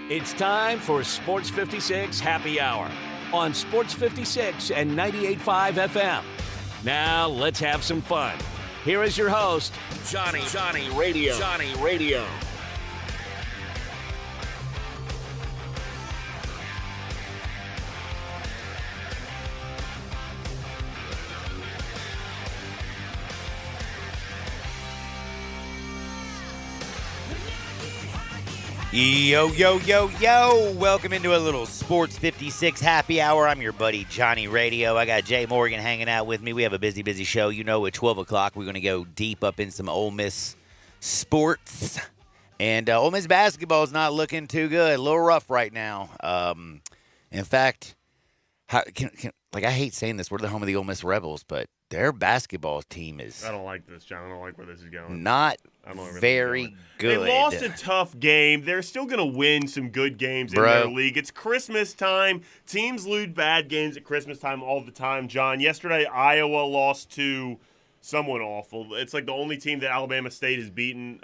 It's time for Sports 56 Happy Hour on Sports 56 and 98.5 FM. Now let's have some fun. Here is your host, Johnny Radio. Yo. Welcome into a little Sports 56 Happy Hour. I'm your buddy, Johnny Radio. I got Jay Morgan hanging out with me. We have a busy show. You know, at 12 o'clock, we're going to go deep up in some Ole Miss sports. And Ole Miss basketball is not looking too good. A little rough right now. In fact, I hate saying this. We're the home of the Ole Miss Rebels, but their basketball team is... I don't like this, John. I don't like where this is going. Not very good. They lost a tough game. They're still going to win some good games in their league. It's Christmas time. Teams lose bad games at Christmas time all the time, John. Yesterday, Iowa lost to someone awful. It's like the only team that Alabama State has beaten.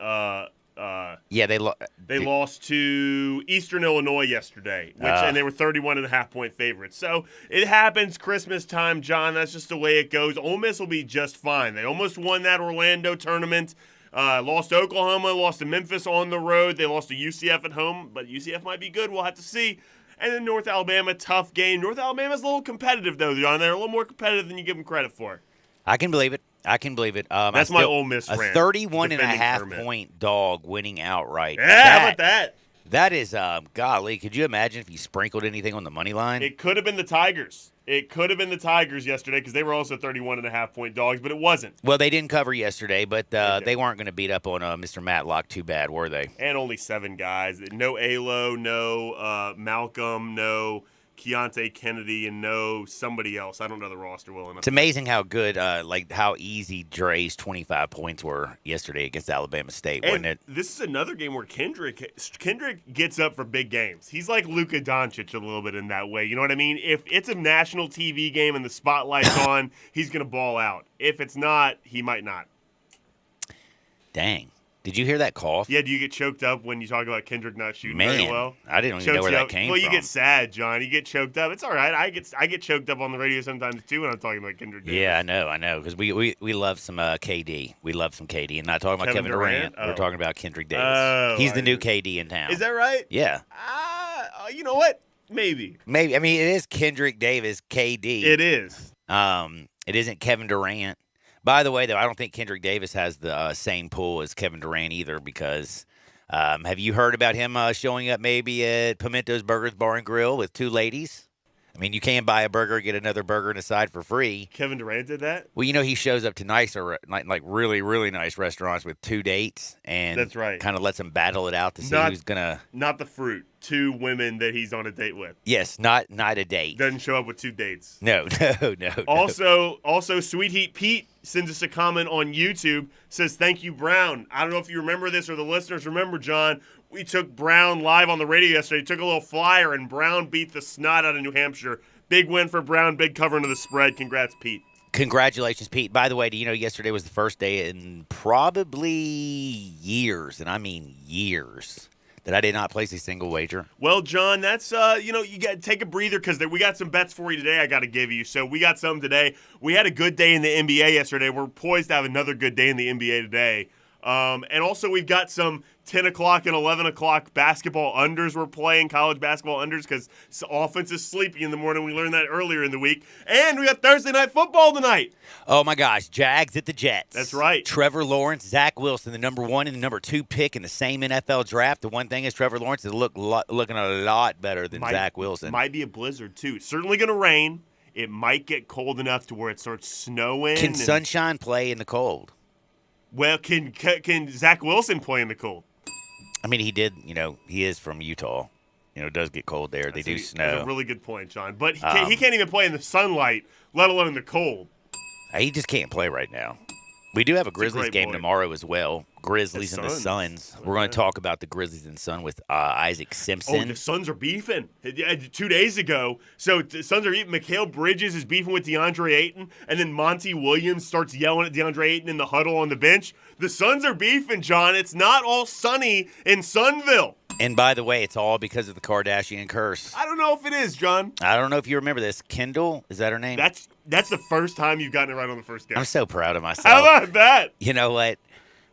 They lost to Eastern Illinois yesterday, and they were 31.5-point favorites. So it happens Christmas time, John. That's just the way it goes. Ole Miss will be just fine. They almost won that Orlando tournament. Lost to Oklahoma, lost to Memphis on the road. They lost to UCF at home, but UCF might be good. We'll have to see. And then North Alabama, tough game. North Alabama's a little competitive, though, John. They're a little more competitive than you give them credit for. I can believe it. That's my Ole Miss rant. A 31.5-point dog winning outright. Yeah, how about that? That is, golly, could you imagine if you sprinkled anything on the money line? It could have been the Tigers. Yesterday because they were also 31.5-point dogs, but it wasn't. Well, they didn't cover yesterday, but they weren't going to beat up on Mr. Matlock too bad, were they? And only 7 guys. No Alo, no Malcolm, no Keontae Kennedy, and no somebody else. I don't know the roster well enough. It's amazing how good, how easy Dre's 25 points were yesterday against Alabama State, wasn't it? This is another game where Kendrick gets up for big games. He's like Luka Doncic a little bit in that way. You know what I mean? If it's a national TV game and the spotlight's on, he's going to ball out. If it's not, he might not. Dang. Did you hear that cough? Yeah, do you get choked up when you talk about Kendrick not shooting very well? I didn't even know where that came from. Well, you get sad, John. You get choked up. It's all right. I get choked up on the radio sometimes, too, when I'm talking about Kendrick Davis. Yeah, I know, because we love some KD. We love some KD. And not talking about Kevin Durant. We're talking about Kendrick Davis. He's the new KD in town. Is that right? Yeah. You know what? Maybe. I mean, it is Kendrick Davis, KD. It is. It isn't Kevin Durant. By the way, though, I don't think Kendrick Davis has the same pull as Kevin Durant either because have you heard about him showing up maybe at Pimento's Burgers Bar and Grill with 2 ladies? I mean, you can buy a burger, get another burger and a side for free. Kevin Durant did that? Well, you know, he shows up to nicer, like really, really nice restaurants with 2 dates and that's right. Kind of lets them battle it out to see who's going to... Not the fruit. 2 women that he's on a date with. Yes, not a date. Doesn't show up with 2 dates. No. Also, Sweet Heat Pete sends us a comment on YouTube, says, thank you, Brown. I don't know if you remember this or the listeners remember, John. We took Brown live on the radio yesterday, took a little flyer, and Brown beat the snot out of New Hampshire. Big win for Brown, big covering of the spread. Congrats, Pete. Congratulations, Pete. By the way, do you know yesterday was the first day in probably years, and I mean years, that I did not place a single wager? Well, John, that's, you got to take a breather because we got some bets for you today I got to give you. So we got some today. We had a good day in the NBA yesterday. We're poised to have another good day in the NBA today. And also we've got some 10 o'clock and 11 o'clock basketball unders we're playing, college basketball unders, because offense is sleepy in the morning. We learned that earlier in the week. And we got Thursday Night Football tonight. Oh, my gosh. Jags at the Jets. That's right. Trevor Lawrence, Zach Wilson, the number 1 and the number 2 pick in the same NFL draft. The one thing is Trevor Lawrence is looking a lot better than Zach Wilson. Might be a blizzard, too. It's certainly going to rain. It might get cold enough to where it starts snowing. Can sunshine play in the cold? Well, can Zach Wilson play in the cold? I mean, he did, he is from Utah. It does get cold there. They do snow. That's a really good point, John. But he can't even play in the sunlight, let alone in the cold. He just can't play right now. We do have a It's a Grizzlies great game point. tomorrow as well. Grizzlies The and the Suns. Suns. We're going to talk about the Grizzlies and Suns with Isaac Oh, Simpson. the Suns are beefing. 2 days ago. So the Suns are beefing. Mikal Bridges is beefing with DeAndre Ayton, and then Monty Williams starts yelling at DeAndre Ayton in the huddle on the bench. The Suns are beefing, John. It's not all sunny in Sunville. And by the way, it's all because of the Kardashian curse. I don't know if it is, John. I don't know if you remember this. Kendall, is that her name? That's the first time you've gotten it right on the first I'm guess. so proud of myself. How about that? You know what?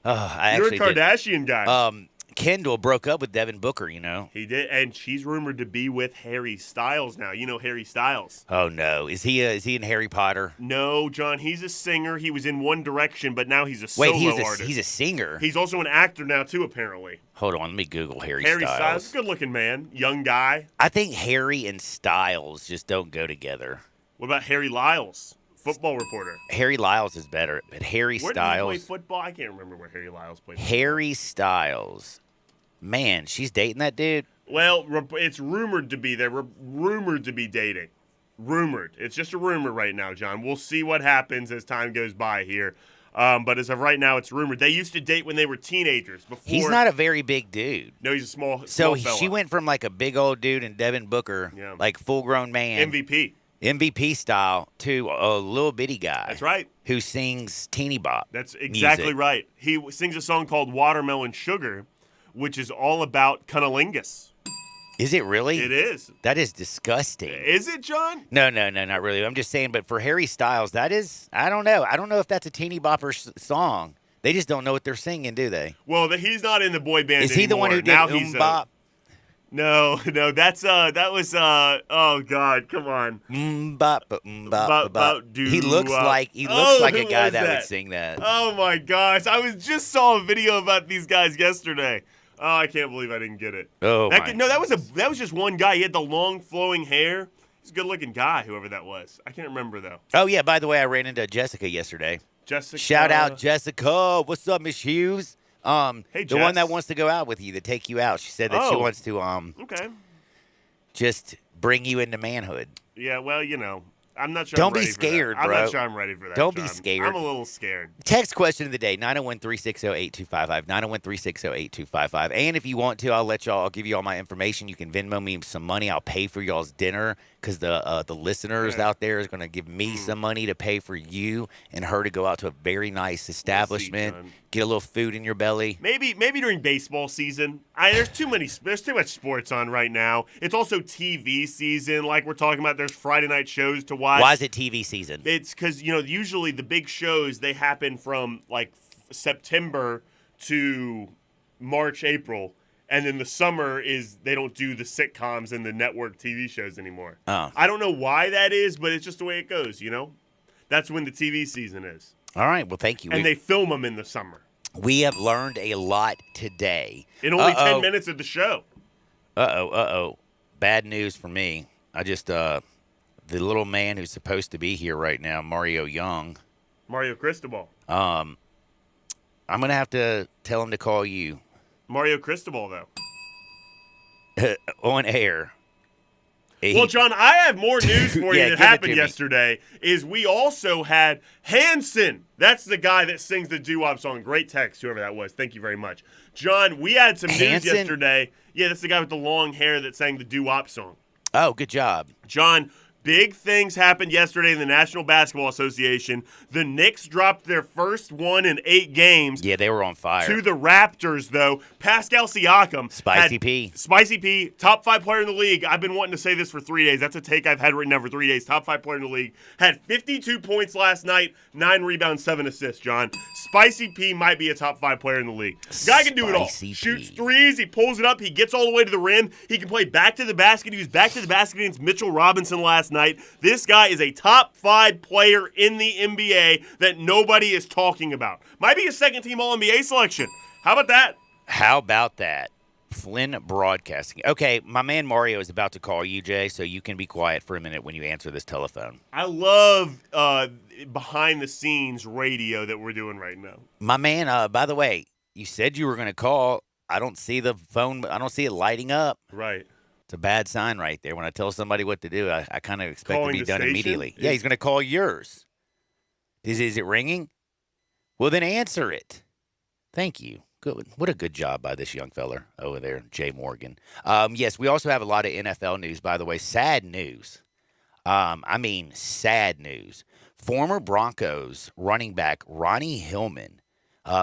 I You're a actually did. Kardashian guy. Kendall broke up with Devin Booker, you know. He did, and she's rumored to be with Harry Styles now. You know Harry Styles. Oh no, is he in Harry Potter? No, John, he's a singer. He was in One Direction, but now he's a solo artist. He's a singer. He's also an actor now, too, apparently. Hold on, let me Google Harry Styles, good-looking man, young guy. I think Harry and Styles just don't go together. What about Harry Lyles, football reporter? Harry Lyles is better, but Harry Where Styles. did he play football? I can't remember where Harry Lyles played. Harry Styles. Man, she's dating that dude. Well, it's rumored to be. They're rumored to be dating. Rumored. It's just a rumor right now, John. We'll see what happens as time goes by here. But as of right now, it's rumored. They used to date when they were teenagers. Before He's not a very big dude. No, he's a small So fella. she went from like a big old dude and Devin Booker, Yeah. like full-grown man, MVP style, to a little bitty guy. That's right. Who sings teeny bop. That's exactly music. right. He sings a song called Watermelon Sugar, which is all about cunnilingus. Is it really? It is. That is disgusting. Is it, John? No, not really. I'm just saying, but for Harry Styles, that is, I don't know. I don't know if that's a teeny bopper song. They just don't know what they're singing, do they? Well, he's not in the boy band Is he the one who anymore. did Now Bop? No, that was oh God, come on. Bop, He looks like a who guy was that would sing that. Oh my gosh, I just saw a video about these guys yesterday. Oh, I can't believe I didn't get it. Oh my. That was just one guy. He had the long flowing hair. He's a good-looking guy, whoever that was. I can't remember though. Oh yeah, by the way, I ran into Jessica yesterday. Jessica. Shout out Jessica. What's up, Miss Hughes? Hey, the one Jess. that wants to go out with you, to take you out. She said that she wants to Okay. just bring you into manhood. Yeah, well, you know, I'm not sure. Don't I'm be ready for that. scared, I'm bro. not sure I'm ready for that. Don't be John. scared. I'm a little scared. Text question of the day, 901-360-8255, 901-360-8255. And if you want to, I'll give you all my information. You can Venmo me some money. I'll pay for y'all's dinner because the listeners out there is going to give me some money to pay for you and her to go out to a very nice establishment, John. get a little food in your belly. Maybe during baseball season. There's too much sports on right now. It's also TV season, like we're talking about. There's Friday night shows to watch. Why is it TV season? It's because usually the big shows they happen from like September to March, April, and then the summer is they don't do the sitcoms and the network TV shows anymore. Oh. I don't know why that is, but it's just the way it goes. That's when the TV season is, All right. Well, thank you. and they film them in the summer. We have learned a lot today. In only 10 minutes of the show. Bad news for me. I just, the little man who's supposed to be here right now, Mario Young, Mario Cristobal. I'm going to have to tell him to call you Mario Cristobal, though. on air. Well, John, I have more news for you Yeah, that give it happened to me. yesterday. Is we also had Hanson. That's the guy that sings the doo-wop song. Great text, whoever that was. Thank you very much. John, we had some news Hanson? yesterday. Yeah, that's the guy with the long hair that sang the doo-wop song. Oh, good job. John, big things happened yesterday in the National Basketball Association. The Knicks dropped their first one in 8 games. Yeah, they were on fire. To the Raptors, though. Pascal Siakam. Spicy P. Spicy P, top 5 player in the league. I've been wanting to say this for 3 days. That's a take I've had written down for 3 days. Top 5 player in the league. Had 52 points last night, 9 rebounds, 7 assists, John. Spicy P might be a top 5 player in the league. Guy can do it all. Spicy P. Shoots threes, he pulls it up, he gets all the way to the rim. He can play back to the basket. He was back to the basket against Mitchell Robinson last night. This guy is a top 5 player in the NBA that nobody is talking about. Might be a second-team All-NBA selection. How about that? How about that? Flynn Broadcasting. Okay, my man Mario is about to call you, Jay, so you can be quiet for a minute when you answer this telephone. I love behind-the-scenes radio that we're doing right now. My man, by the way, you said you were going to call. I don't see the phone. I don't see it lighting up. Right. It's a bad sign right there. When I tell somebody what to do, I kind of expect Calling it to be the done station? immediately. Yeah, he's going to call yours. Is it ringing? Well, then answer it. Thank you. Good. What a good job by this young feller over there, Jay Morgan. Yes, we also have a lot of NFL news, by the way. Sad news. Sad news. Former Broncos running back Ronnie Hillman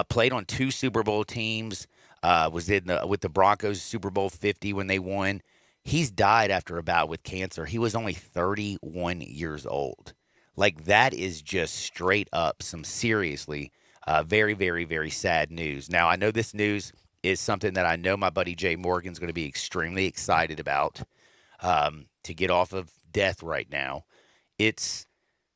played on 2 Super Bowl teams, was with the Broncos Super Bowl 50 when they won. He's died after a bout with cancer. He was only 31 years old. Like, that is just straight up some seriously very, very, very sad news. Now, I know this news is something that I know my buddy Jay Morgan's going to be extremely excited about to get off of death right now. It's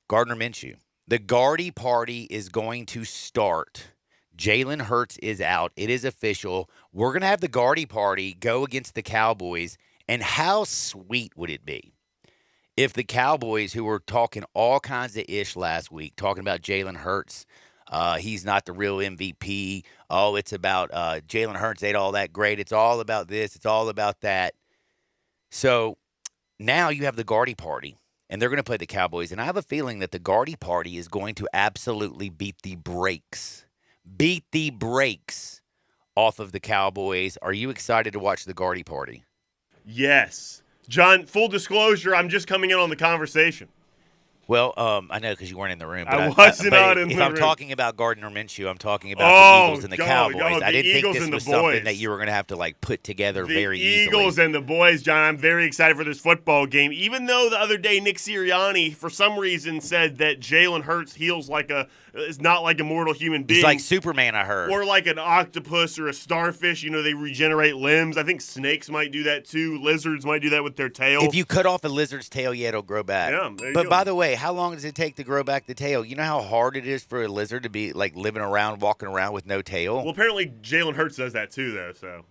Gardner Minshew. The Gardy party is going to start. Jalen Hurts is out. It is official. We're going to have the Gardy party go against the Cowboys. And how sweet would it be if the Cowboys, who were talking all kinds of ish last week, talking about Jalen Hurts, he's not the real MVP. Oh, it's about Jalen Hurts ain't all that great. It's all about this. It's all about that. So now you have the Gardy party, and they're going to play the Cowboys. And I have a feeling that the Gardy party is going to absolutely beat the brakes off of the Cowboys. Are you excited to watch the Gardy party? Yes. John, full disclosure, I'm just coming in on the conversation. Well, I know because you weren't in the room. But I wasn't out in the room. If I'm talking about Gardner Minshew, I'm talking about the Eagles and the Cowboys. I didn't think this was something that you were going to have to put together very easily. The Eagles and the boys, John. I'm very excited for this football game. Even though the other day Nick Sirianni, for some reason, said that Jalen Hurts heals is not like a mortal human being. He's like Superman, I heard. Or like an octopus or a starfish. They regenerate limbs. I think snakes might do that too. Lizards might do that with their tail. If you cut off a lizard's tail, it'll grow back. Yeah, there you go. But by the way, how long does it take to grow back the tail? You know how hard it is for a lizard to be walking around with no tail? Well, apparently Jalen Hurts does that too, though. So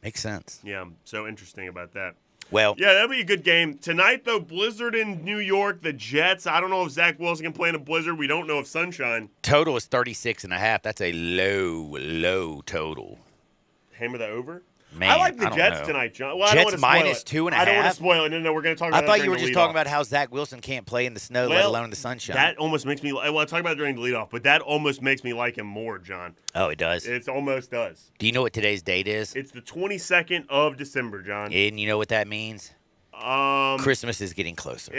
makes sense. Yeah, so interesting about that. Well, yeah, that'll be a good game. Tonight, though, blizzard in New York, the Jets. I don't know if Zach Wilson can play in a blizzard. We don't know if sunshine. Total is 36.5. That's a low total. Hammer that over? Man, I like the Jets tonight, John. Well, Jets minus 2.5. I don't want to spoil it. No, we're going to talk about it. I thought you were just talking about how Zach Wilson can't play in the snow, let alone in the sunshine. That almost makes me. Well, I'll talk about it during the leadoff, but that almost makes me like him more, John. Oh, it does? It almost does. Do you know what today's date is? It's the 22nd of December, John. And you know what that means? Christmas is getting closer.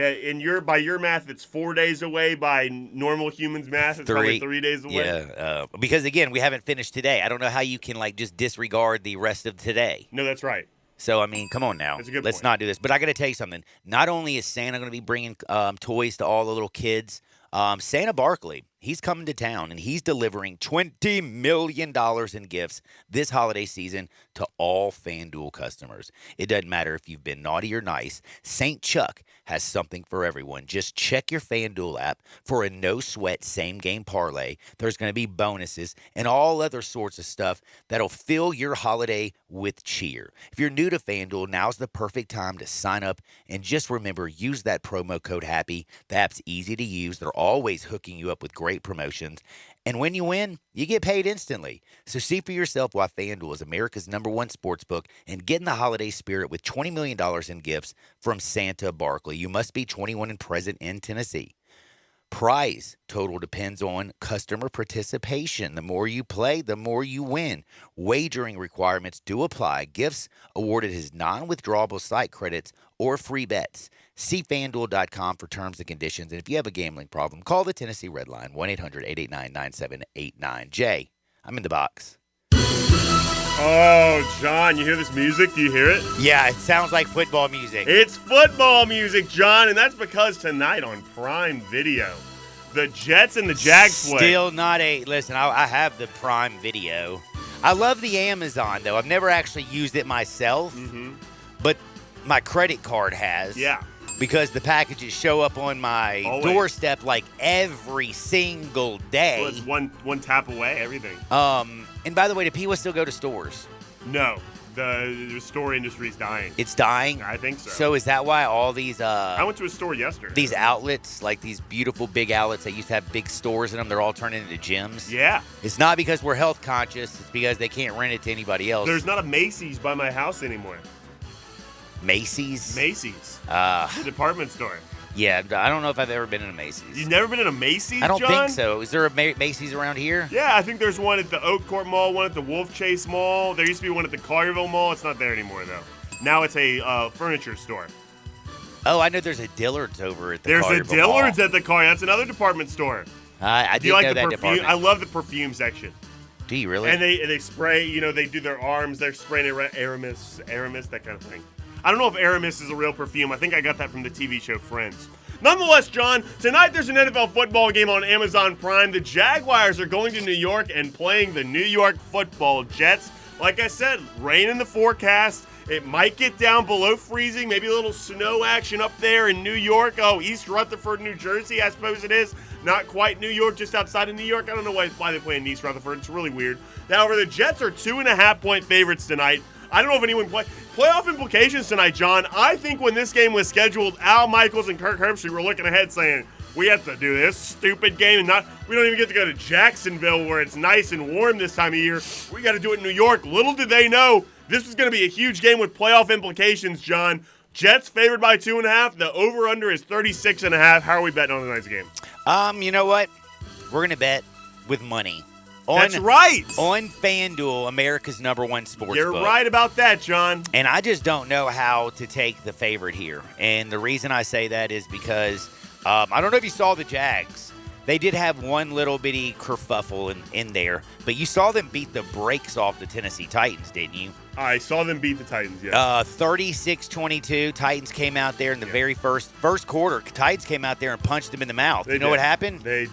By your math, it's 4 days away. By normal humans' math, it's probably 3 days away. Yeah, because again, we haven't finished today. I don't know how you can just disregard the rest of today. No, that's right. So I mean, come on now. That's a good Let's point. not do this. But I got to tell you something. Not only is Santa going to be bringing toys to all the little kids, Santa Barkley, he's coming to town, and he's delivering $20 million in gifts this holiday season to all FanDuel customers. It doesn't matter if you've been naughty or nice. St. Chuck has something for everyone. Just check your FanDuel app for a no-sweat same-game parlay. There's going to be bonuses and all other sorts of stuff that'll fill your holiday with cheer. If you're new to FanDuel, now's the perfect time to sign up. And just remember, use that promo code HAPPY. The app's easy to use. They're always hooking you up with great promotions. And when you win, you get paid instantly. So see for yourself why FanDuel is America's #1 sportsbook and get in the holiday spirit with $20 million in gifts from Santa Barkley. You must be 21 and present in Tennessee. Prize total depends on customer participation. The more you play, the more you win. Wagering requirements do apply. Gifts awarded as non-withdrawable site credits or free bets. See FanDuel.com for terms and conditions. And if you have a gambling problem, call the Tennessee Red Line, 1-800-889-9789. Jay, I'm in the box. Oh, John, you hear this music? Do you hear it? Yeah, it sounds like football music. It's football music, John, and that's because tonight on Prime Video, the Jets and the Jags play. Still not listen, I have the Prime Video. I love the Amazon, though. I've never actually used it myself, but my credit card has. Yeah. Because the packages show up on my doorstep every single day. Well, it's one tap away, everything. And by the way, do people still go to stores? No. The store industry is dying. It's dying? I think so. So is that why all these... I went to a store yesterday. These outlets, these beautiful big outlets that used to have big stores in them, they're all turning into gyms? Yeah. It's not because we're health conscious. It's because they can't rent it to anybody else. There's not a Macy's by my house anymore. Macy's? Macy's. The department store. Yeah, I don't know if I've ever been in a Macy's. You've never been in a Macy's, I don't John? think so. Is there a Macy's around here? Yeah, I think there's one at the Oak Court Mall, one at the Wolf Chase Mall. There used to be one at the Collierville Mall. It's not there anymore, though. Now it's a furniture store. Oh, I know there's a Dillard's over at the There's a Collierville Dillard's Mall. at the Collierville. That's another department store. I Do you did like know the that perfume? department. I love the perfume section. Do you really? And they spray, they do their arms, they're spraying Aramis, that kind of thing. I don't know if Aramis is a real perfume. I think I got that from the TV show Friends. Nonetheless, John, tonight there's an NFL football game on Amazon Prime. The Jaguars are going to New York and playing the New York Football Jets. Like I said, rain in the forecast. It might get down below freezing, maybe a little snow action up there in New York. Oh, East Rutherford, New Jersey, I suppose it is. Not quite New York, just outside of New York. I don't know why they play in East Rutherford. It's really weird. However, the Jets are 2.5-point favorites tonight. I don't know if anyone playoff implications tonight, John. I think when this game was scheduled, Al Michaels and Kirk Herbstreit were looking ahead saying, we have to do this stupid game and we don't even get to go to Jacksonville where it's nice and warm this time of year. We got to do it in New York. Little did they know this was going to be a huge game with playoff implications, John. Jets favored by 2.5. The over-under is 36.5. How are we betting on tonight's game? You know what? We're going to bet with money. That's right. On FanDuel, America's #1 sports You're book. right about that, John. And I just don't know how to take the favorite here. And the reason I say that is because I don't know if you saw the Jags. They did have one little bitty kerfuffle in there, but you saw them beat the brakes off the Tennessee Titans, didn't you? I saw them beat the Titans, yeah. 36-22. Titans came out there in the very first quarter. Titans came out there and punched them in the mouth. You know what happened? They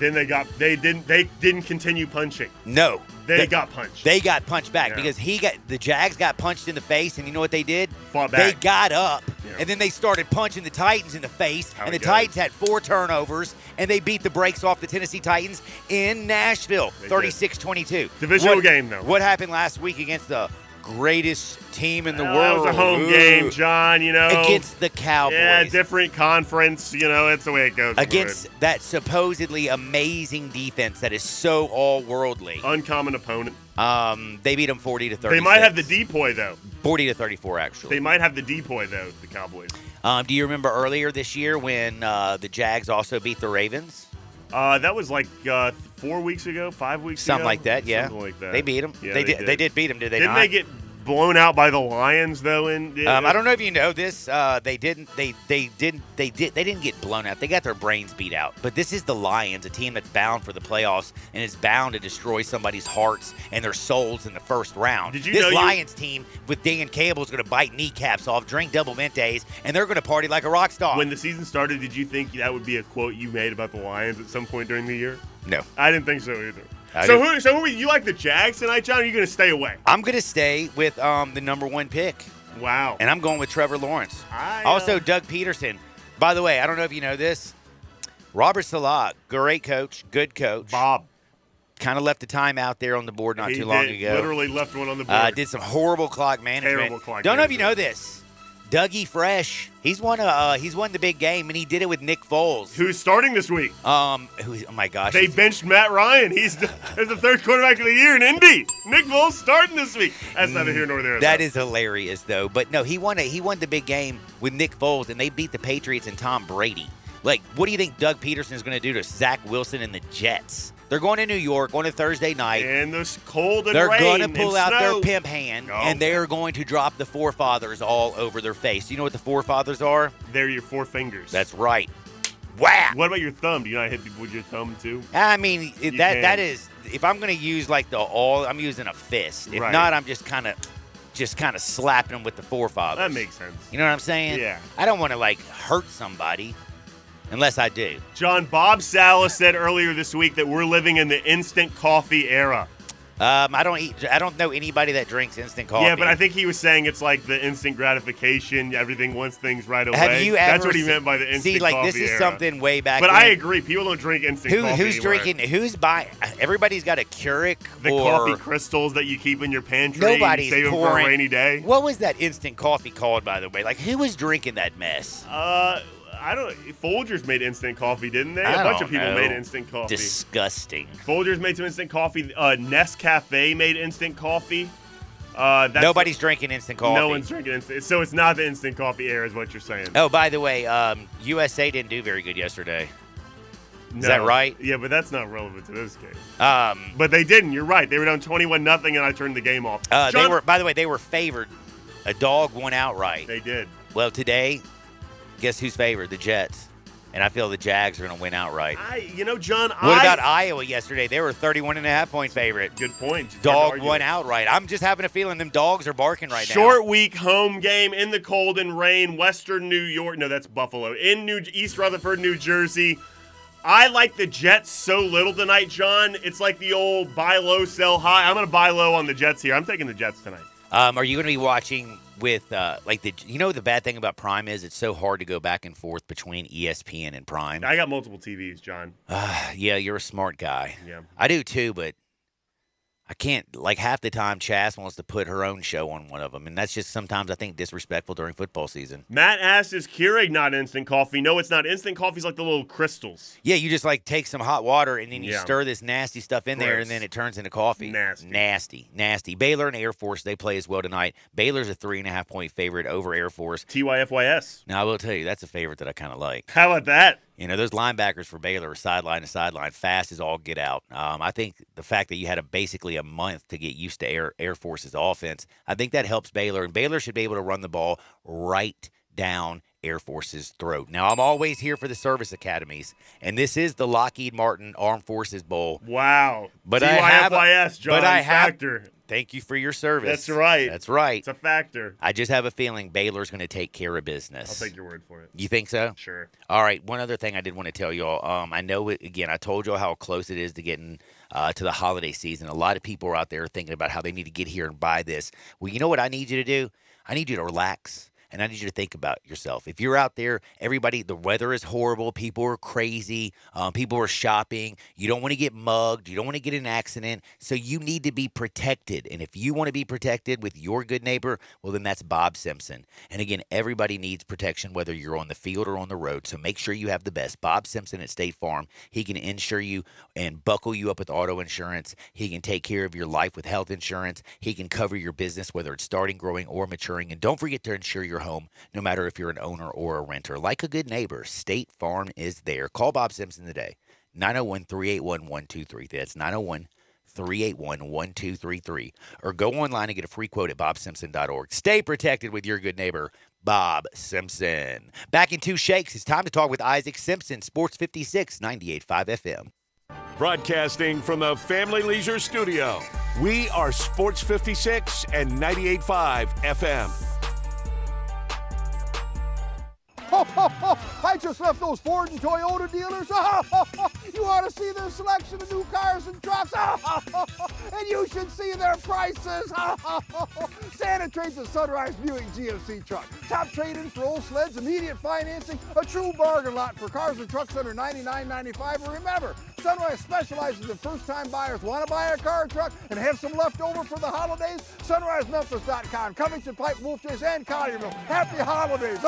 didn't continue punching. No. They got punched. They got punched back because the Jags got punched in the face, and you know what they did? Fought back. They got up, and then they started punching the Titans in the face, and the Titans had 4 turnovers, and they beat the brakes off the Tennessee Titans in Nashville, 36-22. Divisional game, though. What happened last week against the greatest team in the world? It was a home game, John, Against the Cowboys. Yeah, different conference, it's the way it goes. Against that supposedly amazing defense that is so all-worldly. Uncommon opponent. They beat them 40-36. They might have the depoy, though. 40-34, actually. They might have the depoy, though, the Cowboys. Do you remember earlier this year when the Jags also beat the Ravens? That was like 4 weeks ago, 5 weeks ago. Something like that, yeah. Something like that. They beat them. Yeah, they did beat them, did they not? Didn't they get blown out by the Lions though? I don't know if you know this. They didn't get blown out. They got their brains beat out. But this is the Lions, a team that's bound for the playoffs and is bound to destroy somebody's hearts and their souls in the first round. This Lions team with Dan Cable is going to bite kneecaps off, drink double Ventes, and they're going to party like a rock star. When the season started, did you think that would be a quote you made about the Lions at some point during the year? No, I didn't think so either. So you like the Jags tonight, John? Or are you going to stay away? I'm going to stay with the #1 pick. Wow. And I'm going with Trevor Lawrence. Also, Doug Peterson. By the way, I don't know if you know this. Robert Saleh, great coach, good coach. Bob. Kind of left a time out there on the board not too long ago. Literally left one on the board. Did some horrible clock management. Terrible clock Don't know if you know this. Dougie Fresh, he's won the big game, and he did it with Nick Foles. Who's starting this week? Oh my gosh. They benched Matt Ryan. He's the third quarterback of the year in Indy. Nick Foles starting this week. That's neither here nor there. That is hilarious, though. But no, he won the big game with Nick Foles, and they beat the Patriots and Tom Brady. Like, what do you think Doug Peterson is going to do to Zach Wilson and the Jets? They're going to New York on a Thursday night. And this cold and rain. They're going to pull out their pimp hand, and they're going to drop the forefathers all over their face. You know what the forefathers are? They're your 4 fingers. That's right. Wow. What about your thumb? Do you not hit people with your thumb, too? I mean, that is, if I'm going to use I'm using a fist. If not, I'm just kind of slapping them with the forefathers. That makes sense. You know what I'm saying? Yeah. I don't want to, hurt somebody. Unless I do. John, Bob Salas said earlier this week that we're living in the instant coffee era. I don't know anybody that drinks instant coffee. Yeah, but I think he was saying it's like the instant gratification, everything wants things right away. Have you ever That's what he meant by the instant coffee this is era. something way back But then. I agree. People don't drink instant coffee Who's anymore. drinking? Who's buying? Everybody's got a Keurig the coffee crystals that you keep in your pantry. Nobody's save them for a rainy day. What was that instant coffee called, by the way? Like, who was drinking that mess? I don't. Folgers made instant coffee, didn't they? A bunch of people made instant coffee. Disgusting. Folgers made some instant coffee. Nescafe made instant coffee. Nobody's drinking instant coffee. No one's drinking instant. So it's not the instant coffee era, is what you're saying. Oh, by the way, USA didn't do very good yesterday. Is that right? Yeah, but that's not relevant to this game. But they didn't. You're right. They were down 21-0, and I turned the game off. They were favored. A dog won outright. They did. Well, today, guess who's favored? The Jets. And I feel the Jags are going to win outright. John, What about Iowa yesterday? They were 31.5-point favorite. Good point. Dog won outright. I'm just having a feeling them dogs are barking right now. Short week home game in the cold and rain, Western New York. No, that's Buffalo. In East Rutherford, New Jersey. I like the Jets so little tonight, John. It's like the old buy low, sell high. I'm going to buy low on the Jets here. I'm taking the Jets tonight. Are you going to be watching with the bad thing about Prime is it's so hard to go back and forth between ESPN and Prime? I got multiple TVs, John. Yeah, you're a smart guy. Yeah. I do too, but I can't, half the time Chas wants to put her own show on one of them, and that's just sometimes, I think, disrespectful during football season. Matt asked, is Keurig not instant coffee? No, it's not. Instant coffee's like the little crystals. Yeah, you just, take some hot water, and then you stir this nasty stuff in there, and then it turns into coffee. Nasty. Baylor and Air Force, they play as well tonight. Baylor's a 3.5-point favorite over Air Force. TYFYS. Now, I will tell you, that's a favorite that I kind of like. How about that? Those linebackers for Baylor are sideline to sideline, fast as all get out. I think the fact that you had basically a month to get used to Air Force's offense, I think that helps Baylor. And Baylor should be able to run the ball right down Air Force's throat. Now, I'm always here for the service academies, and this is the Lockheed Martin Armed Forces Bowl. Wow. But TYFYS, John. Factor. Thank you for your service. That's right. That's right. It's a factor. I just have a feeling Baylor's going to take care of business. I'll take your word for it. You think so? Sure. All right. One other thing I did want to tell y'all. I know, I told y'all how close it is to getting to the holiday season. A lot of people are out there thinking about how they need to get here and buy this. Well, you know what I need you to do? I need you to relax. And I need you to think about yourself. If you're out there, the weather is horrible. People are crazy. People are shopping. You don't want to get mugged. You don't want to get in an accident. So you need to be protected. And if you want to be protected with your good neighbor, well, then that's Bob Simpson. And again, everybody needs protection, whether you're on the field or on the road. So make sure you have the best. Bob Simpson at State Farm. He can insure you and buckle you up with auto insurance. He can take care of your life with health insurance. He can cover your business, whether it's starting, growing, or maturing. And don't forget to insure your home, no matter if you're an owner or a renter. Like a good neighbor, State Farm is there. Call Bob Simpson today, 901-381-1233. That's 901-381-1233. Or go online and get a free quote at bobsimpson.org. Stay protected with your good neighbor, Bob Simpson. Back in 2 shakes, it's time to talk with Isaac Simpson, Sports 56, 98.5 FM. Broadcasting from the Family Leisure Studio, we are Sports 56 and 98.5 FM. I just left those Ford and Toyota dealers. You ought to see their selection of new cars and trucks. And you should see their prices. Santa trades a Sunrise Buick GMC truck. Top trade-in for old sleds, immediate financing, a true bargain lot for cars and trucks under $99.95. And remember, Sunrise specializes in first-time buyers. Want to buy a car or truck and have some left over for the holidays? SunriseMemphis.com, Covington Pipe, Wolf Chase, and Collierville. Happy holidays.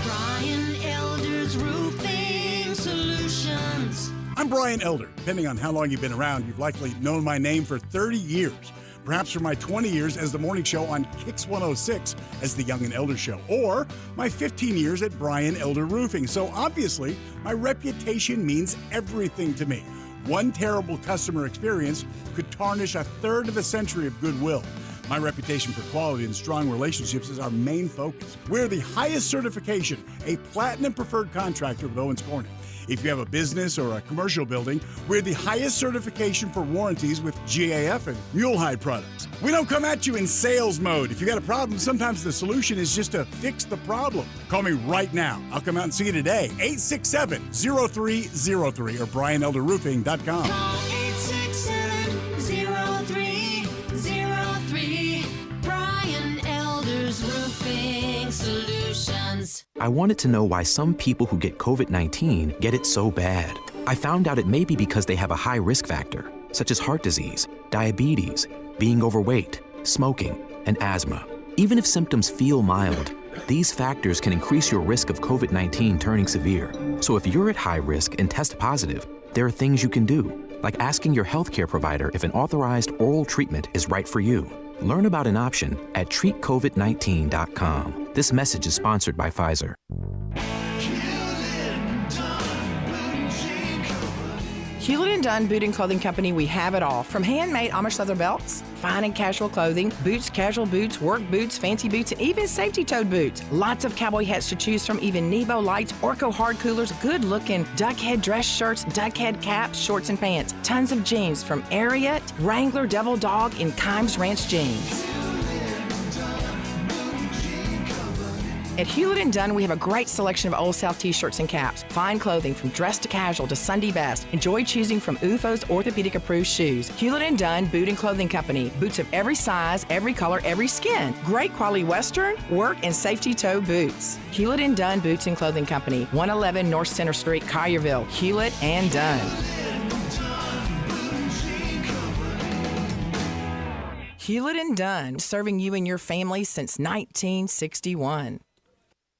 Brian Elder's Roofing Solutions. I'm Brian Elder. Depending on how long you've been around, you've likely known my name for 30 years. Perhaps for my 20 years as the morning show on Kix 106 as the Young and Elder Show, or my 15 years at Brian Elder Roofing. So obviously, my reputation means everything to me. One terrible customer experience could tarnish a third of a century of goodwill. My reputation for quality and strong relationships is our main focus. We're the highest certification, a platinum preferred contractor with Owens Corning. If you have a business or a commercial building, we're the highest certification for warranties with GAF and Mulehide products. We don't come at you in sales mode. If you got a problem, sometimes the solution is just to fix the problem. Call me right now. I'll come out and see you today. 867-0303 or BrianElderRoofing.com. Call 867-0303. Brian Elder's Roofing Solutions. I wanted to know why some people who get COVID-19 get it so bad. I found out it may be because they have a high risk factor, such as heart disease, diabetes, being overweight, smoking, and asthma. Even if symptoms feel mild, these factors can increase your risk of COVID-19 turning severe. So if you're at high risk and test positive, there are things you can do. like asking your healthcare provider if an authorized oral treatment is right for you. Learn about an option at treatcovid19.com. This message is sponsored by Pfizer. Hewlett & Dunn Boot and Clothing Company, we have it all. From handmade Amish leather belts, fine and casual clothing, boots, casual boots, work boots, fancy boots, and even safety-toed boots. Lots of cowboy hats to choose from, even Nebo lights, Orco hard coolers, good-looking duck head dress shirts, duck head caps, shorts, and pants. Tons of jeans from Ariat, Wrangler, Devil Dog, and Kimes Ranch jeans. At Hewlett & Dunn, we have a great selection of Old South t-shirts and caps. Fine clothing from dress to casual to Sunday best. Enjoy choosing from UFO's orthopedic-approved shoes. Hewlett & Dunn Boot and Clothing Company. Boots of every size, every color, every skin. Great quality Western, work, and safety toe boots. Hewlett & Dunn Boots and Clothing Company. 111 North Center Street, Collierville. Hewlett & Dunn. Hewlett & Dunn, serving you and your family since 1961.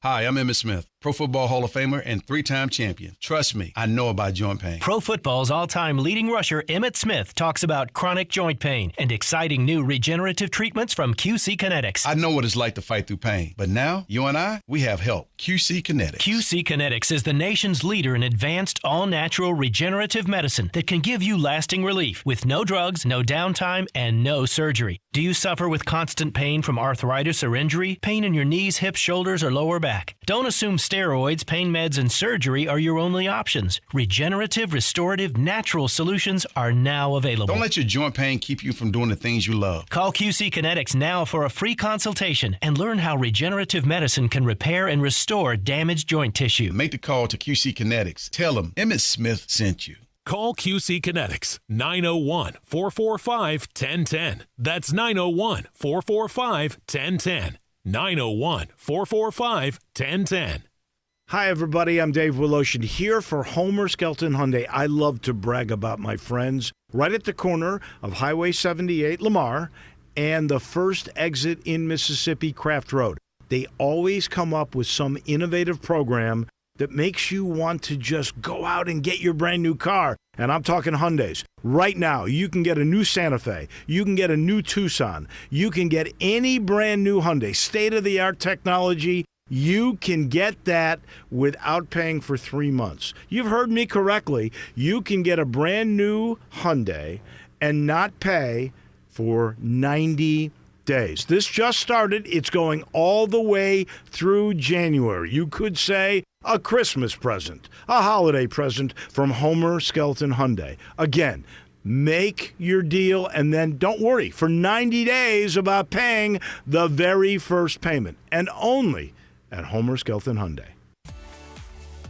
Hi, I'm Emmitt Smith, Pro Football Hall of Famer and 3-time champion. Trust me, I know about joint pain. Pro Football's all-time leading rusher Emmitt Smith talks about chronic joint pain and exciting new regenerative treatments from QC Kinetics. I know what it's like to fight through pain, but now, you and I, we have help. QC Kinetics. QC Kinetics is the nation's leader in advanced, all-natural regenerative medicine that can give you lasting relief with no drugs, no downtime, and no surgery. Do you suffer with constant pain from arthritis or injury? Pain in your knees, hips, shoulders, or lower back? Don't assume steroids, pain meds, and surgery are your only options. Regenerative, restorative, natural solutions are now available. Don't let your joint pain keep you from doing the things you love. Call QC Kinetics now for a free consultation and learn how regenerative medicine can repair and restore damaged joint tissue. Make the call to QC Kinetics. Tell them Emmitt Smith sent you. Call QC Kinetics, 901-445-1010. That's 901-445-1010. 901-445-1010. Hi, everybody. I'm Dave Willoshin here for Homer Skelton Hyundai. I love to brag about my friends right at the corner of Highway 78, Lamar, and the first exit in Mississippi, Craft Road. They always come up with some innovative program that makes you want to just go out and get your brand new car. And I'm talking Hyundais. Right now, you can get a new Santa Fe. You can get a new Tucson. You can get any brand new Hyundai. State-of-the-art technology. You can get that without paying for 3 months. You've heard me correctly. You can get a brand new Hyundai and not pay for 90 days. This just started. It's going all the way through January. You could say a Christmas present, a holiday present from Homer Skelton Hyundai. Again, make your deal and then don't worry for 90 days about paying the very first payment, and only at Homer Skelton Hyundai.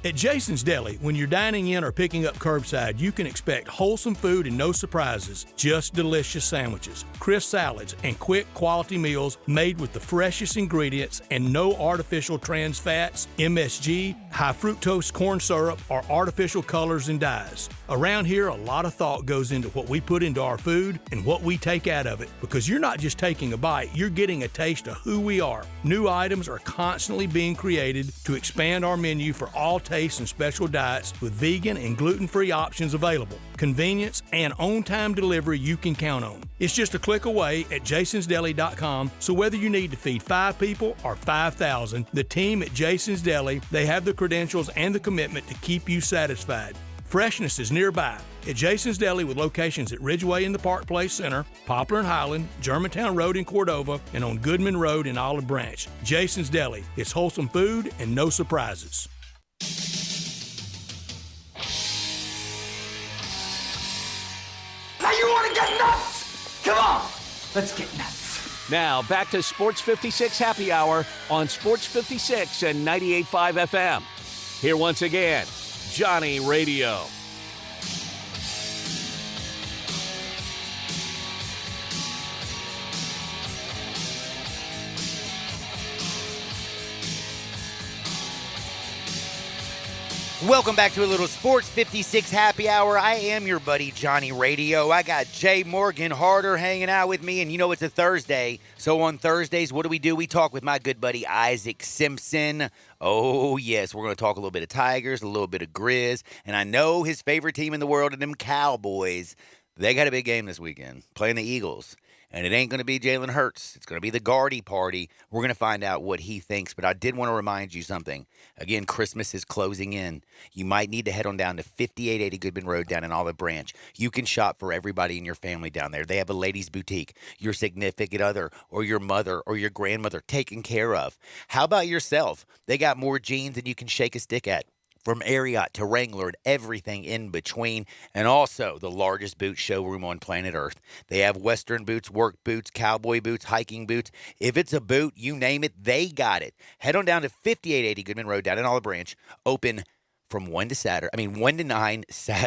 At Jason's Deli, when you're dining in or picking up curbside, you can expect wholesome food and no surprises, just delicious sandwiches, crisp salads, and quick quality meals made with the freshest ingredients and no artificial trans fats, MSG, high fructose corn syrup, or artificial colors and dyes. Around here, a lot of thought goes into what we put into our food and what we take out of it, because you're not just taking a bite, you're getting a taste of who we are. New items are constantly being created to expand our menu for all tastes and special diets with vegan and gluten-free options available. Convenience and on-time delivery you can count on. It's just a click away at jasonsdeli.com, so whether you need to feed 5 people or 5,000, the team at Jason's Deli, they have the credentials and the commitment to keep you satisfied. Freshness is nearby at Jason's Deli with locations at Ridgeway in the Park Place Center, Poplar and Highland, Germantown Road in Cordova, and on Goodman Road in Olive Branch. Jason's Deli. It's wholesome food and no surprises. Now you want to get nuts? Come on, let's get nuts. Now back to Sports 56 Happy Hour on Sports 56 and 98.5 FM. Here once again, Johnny Radio. Welcome back to a little Sports 56 Happy Hour. I am your buddy Johnny Radio. I got Jay Morgan Harder hanging out with me, and you know it's a Thursday. So on Thursdays, what do? We talk with my good buddy Isaac Simpson. Oh, yes, we're going to talk a little bit of Tigers, a little bit of Grizz, and I know his favorite team in the world, and them Cowboys. They got a big game this weekend, playing the Eagles. And it ain't going to be Jalen Hurts. It's going to be the Gardy party. We're going to find out what he thinks. But I did want to remind you something. Again, Christmas is closing in. You might need to head on down to 5880 Goodman Road down in Olive Branch. You can shop for everybody in your family down there. They have a ladies' boutique. Your significant other or your mother or your grandmother taken care of. How about yourself? They got more jeans than you can shake a stick at. From Ariat to Wrangler and everything in between, and also the largest boot showroom on planet Earth. They have Western boots, work boots, cowboy boots, hiking boots. If it's a boot, you name it, they got it. Head on down to 5880 Goodman Road down in Olive Branch. Open from 1 to 9,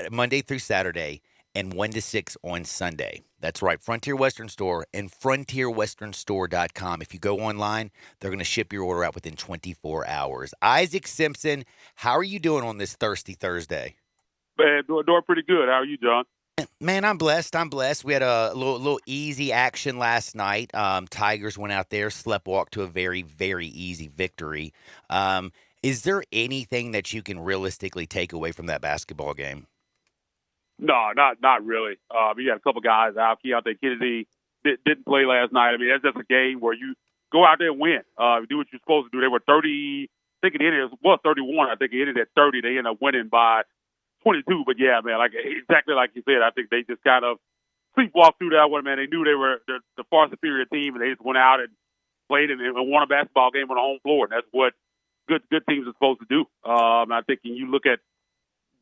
Monday through Saturday, and 1 to 6 on Sunday. That's right, Frontier Western Store and frontierwesternstore.com. If you go online, they're going to ship your order out within 24 hours. Isaac Simpson, how are you doing on this Thirsty Thursday? Man, doing pretty good. How are you, John? Man, I'm blessed. We had a little easy action last night. Tigers went out there, sleptwalked to a very, very easy victory. Is there anything that you can realistically take away from that basketball game? No, not really. You had a couple guys out. Keontae Kennedy didn't play last night. I mean, that's just a game where you go out there and win. Do what you're supposed to do. They were 30. I think it ended. Well, 31. I think it ended at 30. They ended up winning by 22. But yeah, man, exactly like you said. I think they just kind of sleepwalked through that one. Man, they knew they were the far superior team, and they just went out and played and won a basketball game on the home floor. And that's what good teams are supposed to do. I think when you look at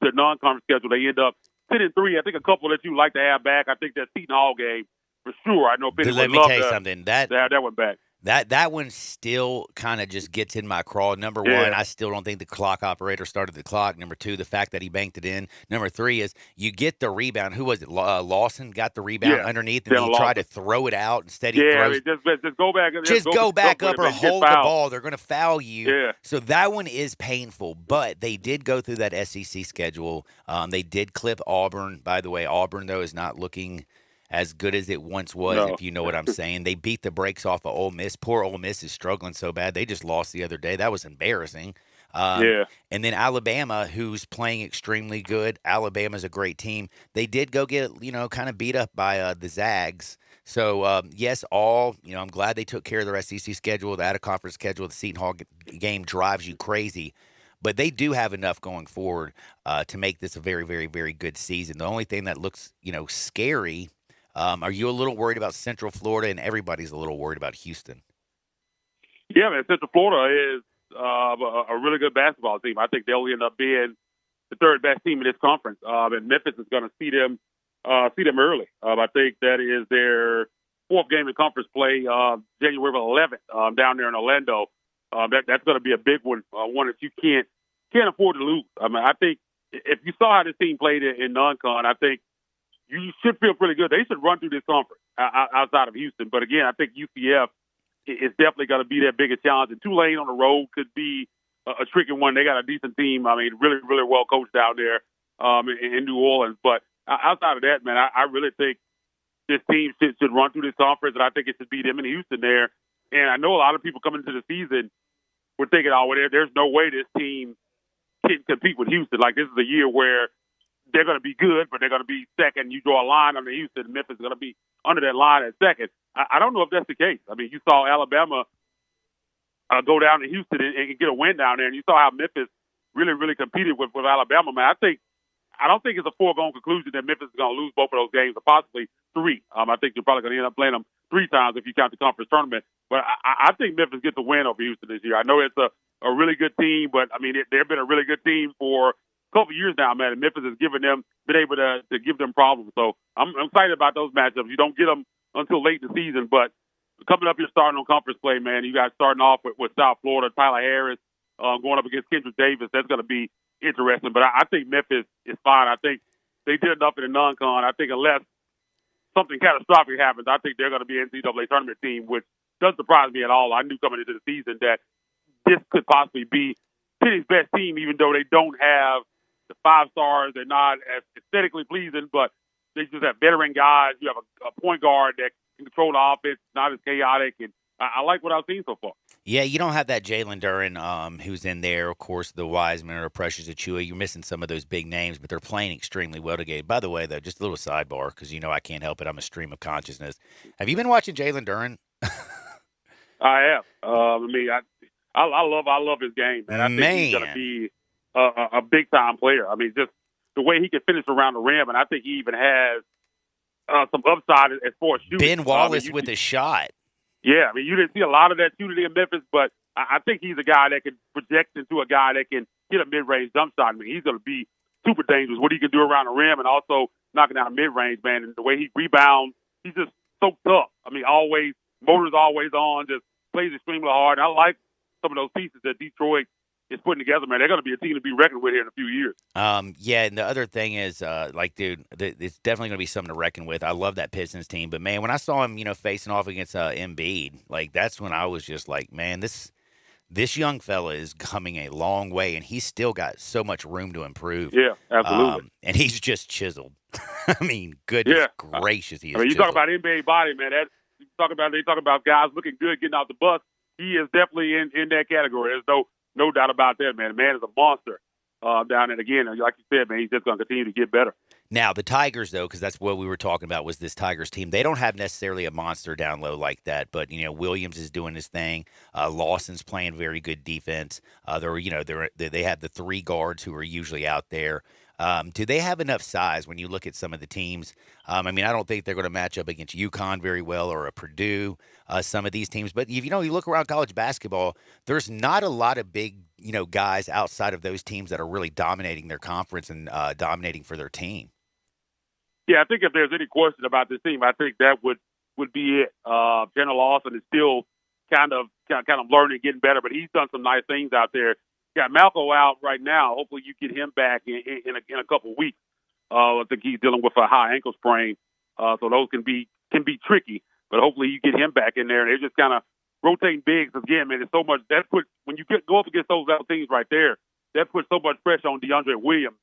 the non-conference schedule, they end up 10-3. I think a couple that you like to have back. I think that Seton Hall game for sure. I know Penny would love Let me tell you something. That one back. That one still kind of just gets in my craw. Number one, I still don't think the clock operator started the clock. Number two, the fact that he banked it in. Number three is you get the rebound. Who was it? Lawson got the rebound underneath, and he tried to throw it out. Instead, he throws. I mean, just go back. Just go back up or hold the ball. They're going to foul you. Yeah. So that one is painful, but they did go through that SEC schedule. They did clip Auburn. By the way, Auburn, though, is not looking as good as it once was, if you know what I'm saying. They beat the brakes off of Ole Miss. Poor Ole Miss is struggling so bad. They just lost the other day. That was embarrassing. And then Alabama, who's playing extremely good. Alabama's a great team. They did go get, kind of beat up by the Zags. So, yes, I'm glad they took care of their SEC schedule, the out-of-conference schedule. The Seton Hall game drives you crazy. But they do have enough going forward to make this a very, very, very good season. The only thing that looks, scary. Are you a little worried about Central Florida? And everybody's a little worried about Houston. Yeah, man. Central Florida is a really good basketball team. I think they'll end up being the third best team in this conference. And Memphis is going to see them early. I think that is their fourth game in conference play, January 11th, down there in Orlando. That's going to be a big one, one that you can't afford to lose. I mean, I think if you saw how this team played in non-con, I think you should feel pretty good. They should run through this conference outside of Houston. But again, I think UCF is definitely going to be their biggest challenge. And Tulane on the road could be a tricky one. They got a decent team. I mean, really, really well coached down there in New Orleans. But outside of that, man, I really think this team should run through this conference, and I think it should beat them in Houston there. And I know a lot of people coming into the season were thinking, there's no way this team can compete with Houston. Like, this is a year where they're going to be good, but they're going to be second. You draw a line under Houston, Memphis is going to be under that line at second. I don't know if that's the case. I mean, you saw Alabama go down to Houston and get a win down there, and you saw how Memphis really, really competed with Alabama. Man, I don't think it's a foregone conclusion that Memphis is going to lose both of those games, or possibly three. I think you're probably going to end up playing them three times if you count the conference tournament. But I think Memphis gets a win over Houston this year. I know it's a really good team, but, I mean, they've been a really good team for couple years now, man, and Memphis has been able to give them problems. So I'm excited about those matchups. You don't get them until late in the season, but coming up here starting on conference play, man, you guys starting off with South Florida, Tyler Harris going up against Kendrick Davis. That's going to be interesting. But I think Memphis is fine. I think they did enough in the non-con. I think unless something catastrophic happens, I think they're going to be an NCAA tournament team, which doesn't surprise me at all. I knew coming into the season that this could possibly be Penny's best team, even though they don't have the 5 stars. They're not as aesthetically pleasing, but they just have veteran guys. You have a point guard that can control the offense, not as chaotic, and I like what I've seen so far. Yeah, you don't have that Jalen Duren who's in there. Of course, the Wiseman or Precious Achua. You're missing some of those big names, but they're playing extremely well together. By the way, though, just a little sidebar because I can't help it. I'm a stream of consciousness. Have you been watching Jalen Duren? I have. I love his game, man. I think he's going to be a big time player. I mean, just the way he can finish around the rim, and I think he even has some upside as far as shooting. Ben Wallace with a shot. Yeah, I mean, you didn't see a lot of that shooting in Memphis, but I think he's a guy that can project into a guy that can hit a mid-range jump shot. I mean, he's going to be super dangerous. What he can do around the rim and also knocking down a mid-range, man, and the way he rebounds, he's just so tough. I mean, motor's always on, just plays extremely hard. And I like some of those pieces that Detroit is putting together, man. They're going to be a team to be reckoned with here in a few years. Yeah, and the other thing is, dude, it's definitely going to be something to reckon with. I love that Pistons team, but, man, when I saw him, facing off against Embiid, that's when I was just like, man, this young fella is coming a long way, and he's still got so much room to improve. Yeah, absolutely. And he's just chiseled. I mean, goodness gracious, he is. I mean, you chiseled. talk about NBA body, man. They talk about guys looking good, getting out the bus. He is definitely in that category. There's no doubt about that, man. The man is a monster down there. Again, like you said, man, he's just going to continue to get better. Now, the Tigers, though, because that's what we were talking about, was this Tigers team. They don't have necessarily a monster down low like that, but, Williams is doing his thing. Lawson's playing very good defense. They have the 3 guards who are usually out there. Do they have enough size when you look at some of the teams? I don't think they're going to match up against UConn very well or a Purdue, some of these teams. But, you look around college basketball, there's not a lot of big, guys outside of those teams that are really dominating their conference and dominating for their team. Yeah, I think if there's any question about this team, I think that would be it. General Lawson is still kind of learning, getting better, but he's done some nice things out there. Got Malco out right now. Hopefully you get him back in a couple of weeks. I think he's dealing with a high ankle sprain, so those can be tricky. But hopefully you get him back in there. And they're just kind of rotating bigs again, man. It's so much when you go up against those other teams right there, that puts so much pressure on DeAndre Williams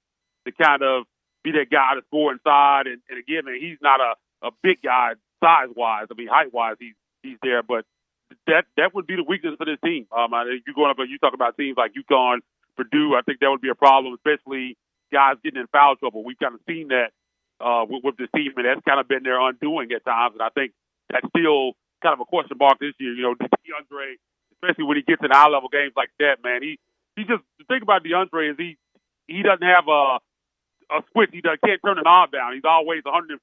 to kind of be that guy to score inside. And again, man, he's not a big guy size wise. I mean, height wise, he's there, but that would be the weakness for this team. You talk about teams like UConn, Purdue. I think that would be a problem, especially guys getting in foul trouble. We've kind of seen that with this team, and that's kind of been their undoing at times. And I think that's still kind of a question mark this year. DeAndre, especially when he gets in high level games like that, man. He just the thing about DeAndre is he doesn't have a switch. He can't turn the knob down. He's always 150,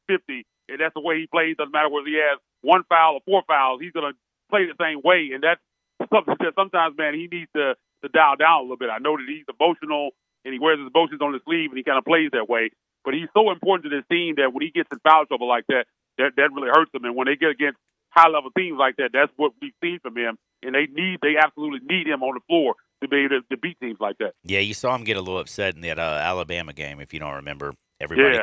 and that's the way he plays. Doesn't matter whether he has 1 foul or 4 fouls. He's gonna play the same way, and that's something that sometimes, man, he needs to dial down a little bit. I know that he's emotional, and he wears his emotions on his sleeve, and he kind of plays that way. But he's so important to this team that when he gets in foul trouble like that really hurts him. And when they get against high-level teams like that, that's what we've seen from him. And they absolutely need him on the floor to be able to beat teams like that. Yeah, you saw him get a little upset in that Alabama game, if you don't remember. Everybody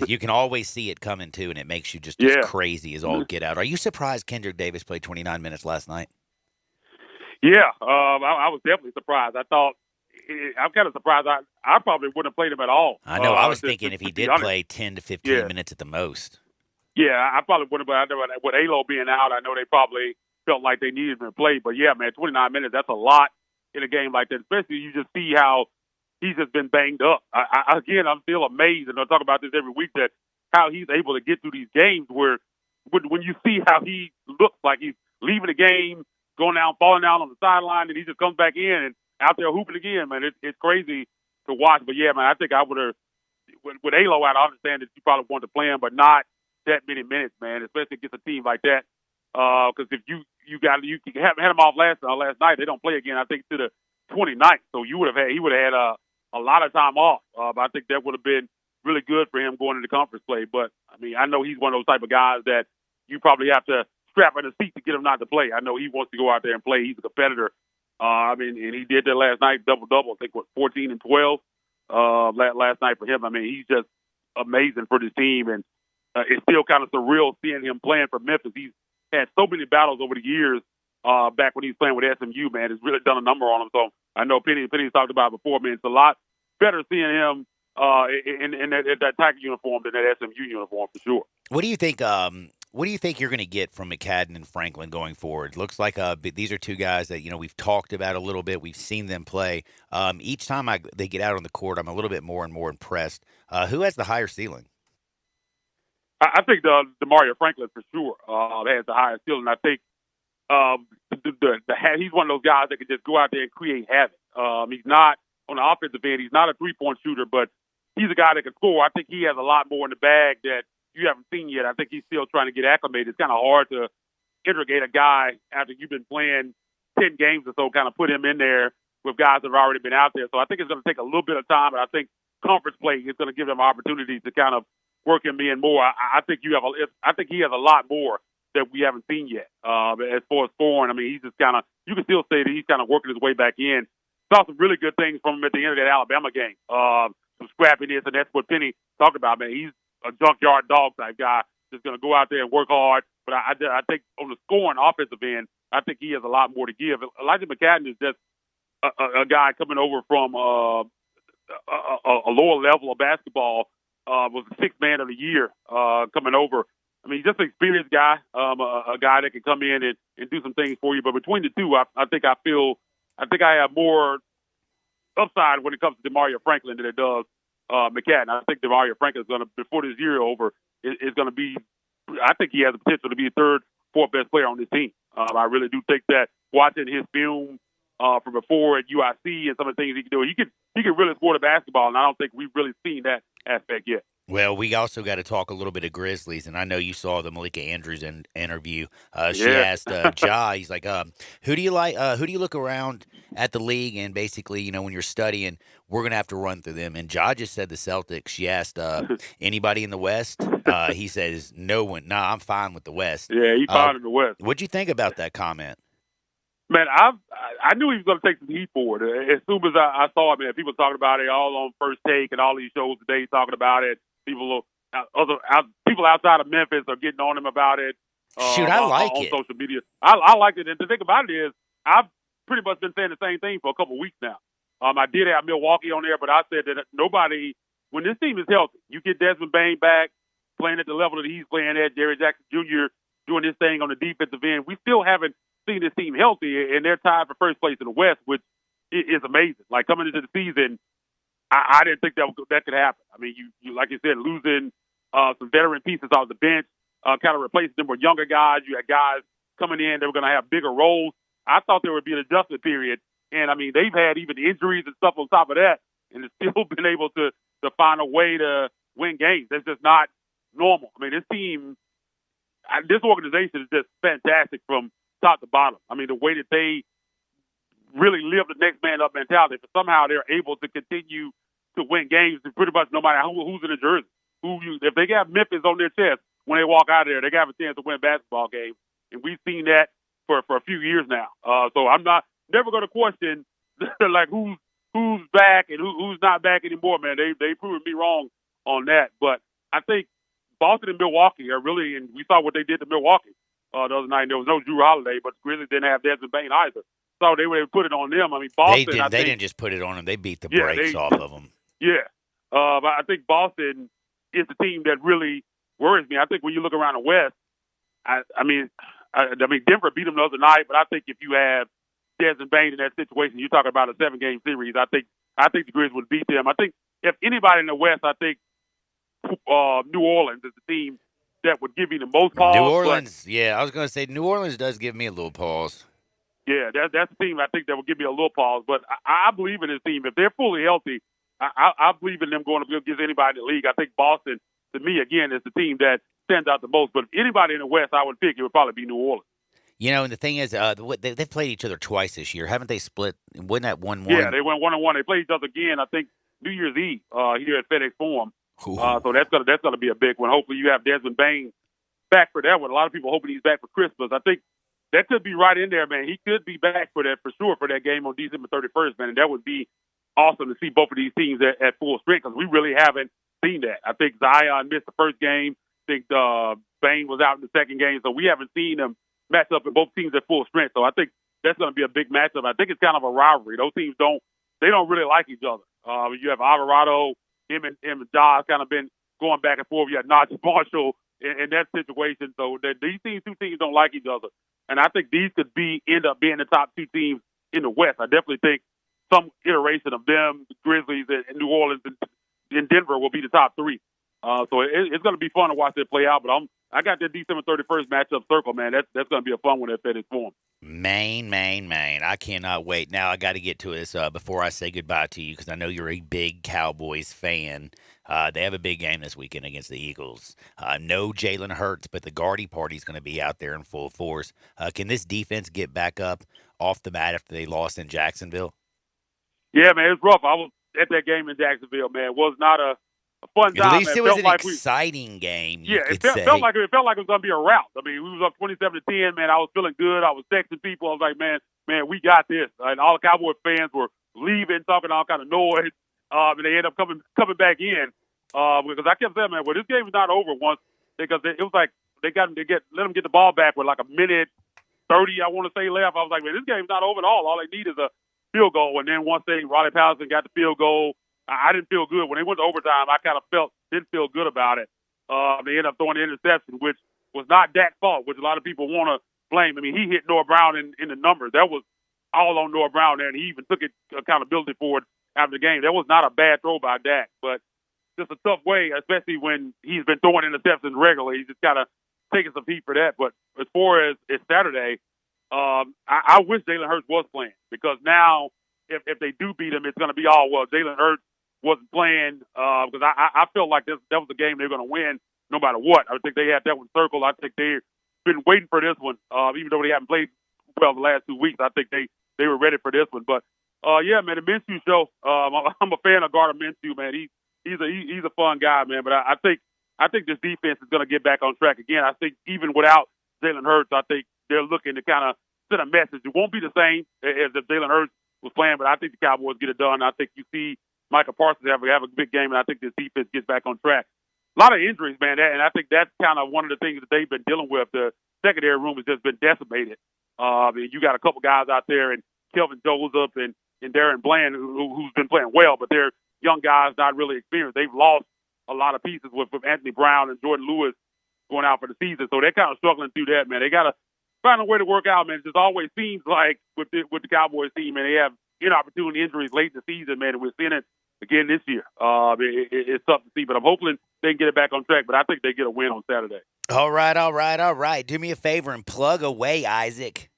you can always see it coming too, and it makes you just as crazy as all get out. Are you surprised Kendrick Davis played 29 minutes last night? Yeah, I was definitely surprised. I'm kind of surprised. I probably wouldn't have played him at all. I know. I was thinking if he did play 10 to 15 minutes at the most. Yeah, I probably wouldn't have. But with Alo being out, I know they probably felt like they needed him to play. But yeah, man, 29 minutes, that's a lot in a game like that. Especially you just see how he's just been banged up. Again, I'm still amazed, and I talk about this every week, that how he's able to get through these games where when you see how he looks like he's leaving the game, going down, falling down on the sideline, and he just comes back in and out there hooping again, man. It's crazy to watch. But, yeah, man, I think I would have – with Alo out, I understand that you probably wanted to play him, but not that many minutes, man, especially against a team like that. Because if you had him off last night, they don't play again, I think, to the 29th. So he would have had a lot of time off. I think that would have been really good for him going into conference play. But, I mean, I know he's one of those type of guys that you probably have to strap in a seat to get him not to play. I know he wants to go out there and play. He's a competitor. And he did that last night, double-double. I think, 14 and 12 last night for him. I mean, he's just amazing for this team. And it's still kind of surreal seeing him playing for Memphis. He's had so many battles over the years back when he was playing with SMU, man. It's really done a number on him. So I know Penny's talked about it before, man. It's a lot better seeing him in that Tiger uniform than that SMU uniform for sure. What do you think? What do you think you're going to get from McCadden and Franklin going forward? Looks like these are two guys that we've talked about a little bit. We've seen them play. Each time they get out on the court, I'm a little bit more and more impressed. Who has the higher ceiling? I think DeMario Franklin for sure has the highest ceiling. I think he's one of those guys that can just go out there and create havoc. He's not on the offensive end. He's not a three-point shooter, but he's a guy that can score. I think he has a lot more in the bag that you haven't seen yet. I think he's still trying to get acclimated. It's kind of hard to integrate a guy after you've been playing 10 games or so, kind of put him in there with guys that have already been out there. So I think it's going to take a little bit of time, and I think conference play is going to give him opportunities to kind of work him in more. I think he has a lot more that we haven't seen yet. As far as scoring, I mean, he's just kind of, you can still say that he's kind of working his way back in. Saw some really good things from him at the end of that Alabama game. Some scrappiness, and that's what Penny talked about, man. He's a junkyard dog type guy, just going to go out there and work hard. But I think on the scoring offensive end, I think he has a lot more to give. Elijah McCadden is just a guy coming over from a lower level of basketball. Was the sixth man of the year coming over. I mean, he's just an experienced guy, a guy that can come in and do some things for you. But between the two, I think I have more upside when it comes to DeMario Franklin than it does McCadden. I think DeMario Franklin is going to, before this year over, is going to be, I think he has the potential to be the third, fourth best player on this team. I really do think that watching his film from before at UIC and some of the things he can do, he can really score the basketball, and I don't think we've really seen that aspect yet. Well, we also got to talk a little bit of Grizzlies, and I know you saw the Malika Andrews interview. She asked Ja, he's like, who do you like? Who do you look around at the league and basically, when you're studying, we're gonna have to run through them. And Ja just said the Celtics. She asked anybody in the West. He says no one. Nah, I'm fine with the West. Yeah, he's fine in the West. What'd you think about that comment? Man, I knew he was going to take some heat for it. As soon as I saw it, man, people talking about it all on First Take and all these shows today talking about it. People outside of Memphis are getting on him about it. Shoot, I like on it. social media. I like it. And the thing about it is, I've pretty much been saying the same thing for a couple of weeks now. I did have Milwaukee on there, but I said that nobody, when this team is healthy, you get Desmond Bain back, playing at the level that he's playing at, Jerry Jackson Jr. doing his thing on the defensive end. We still haven't seen this team healthy, and they're tied for first place in the West, which is amazing. Like, coming into the season, I didn't think that could happen. I mean, you like you said, losing some veteran pieces off the bench, kind of replacing them with younger guys. You had guys coming in that were going to have bigger roles. I thought there would be an adjustment period, and I mean, they've had even injuries and stuff on top of that, and have still been able to find a way to win games. That's just not normal. I mean, this team, this organization is just fantastic from top to bottom. I mean, the way that they really live the next man up mentality, but somehow they're able to continue to win games pretty much no matter who's in the jersey. If they got Memphis on their chest when they walk out of there, they have a chance to win basketball games. And we've seen that for a few years now. So I'm never going to question like who's back and who's not back anymore, man. They proven me wrong on that. But I think Boston and Milwaukee are really, and we saw what they did to Milwaukee the other night. There was no Drew Holiday, but Grizzlies didn't have Desmond Bain either. So they would put it on them. I mean, Boston. They didn't just put it on them; they beat the brakes off of them. Yeah, but I think Boston is the team that really worries me. I think when you look around the West, I mean, Denver beat them the other night, but I think if you have Desmond Bain in that situation, you're talking about a 7-game series. I think the Grizzlies would beat them. I think if anybody in the West, I think New Orleans is the team that would give you the most pause. New Orleans, I was going to say New Orleans does give me a little pause. Yeah, that's the team I think that will give me a little pause. But I believe in this team. If they're fully healthy, I believe in them going up against anybody in the league. I think Boston, to me, again, is the team that stands out the most. But if anybody in the West I would pick, it would probably be New Orleans. And the thing is, they've played each other twice this year. Haven't they split? Wasn't that 1-1? Yeah, they went 1-1. They played each other again, I think, New Year's Eve here at FedEx Forum. So that's gonna be a big one. Hopefully you have Desmond Bain back for that one. A lot of people hoping he's back for Christmas. I think that could be right in there, man. He could be back for that for sure for that game on December 31st, man. And that would be awesome to see both of these teams at full strength because we really haven't seen that. I think Zion missed the first game. I think Bain was out in the second game, so we haven't seen them match up with both teams at full strength. So I think that's going to be a big matchup. I think it's kind of a rivalry. Those teams don't really like each other. You have Alvarado, him and Josh kind of been going back and forth. You have Najee Marshall in that situation. So these two teams don't like each other. And I think these could end up being the top two teams in the West. I definitely think some iteration of them, the Grizzlies and New Orleans and Denver will be the top three. So it's going to be fun to watch it play out. But I got the December 31st matchup circle, man. That's going to be a fun one if it is formed. Maine. I cannot wait. Now I got to get to this before I say goodbye to you because I know you're a big Cowboys fan. They have a big game this weekend against the Eagles. No Jalen Hurts, but the Gardy party is going to be out there in full force. Can this defense get back up off the mat after they lost in Jacksonville? Yeah, man, it's rough. I was at that game in Jacksonville, man. It was not a fun time. At least man. it was an exciting game. It felt like it was going to be a rout. I mean, we was up 27-10, man. I was feeling good. I was texting people. I was like, man, we got this. And all the Cowboy fans were leaving, talking all kind of noise, and they ended up coming back in because I kept saying, man, well, this game is not over once because it was like let them get the ball back with like a minute 30, I want to say, left. I was like, man, this game's not over at all. All they need is a field goal. And then once Riley Patterson got the field goal, I didn't feel good. When they went to overtime, I kind of didn't feel good about it. They ended up throwing the interception, which was not Dak's fault, which a lot of people want to blame. I mean, he hit Noah Brown in the numbers. That was all on Noah Brown there, and he even took accountability for it after the game. That was not a bad throw by Dak, but just a tough way, especially when he's been throwing interceptions regularly. He's just kind of taking some heat for that. But as far as Saturday, I wish Jalen Hurts was playing because now if they do beat him, it's going to be all, well, Jalen Hurts wasn't playing because I felt like that was the game they're going to win no matter what. I think they had that one circled. I think they've been waiting for this one, even though they haven't played well the last 2 weeks. I think they were ready for this one. But, yeah, man, the Minshew show, I'm a fan of Gardner Minshew, man. He's a fun guy, man. But I think this defense is going to get back on track again. I think even without Jalen Hurts, I think they're looking to kind of send a message. It won't be the same as if Jalen Hurts was playing, but I think the Cowboys get it done. I think you see Micah Parsons have a big game, and I think this defense gets back on track. A lot of injuries, man, and I think that's kind of one of the things that they've been dealing with. The secondary room has just been decimated. You got a couple guys out there, and Kelvin Joseph and Darren Bland, who's been playing well, but they're young guys, not really experienced. They've lost a lot of pieces with Anthony Brown and Jordan Lewis going out for the season, so they're kind of struggling through that, man. They got to find a way to work out, man. It just always seems like with the Cowboys team, man, they have inopportune injuries late in the season, man, and we're seeing it again this year. It's tough to see, but I'm hoping they can get it back on track, but I think they get a win on Saturday. All right. Do me a favor and plug away, Isaac.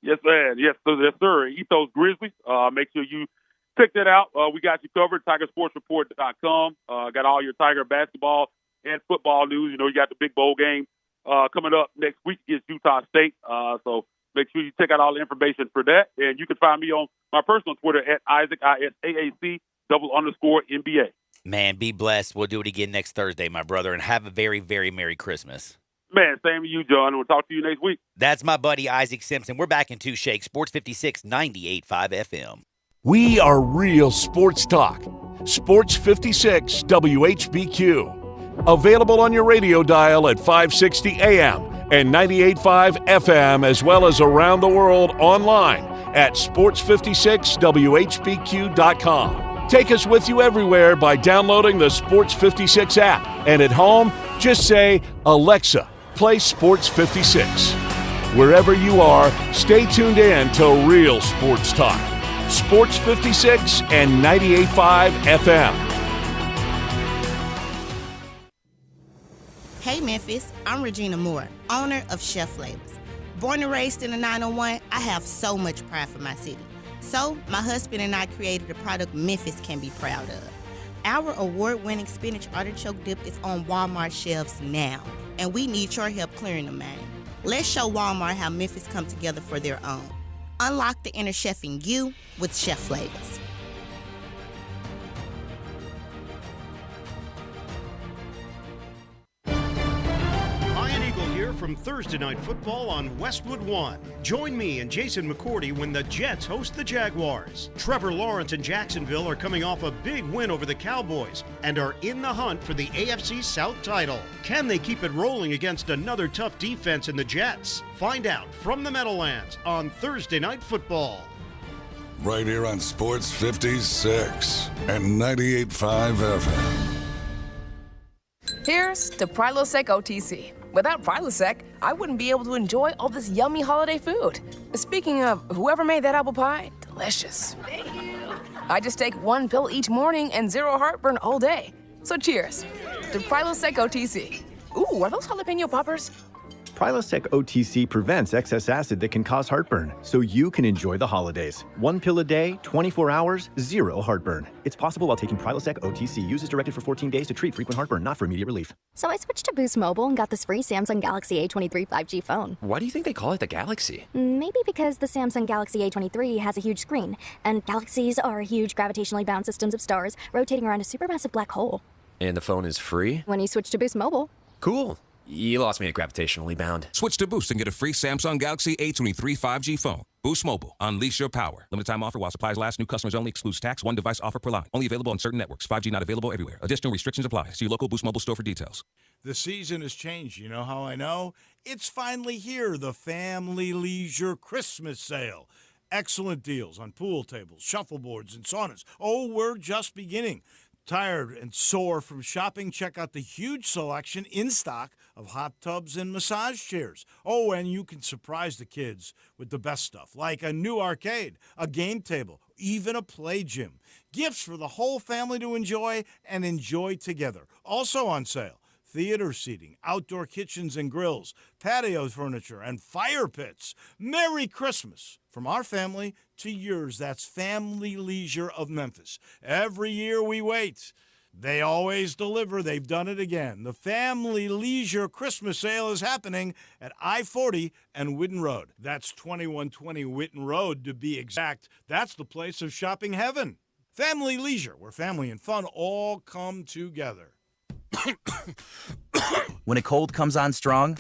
Yes, man. Yes, sir. Ethos Grizzlies. Make sure you check that out. We got you covered, TigerSportsReport.com. Got all your Tiger basketball and football news. You know, you got the big bowl game coming up next week against Utah State. So make sure you check out all the information for that. And you can find me on my personal Twitter at Isaac, ISAAC _NBA. Man, be blessed. We'll do it again next Thursday, my brother, and have a very, very Merry Christmas. Man, same to you, John. We'll talk to you next week. That's my buddy Isaac Simpson. We're back in 2 Shakes, Sports 56, 98.5 FM. We are real sports talk. Sports 56 WHBQ. Available on your radio dial at 560 AM and 98.5 FM, as well as around the world online at sports56whbq.com. Take us with you everywhere by downloading the Sports 56 app. And at home, just say, Alexa, play Sports 56. Wherever you are, stay tuned in to Real Sports Talk. Sports 56 and 98.5 FM. Hey Memphis, I'm Regina Moore, owner of Chef Flavors. Born and raised in the 901, I have so much pride for my city. So, my husband and I created a product Memphis can be proud of. Our award-winning spinach artichoke dip is on Walmart shelves now, and we need your help clearing them, man. Let's show Walmart how Memphis come together for their own. Unlock the inner chef in you with Chef Flavors. Ian Eagle here from Thursday Night Football on Westwood One. Join me and Jason McCourty when the Jets host the Jaguars. Trevor Lawrence and Jacksonville are coming off a big win over the Cowboys and are in the hunt for the AFC South title. Can they keep it rolling against another tough defense in the Jets? Find out from the Meadowlands on Thursday Night Football. Right here on Sports 56 and 98.5 FM. Here's to Prilosec OTC. Without Prilosec, I wouldn't be able to enjoy all this yummy holiday food. Speaking of, whoever made that apple pie, delicious. I just take one pill each morning and zero heartburn all day. So cheers to Prilosec OTC. Ooh, are those jalapeno poppers? Prilosec OTC prevents excess acid that can cause heartburn, so you can enjoy the holidays. 1 pill a day, 24 hours, zero heartburn. It's possible while taking Prilosec OTC. Use as directed for 14 days to treat frequent heartburn, not for immediate relief. So I switched to Boost Mobile and got this free Samsung Galaxy A23 5G phone. Why do you think they call it the Galaxy? Maybe because the Samsung Galaxy A23 has a huge screen, and galaxies are huge gravitationally bound systems of stars rotating around a supermassive black hole. And the phone is free? When you switch to Boost Mobile. Cool. You lost me at gravitationally bound. Switch to Boost and get a free Samsung Galaxy A23 5G phone. Boost Mobile. Unleash your power. Limited time offer while supplies last. New customers only. Excludes tax. One device offer per line. Only available on certain networks. 5G not available everywhere. Additional restrictions apply. See your local Boost Mobile store for details. The season has changed. You know how I know? It's finally here. The Family Leisure Christmas Sale. Excellent deals on pool tables, shuffleboards, and saunas. Oh, we're just beginning. Tired and sore from shopping? Check out the huge selection in stock of hot tubs and massage chairs. Oh, and you can surprise the kids with the best stuff, like a new arcade, a game table, even a play gym. Gifts for the whole family to enjoy and enjoy together. Also on sale, theater seating, outdoor kitchens and grills, patio furniture, and fire pits. Merry Christmas from our family to yours. That's Family Leisure of Memphis. Every year we wait. They always deliver. They've done it again. The Family Leisure Christmas Sale is happening at I-40 and Whitten Road. That's 2120 Whitten Road to be exact. That's the place of shopping heaven. Family Leisure, where family and fun all come together. When a cold comes on strong,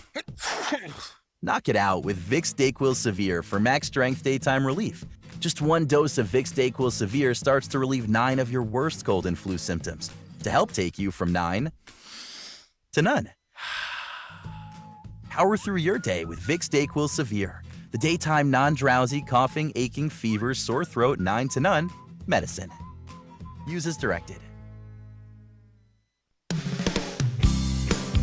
knock it out with Vicks DayQuil Severe for max strength daytime relief. Just one dose of Vicks DayQuil Severe starts to relieve 9 of your worst cold and flu symptoms to help take you from 9 to none. Power through your day with Vicks DayQuil Severe, the daytime non-drowsy, coughing, aching, fever, sore throat, 9 to none medicine. Use as directed.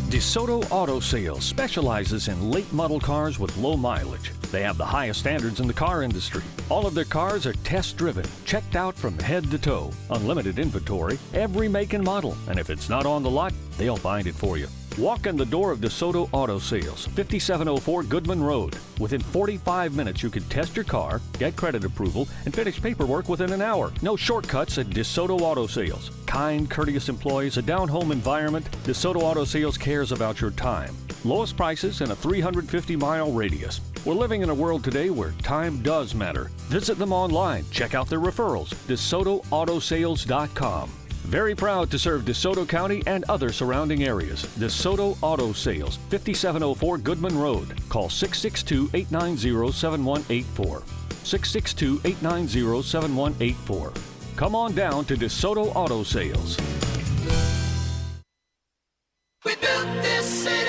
DeSoto Auto Sales specializes in late model cars with low mileage. They have the highest standards in the car industry. All of their cars are test-driven, checked out from head to toe, unlimited inventory, every make and model. And if it's not on the lot, they'll find it for you. Walk in the door of DeSoto Auto Sales, 5704 Goodman Road. Within 45 minutes, you can test your car, get credit approval, and finish paperwork within an hour. No shortcuts at DeSoto Auto Sales. Kind, courteous employees, a down-home environment. DeSoto Auto Sales cares about your time. Lowest prices in a 350-mile radius. We're living in a world today where time does matter. Visit them online. Check out their referrals. DeSotoAutosales.com. Very proud to serve DeSoto County and other surrounding areas. DeSoto Auto Sales, 5704 Goodman Road. Call 662-890-7184. 662-890-7184. Come on down to DeSoto Auto Sales.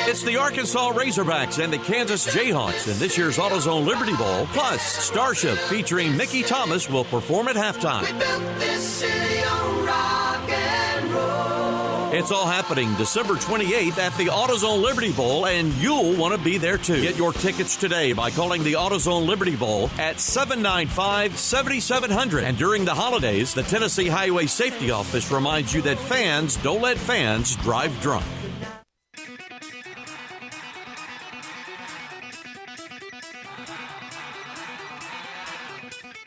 It's the Arkansas Razorbacks and the Kansas Jayhawks in this year's AutoZone Liberty Bowl. Plus, Starship featuring Mickey Thomas will perform at halftime. It's all happening December 28th at the AutoZone Liberty Bowl, and you'll want to be there too. Get your tickets today by calling the AutoZone Liberty Bowl at 795-7700. And during the holidays, the Tennessee Highway Safety Office reminds you that fans don't let fans drive drunk.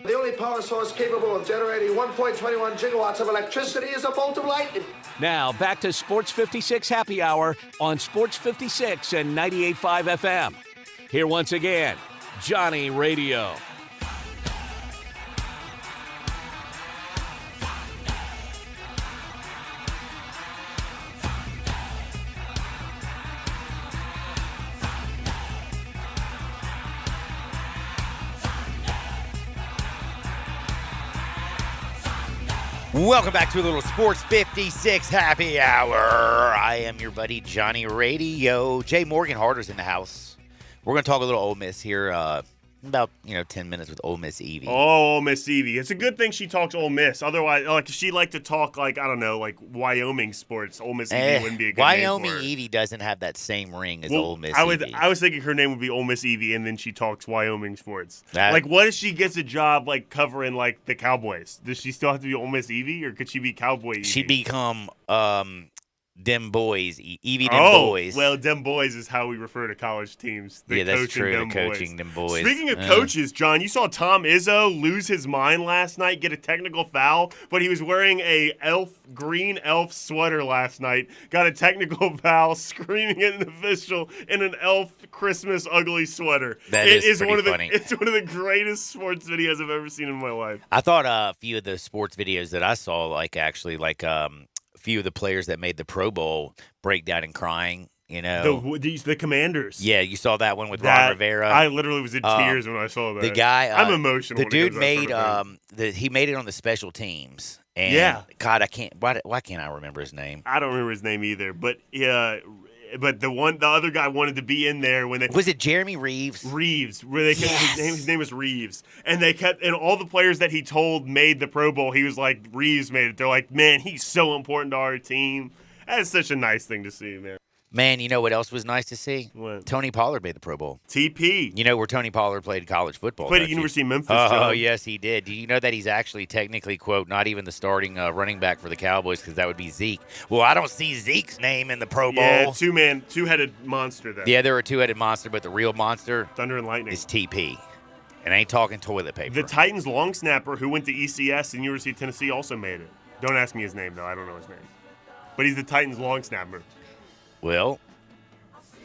The only power source capable of generating 1.21 gigawatts of electricity is a bolt of lightning. Now, back to Sports 56 Happy Hour on Sports 56 and 98.5 FM. Here once again, Johnny Radio. Welcome back to a little Sports 56 Happy Hour. I am your buddy Johnny Radio. Jay Morgan Harder's in the house. We're going to talk a little Ole Miss here. About 10 minutes with Ole Miss Evie. Oh, Ole Miss Evie. It's a good thing she talks Ole Miss. Otherwise, if she liked to talk Wyoming sports, Ole Miss Evie wouldn't be a good Wyoming name for her. Evie doesn't have that same ring as Ole Miss Evie. I was thinking her name would be Ole Miss Evie, and then she talks Wyoming sports. That, what if she gets a job covering the Cowboys? Does she still have to be Ole Miss Evie, or could she be Cowboy Evie? She'd become Dem Boys, Evie Dem Boys. Well, Dem Boys is how we refer to college teams. That's true. The coaching Dem Boys. Speaking of coaches, John, you saw Tom Izzo lose his mind last night, get a technical foul, but he was wearing a green elf sweater last night. Got a technical foul, screaming at an official in an elf Christmas ugly sweater. That is pretty funny. It's one of the greatest sports videos I've ever seen in my life. I thought a few of the sports videos that I saw, a few of the players that made the Pro Bowl break down and crying, The Commanders. Yeah, you saw that one with Ron Rivera. I literally was in tears when I saw that. The guy, I'm emotional. The dude made he made it on the special teams. And yeah. God, I can't. Why can't I remember his name? I don't remember his name either. But but the other guy wanted to be in there when they was it Jeremy Reeves? Reeves, where they kept, his name was Reeves, and all the players that he told made the Pro Bowl. He was like, Reeves made it. They're like, man, he's so important to our team. That's such a nice thing to see, man. Man, you know what else was nice to see? What? Tony Pollard made the Pro Bowl. TP. You know where Tony Pollard played college football? Played at University of Memphis. Oh, yes, he did. Do you know that he's actually technically, quote, not even the starting running back for the Cowboys because that would be Zeke? Well, I don't see Zeke's name in the Pro Bowl. Yeah, two-headed monster there. Yeah, they're a two-headed monster, but the real monster Thunder and Lightning is TP. And I ain't talking toilet paper. The Titans long snapper who went to ECS and University of Tennessee also made it. Don't ask me his name, though. I don't know his name. But he's the Titans long snapper. Well,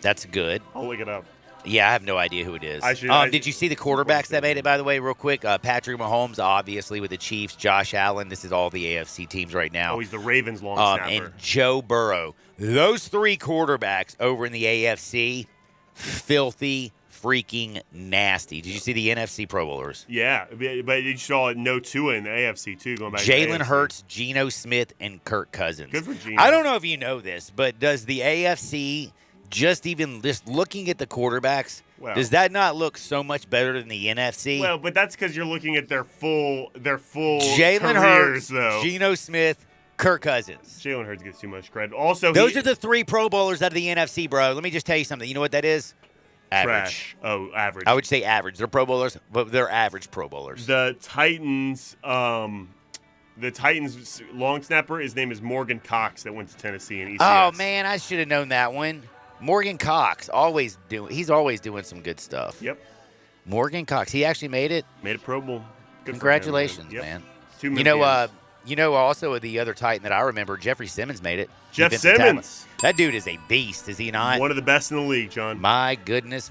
that's good. I'll look it up. Yeah, I have no idea who it is. Did you see the quarterbacks that made it, by the way, real quick? Patrick Mahomes, obviously, with the Chiefs. Josh Allen. This is all the AFC teams right now. Oh, he's the Ravens long snapper. And Joe Burrow. Those three quarterbacks over in the AFC, filthy, freaking nasty. Did you see the NFC Pro Bowlers? Yeah, but you saw no Tua in the AFC, too, going back to Jalen Hurts, Geno Smith, and Kirk Cousins. Good for Geno. I don't know if you know this, but does the AFC... Just looking at the quarterbacks, does that not look so much better than the NFC? Well, but that's because you're looking at their full Jalen careers, Hurts, though. Geno Smith, Kirk Cousins. Jalen Hurts gets too much credit. Also, those are the three Pro Bowlers out of the NFC, bro. Let me just tell you something. You know what that is? Average. Trash. Oh, average. I would say average. They're Pro Bowlers, but they're average Pro Bowlers. The Titans long snapper, his name is Morgan Cox that went to Tennessee and ECS. Oh, man, I should have known that one. Morgan Cox, he's always doing some good stuff. Yep. Morgan Cox, he actually made it. Made a Pro Bowl. Good Congratulations, for him, man. Yep. You know also the other Titan that I remember, Jeffrey Simmons made it. Jeff Simmons. That dude is a beast, is he not? One of the best in the league, John. My goodness.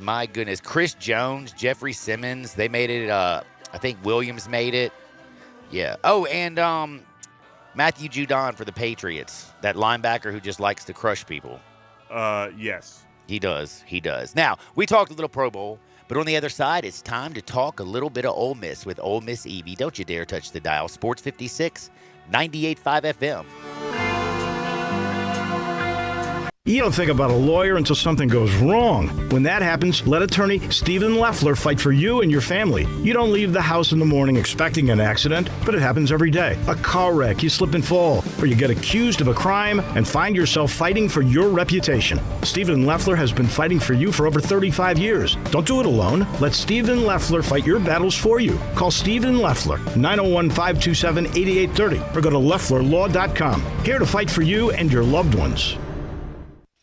Chris Jones, Jeffrey Simmons, they made it. I think Williams made it. Yeah. Oh, and Matthew Judon for the Patriots, that linebacker who just likes to crush people. Yes. He does. Now, we talked a little Pro Bowl, but on the other side, it's time to talk a little bit of Ole Miss with Ole Miss Evie. Don't you dare touch the dial. Sports 56, 98.5 FM. You don't think about a lawyer until something goes wrong. When that happens, let attorney Stephen Leffler fight for you and your family. You don't leave the house in the morning expecting an accident, but it happens every day. A car wreck, you slip and fall, or you get accused of a crime and find yourself fighting for your reputation. Stephen Leffler has been fighting for you for over 35 years. Don't do it alone. Let Stephen Leffler fight your battles for you. Call Stephen Leffler, 901-527-8830, or go to LefflerLaw.com. Here to fight for you and your loved ones.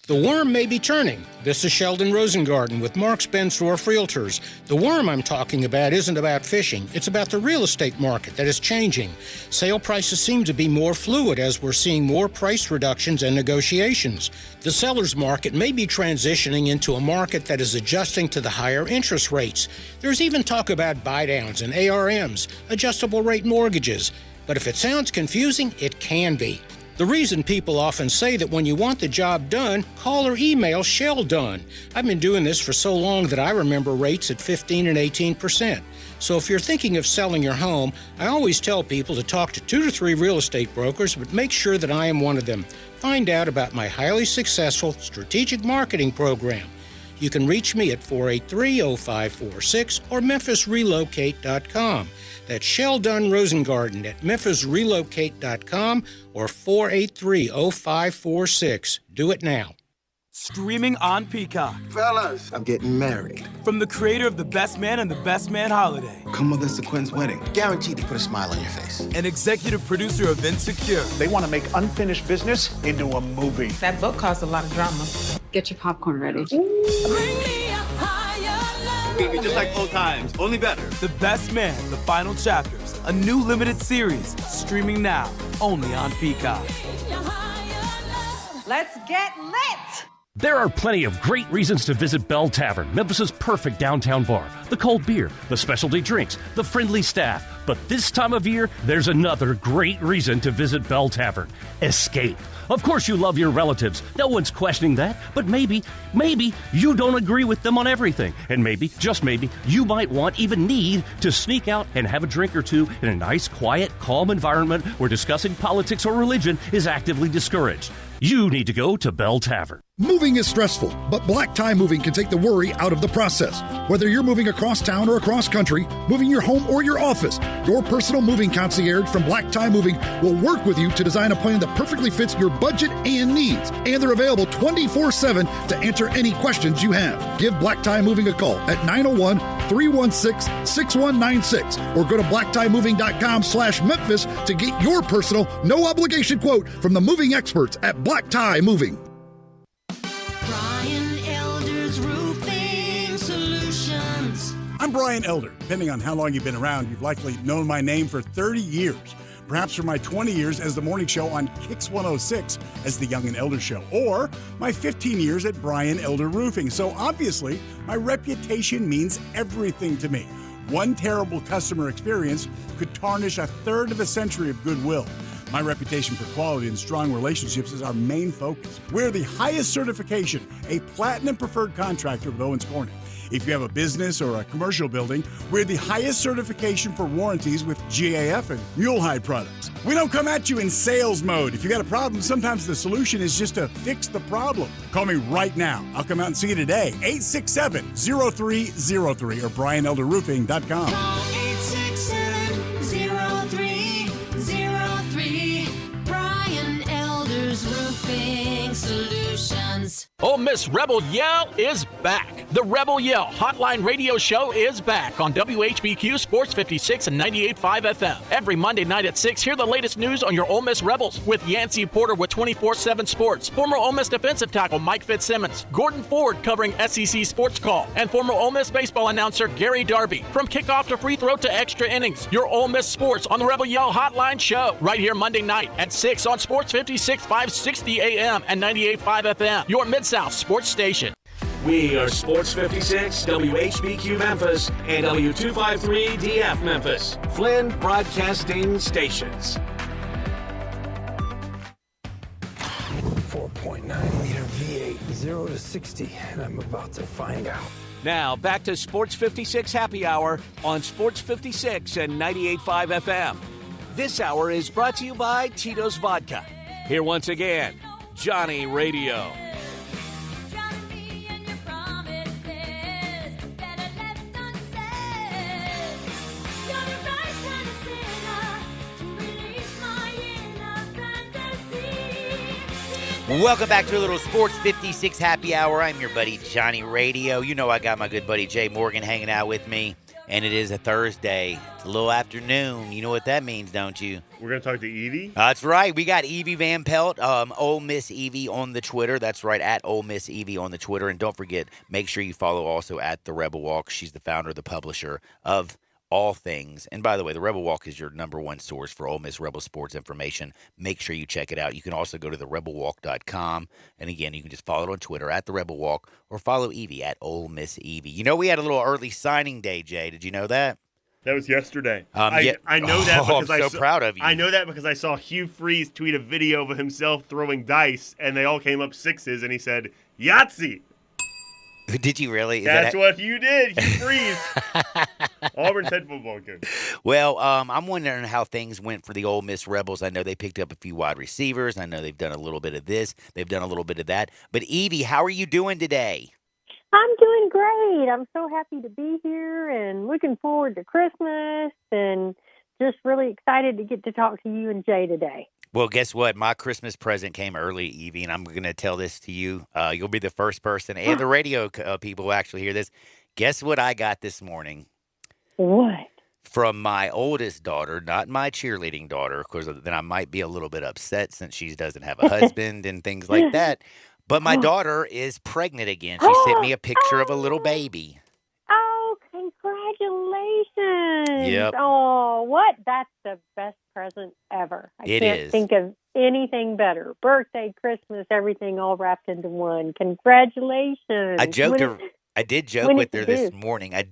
The worm may be turning. This is Sheldon Rosengarten with Marks Bensdorf Realtors. The worm I'm talking about isn't about fishing. It's about the real estate market that is changing. Sale prices seem to be more fluid as we're seeing more price reductions and negotiations. The seller's market may be transitioning into a market that is adjusting to the higher interest rates. There's even talk about buy-downs and ARMs, adjustable rate mortgages. But if it sounds confusing, it can be. The reason people often say that when you want the job done, call or email Shell Done. I've been doing this for so long that I remember rates at 15 and 18%. So if you're thinking of selling your home, I always tell people to talk to 2 to 3 real estate brokers, but make sure that I am one of them. Find out about my highly successful strategic marketing program. You can reach me at 483-0546 or memphisrelocate.com. That's Sheldon Rosengarten at memphisrelocate.com or 483-0546. Do it now. Streaming on Peacock. Fellas, I'm getting married. From the creator of The Best Man and The Best Man Holiday. Come with us to Quinn's wedding. Guaranteed to put a smile on your face. And executive producer of Insecure. They want to make unfinished business into a movie. That book caused a lot of drama. Get your popcorn ready. It's gonna be just like old times, only better. The Best Man, The Final Chapters. A new limited series. Streaming now, only on Peacock. Let's get lit! There are plenty of great reasons to visit Bell Tavern, Memphis's perfect downtown bar. The cold beer, the specialty drinks, the friendly staff. But this time of year, there's another great reason to visit Bell Tavern. Escape. Of course you love your relatives. No one's questioning that. But maybe you don't agree with them on everything. And maybe, just maybe, you might want, even need, to sneak out and have a drink or two in a nice, quiet, calm environment where discussing politics or religion is actively discouraged. You need to go to Bell Tavern. Moving is stressful, but Black Tie Moving can take the worry out of the process. Whether you're moving across town or across country, moving your home or your office, your personal moving concierge from Black Tie Moving will work with you to design a plan that perfectly fits your budget and needs. And they're available 24/7 to answer any questions you have. Give Black Tie Moving a call at 901-316-6196 or go to blacktiemoving.com/Memphis to get your personal, no obligation quote from the moving experts at Black Tie Moving. I'm Brian Elder. Depending on how long you've been around, you've likely known my name for 30 years. Perhaps for my 20 years as the morning show on Kix 106 as the Young and Elder Show, or my 15 years at Brian Elder Roofing. So obviously, my reputation means everything to me. One terrible customer experience could tarnish a third of a century of goodwill. My reputation for quality and strong relationships is our main focus. We're the highest certification, a platinum preferred contractor with Owens Corning. If you have a business or a commercial building, we're the highest certification for warranties with GAF and Mulehide products. We don't come at you in sales mode. If you got a problem, sometimes the solution is just to fix the problem. Call me right now. I'll come out and see you today. 867-0303 or BrianElderRoofing.com. Call 867-0303. Brian Elder's Roofing Solutions. Ole Miss Rebel Yell is back. The Rebel Yell Hotline Radio Show is back on WHBQ Sports 56 and 98.5 FM. Every Monday night at 6, hear the latest news on your Ole Miss Rebels with Yancey Porter with 24/7 Sports, former Ole Miss defensive tackle Mike Fitzsimmons, Gordon Ford covering SEC Sports Call, and former Ole Miss baseball announcer Gary Darby. From kickoff to free throw to extra innings, your Ole Miss Sports on the Rebel Yell Hotline Show right here Monday night at 6 on Sports 56, 560 AM and 98.5 FM, your Mid-South sports station. We are Sports 56, WHBQ Memphis, and W253 DF Memphis, Flynn Broadcasting Stations. 4.9 liter V8, 0 to 60, and I'm about to find out. Now, back to Sports 56 Happy Hour on Sports 56 and 98.5 FM. This hour is brought to you by Tito's Vodka. Here once again, Johnny Radio. Welcome back to a little Sports 56 Happy Hour. I'm your buddy Johnny Radio. You know I got my good buddy Jay Morgan hanging out with me, and it is a Thursday. It's a little afternoon. You know what that means, don't you? We're going to talk to Evie? That's right. We got Evie Van Pelt, Ole Miss Evie on the Twitter. That's right, at Ole Miss Evie on the Twitter. And don't forget, make sure you follow also at The Rebel Walk. She's the founder, the publisher of all things. And by the way, the Rebel Walk is your number one source for Ole Miss Rebel sports information. Make sure you check it out. You can also go to therebelwalk.com. And again, you can just follow it on Twitter at The Rebel Walk or follow Evie at Ole Miss Evie. You know, we had a little early signing day, Jay. Did you know that? That was yesterday. Yeah. I know that because I'm so proud of you. I know that because I saw Hugh Freeze tweet a video of himself throwing dice, and they all came up sixes, and he said, Yahtzee! Did you really? That's what Hugh did, Hugh Freeze. Auburn's head football coach. Well, I'm wondering how things went for the Ole Miss Rebels. I know they picked up a few wide receivers. I know they've done a little bit of this. They've done a little bit of that. But, Evie, how are you doing today? I'm doing great. I'm so happy to be here and looking forward to Christmas and just really excited to get to talk to you and Jay today. Well, guess what? My Christmas present came early, Evie, and I'm going to tell this to you. You'll be the first person and the radio people who actually hear this. Guess what I got this morning? What? From my oldest daughter, not my cheerleading daughter, because then I might be a little bit upset since she doesn't have a husband and things like that. But my daughter is pregnant again. She sent me a picture of a little baby. Oh, congratulations. Yep. Oh, what? That's the best present ever. I can't think of anything better. Birthday, Christmas, everything all wrapped into one. Congratulations. I did joke with her this morning. I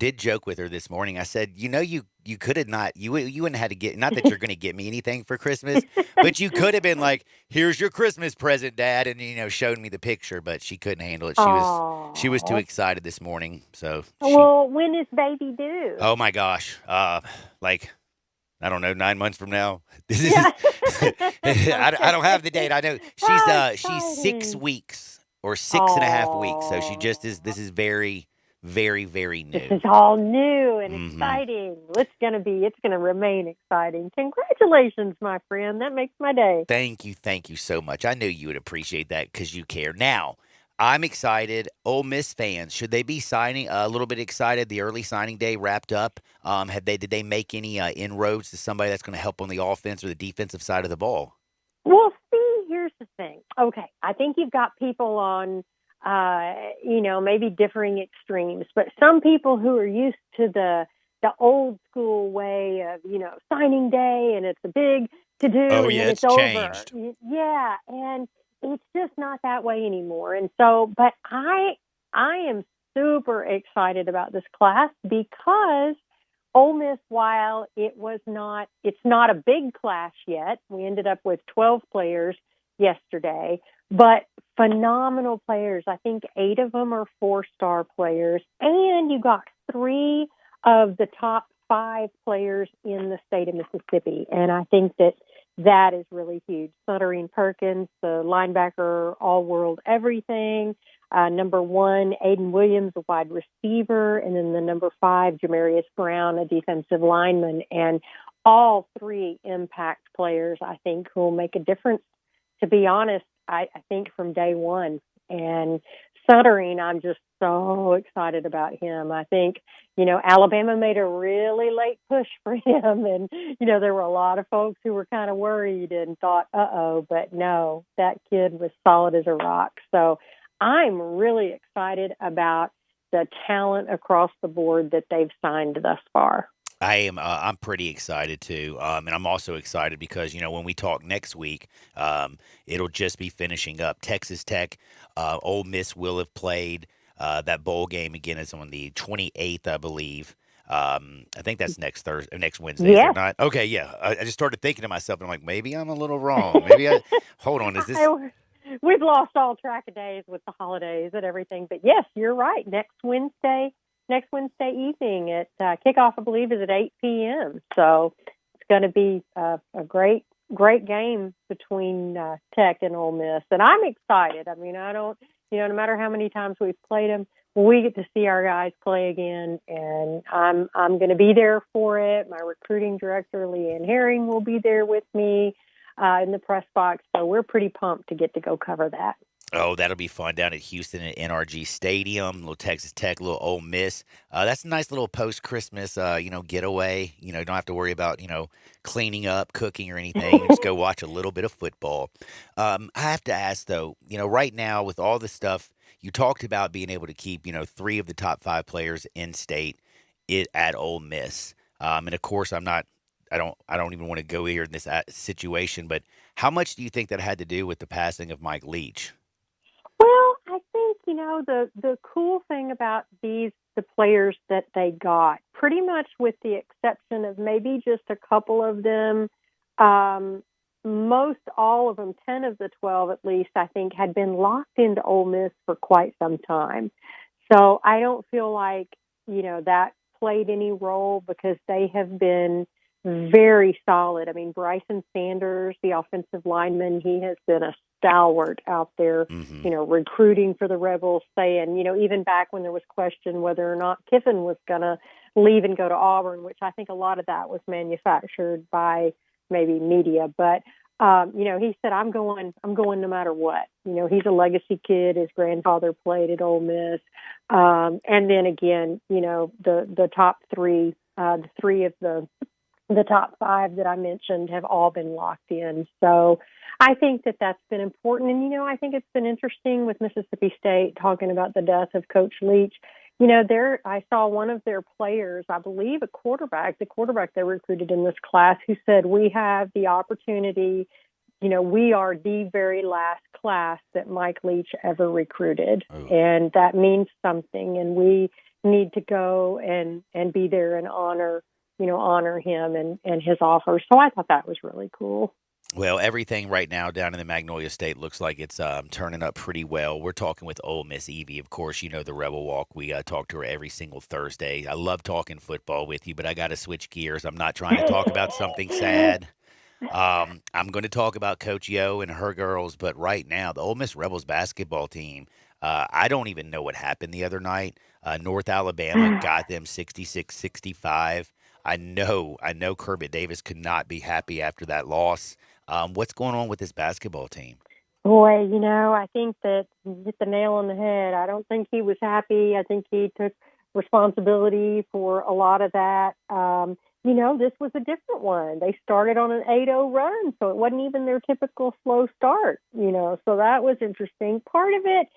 said, you could have not, you wouldn't have had to get, not that you're going to get me anything for Christmas, but you could have been like, here's your Christmas present, Dad, and, showed me the picture, but she couldn't handle it. She was too excited this morning. So, well, when is baby due? Oh my gosh. I don't know, 9 months from now. This is, I don't have the date. I know she's 6 weeks. Or 6.5 weeks. So she just is. This is very, very, very new. This is all new and exciting. It's going to remain exciting. Congratulations, my friend. That makes my day. Thank you so much. I knew you would appreciate that because you care. Now, I'm excited. Ole Miss fans, should they be signing a little bit excited? The early signing day wrapped up. Did they make any inroads to somebody that's going to help on the offense or the defensive side of the ball? Well, here's the thing. Okay, I think you've got people on, maybe differing extremes, but some people who are used to the old school way of, signing day and it's a big to do and yeah, it's changed. Over. Yeah, and it's just not that way anymore. And so, but I am super excited about this class because Ole Miss, while it's not a big class yet. We ended up with 12 players yesterday, but phenomenal players. I think 8 of them are 4-star players, and you got 3 of the top 5 players in the state of Mississippi, and I think that is really huge. Sutterine Perkins, the linebacker, all-world everything. Number 1, Aiden Williams, a wide receiver, and then the number 5, Jamarius Brown, a defensive lineman, and all 3 impact players, I think, who will make a difference. To be honest, I think from day one. And Sutterine, I'm just so excited about him. I think, Alabama made a really late push for him. And, there were a lot of folks who were kind of worried and thought, but no, that kid was solid as a rock. So I'm really excited about the talent across the board that they've signed thus far. I am. I'm pretty excited too, and I'm also excited because when we talk next week, it'll just be finishing up. Texas Tech, Ole Miss will have played that bowl game again. It's on the 28th, I believe. I think that's next Wednesday. Yeah. Is it not? Okay, yeah. I just started thinking to myself, and I'm like, maybe I'm a little wrong. Hold on. Is this? We've lost all track of days with the holidays and everything, but yes, you're right. Next Wednesday evening at kickoff, I believe, is at 8 p.m. So it's going to be a great game between Tech and Ole Miss, and I'm excited. I mean, no matter how many times we've played them, we get to see our guys play again, and I'm going to be there for it. My recruiting director, Leanne Herring, will be there with me in the press box, so we're pretty pumped to get to go cover that. Oh, that'll be fun down at Houston at NRG Stadium. Little Texas Tech, little Ole Miss. That's a nice little post-Christmas, getaway. You don't have to worry about, cleaning up, cooking, or anything. You just go watch a little bit of football. I have to ask, though, right now with all the stuff, you talked about being able to keep, 3 of the top 5 players in state at Ole Miss. And, of course, I don't even want to go here in this situation, but how much do you think that had to do with the passing of Mike Leach? Well, I think, the cool thing about the players that they got pretty much with the exception of maybe just a couple of them, most all of them, 10 of the 12 at least, I think, had been locked into Ole Miss for quite some time. So I don't feel like, that played any role because they have been very solid. I mean, Bryson Sanders, the offensive lineman, he has been a stalwart out there, recruiting for the Rebels, saying, even back when there was question whether or not Kiffin was going to leave and go to Auburn, which I think a lot of that was manufactured by maybe media. But, he said, I'm going no matter what. He's a legacy kid. His grandfather played at Ole Miss. And then again, the top three, the three of the top five that I mentioned have all been locked in. So I think that that's been important. And, I think it's been interesting with Mississippi State talking about the death of Coach Leach. I saw one of their players, I believe the quarterback they recruited in this class, who said, we have the opportunity, we are the very last class that Mike Leach ever recruited. Oh. And that means something. And we need to go and be there and honor him and his offer. So I thought that was really cool. Well, everything right now down in the Magnolia State looks like it's turning up pretty well. We're talking with Ole Miss Evie. Of course, the Rebel Walk. We talk to her every single Thursday. I love talking football with you, but I got to switch gears. I'm not trying to talk about something sad. I'm going to talk about Coach Yo and her girls, but right now, the Ole Miss Rebels basketball team, I don't even know what happened the other night. North Alabama got them 66-65. I know Kermit Davis could not be happy after that loss. What's going on with this basketball team? Boy, I think that you hit the nail on the head. I don't think he was happy. I think he took responsibility for a lot of that. This was a different one. They started on an 8-0 run, so it wasn't even their typical slow start, so that was interesting. Part of it,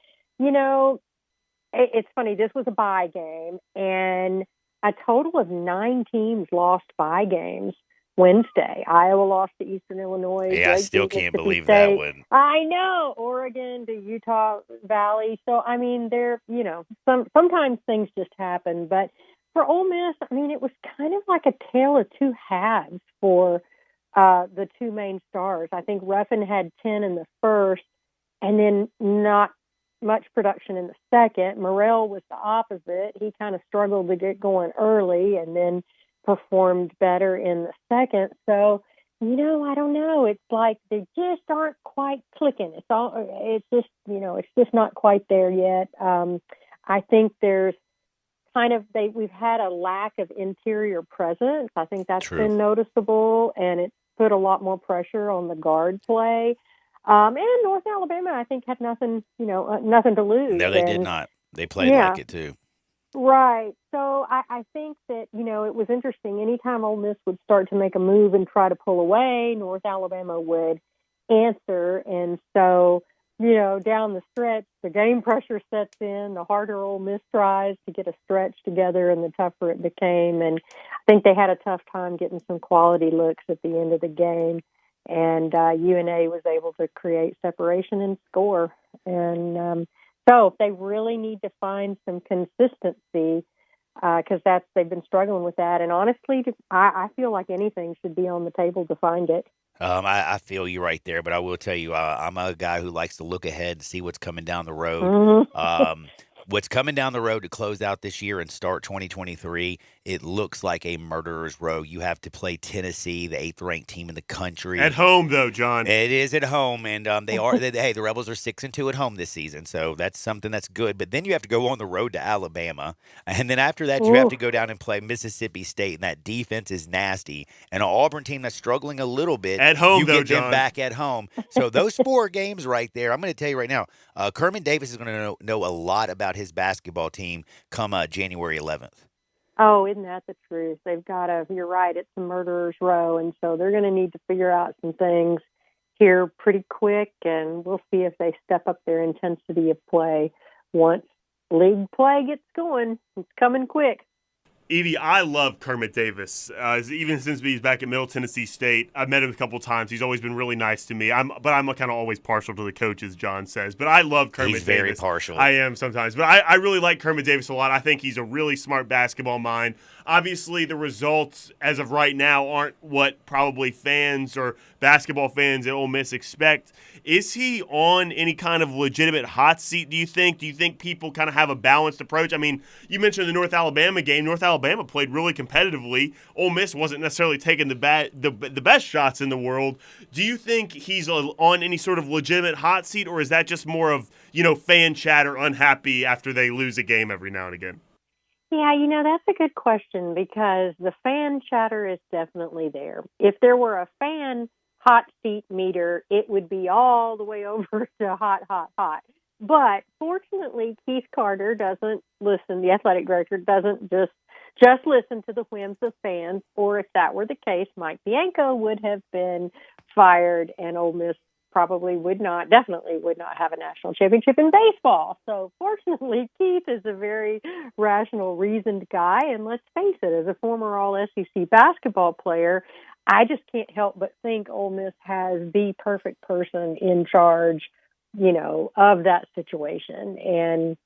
it's funny, this was a bye game, and a total of 9 teams lost bye games Wednesday. Iowa lost to Eastern Illinois. Yeah, I still can't believe that one. I know. Oregon to Utah Valley. So, I mean, sometimes things just happen. But for Ole Miss, it was kind of like a tale of two halves for the two main stars. I think Ruffin had 10 in the first and then not much production in the second. Morrell was the opposite. He kind of struggled to get going early and then performed better in the second. So, I don't know. It's like they just aren't quite clicking. It's just not quite there yet. I think there's we've had a lack of interior presence. I think that's been noticeable, and it's put a lot more pressure on the guard play. And North Alabama, I think, had nothing to lose. No, they did not. They played like it too. Right. So I think that, it was interesting. Anytime Ole Miss would start to make a move and try to pull away, North Alabama would answer. And so, down the stretch, the game pressure sets in, the harder Ole Miss tries to get a stretch together and the tougher it became. And I think they had a tough time getting some quality looks at the end of the game. And UNA was able to create separation and score. And so they really need to find some consistency because they've been struggling with that. And honestly, I feel like anything should be on the table to find it. I feel you right there, but I will tell you, I'm a guy who likes to look ahead and see what's coming down the road. Mm-hmm. What's coming down the road to close out this year and start 2023, it looks like a murderer's row. You have to play Tennessee, the 8th-ranked team in the country. At home, though, John. It is at home, and the Rebels are 6-2 at home this season, so that's something that's good. But then you have to go on the road to Alabama, and then after that, you have to go down and play Mississippi State, and that defense is nasty. And an Auburn team that's struggling a little bit, at home, you though, get them John. back at home. So those 4 games right there, I'm going to tell you right now, Kermit Davis is going to know a lot about his basketball team come January 11th. Oh, isn't that the truth? You're right, it's a murderer's row, and so they're going to need to figure out some things here pretty quick, and we'll see if they step up their intensity of play once league play gets going. It's coming quick. Evie, I love Kermit Davis. Even since he's back at Middle Tennessee State, I've met him a couple times. He's always been really nice to me. But I'm kind of always partial to the coaches, John says. But I love Kermit Davis. He's very partial. I am sometimes. But I really like Kermit Davis a lot. I think he's a really smart basketball mind. Obviously, the results as of right now aren't what probably fans or basketball fans at Ole Miss expect. Is he on any kind of legitimate hot seat, do you think? Do you think people kind of have a balanced approach? I mean, you mentioned the North Alabama game. North Alabama played really competitively. Ole Miss wasn't necessarily taking the best shots in the world. Do you think he's on any sort of legitimate hot seat, or is that just more of, fan chatter, unhappy after they lose a game every now and again? Yeah, that's a good question because the fan chatter is definitely there. If there were a fan hot seat meter, it would be all the way over to hot, hot, hot. But fortunately, Keith Carter doesn't listen. The athletic director doesn't just listen to the whims of fans. Or if that were the case, Mike Bianco would have been fired, and Ole Miss definitely would not have a national championship in baseball. So fortunately, Keith is a very rational, reasoned guy. And let's face it, as a former All-SEC basketball player, I just can't help but think Ole Miss has the perfect person in charge, of that situation. And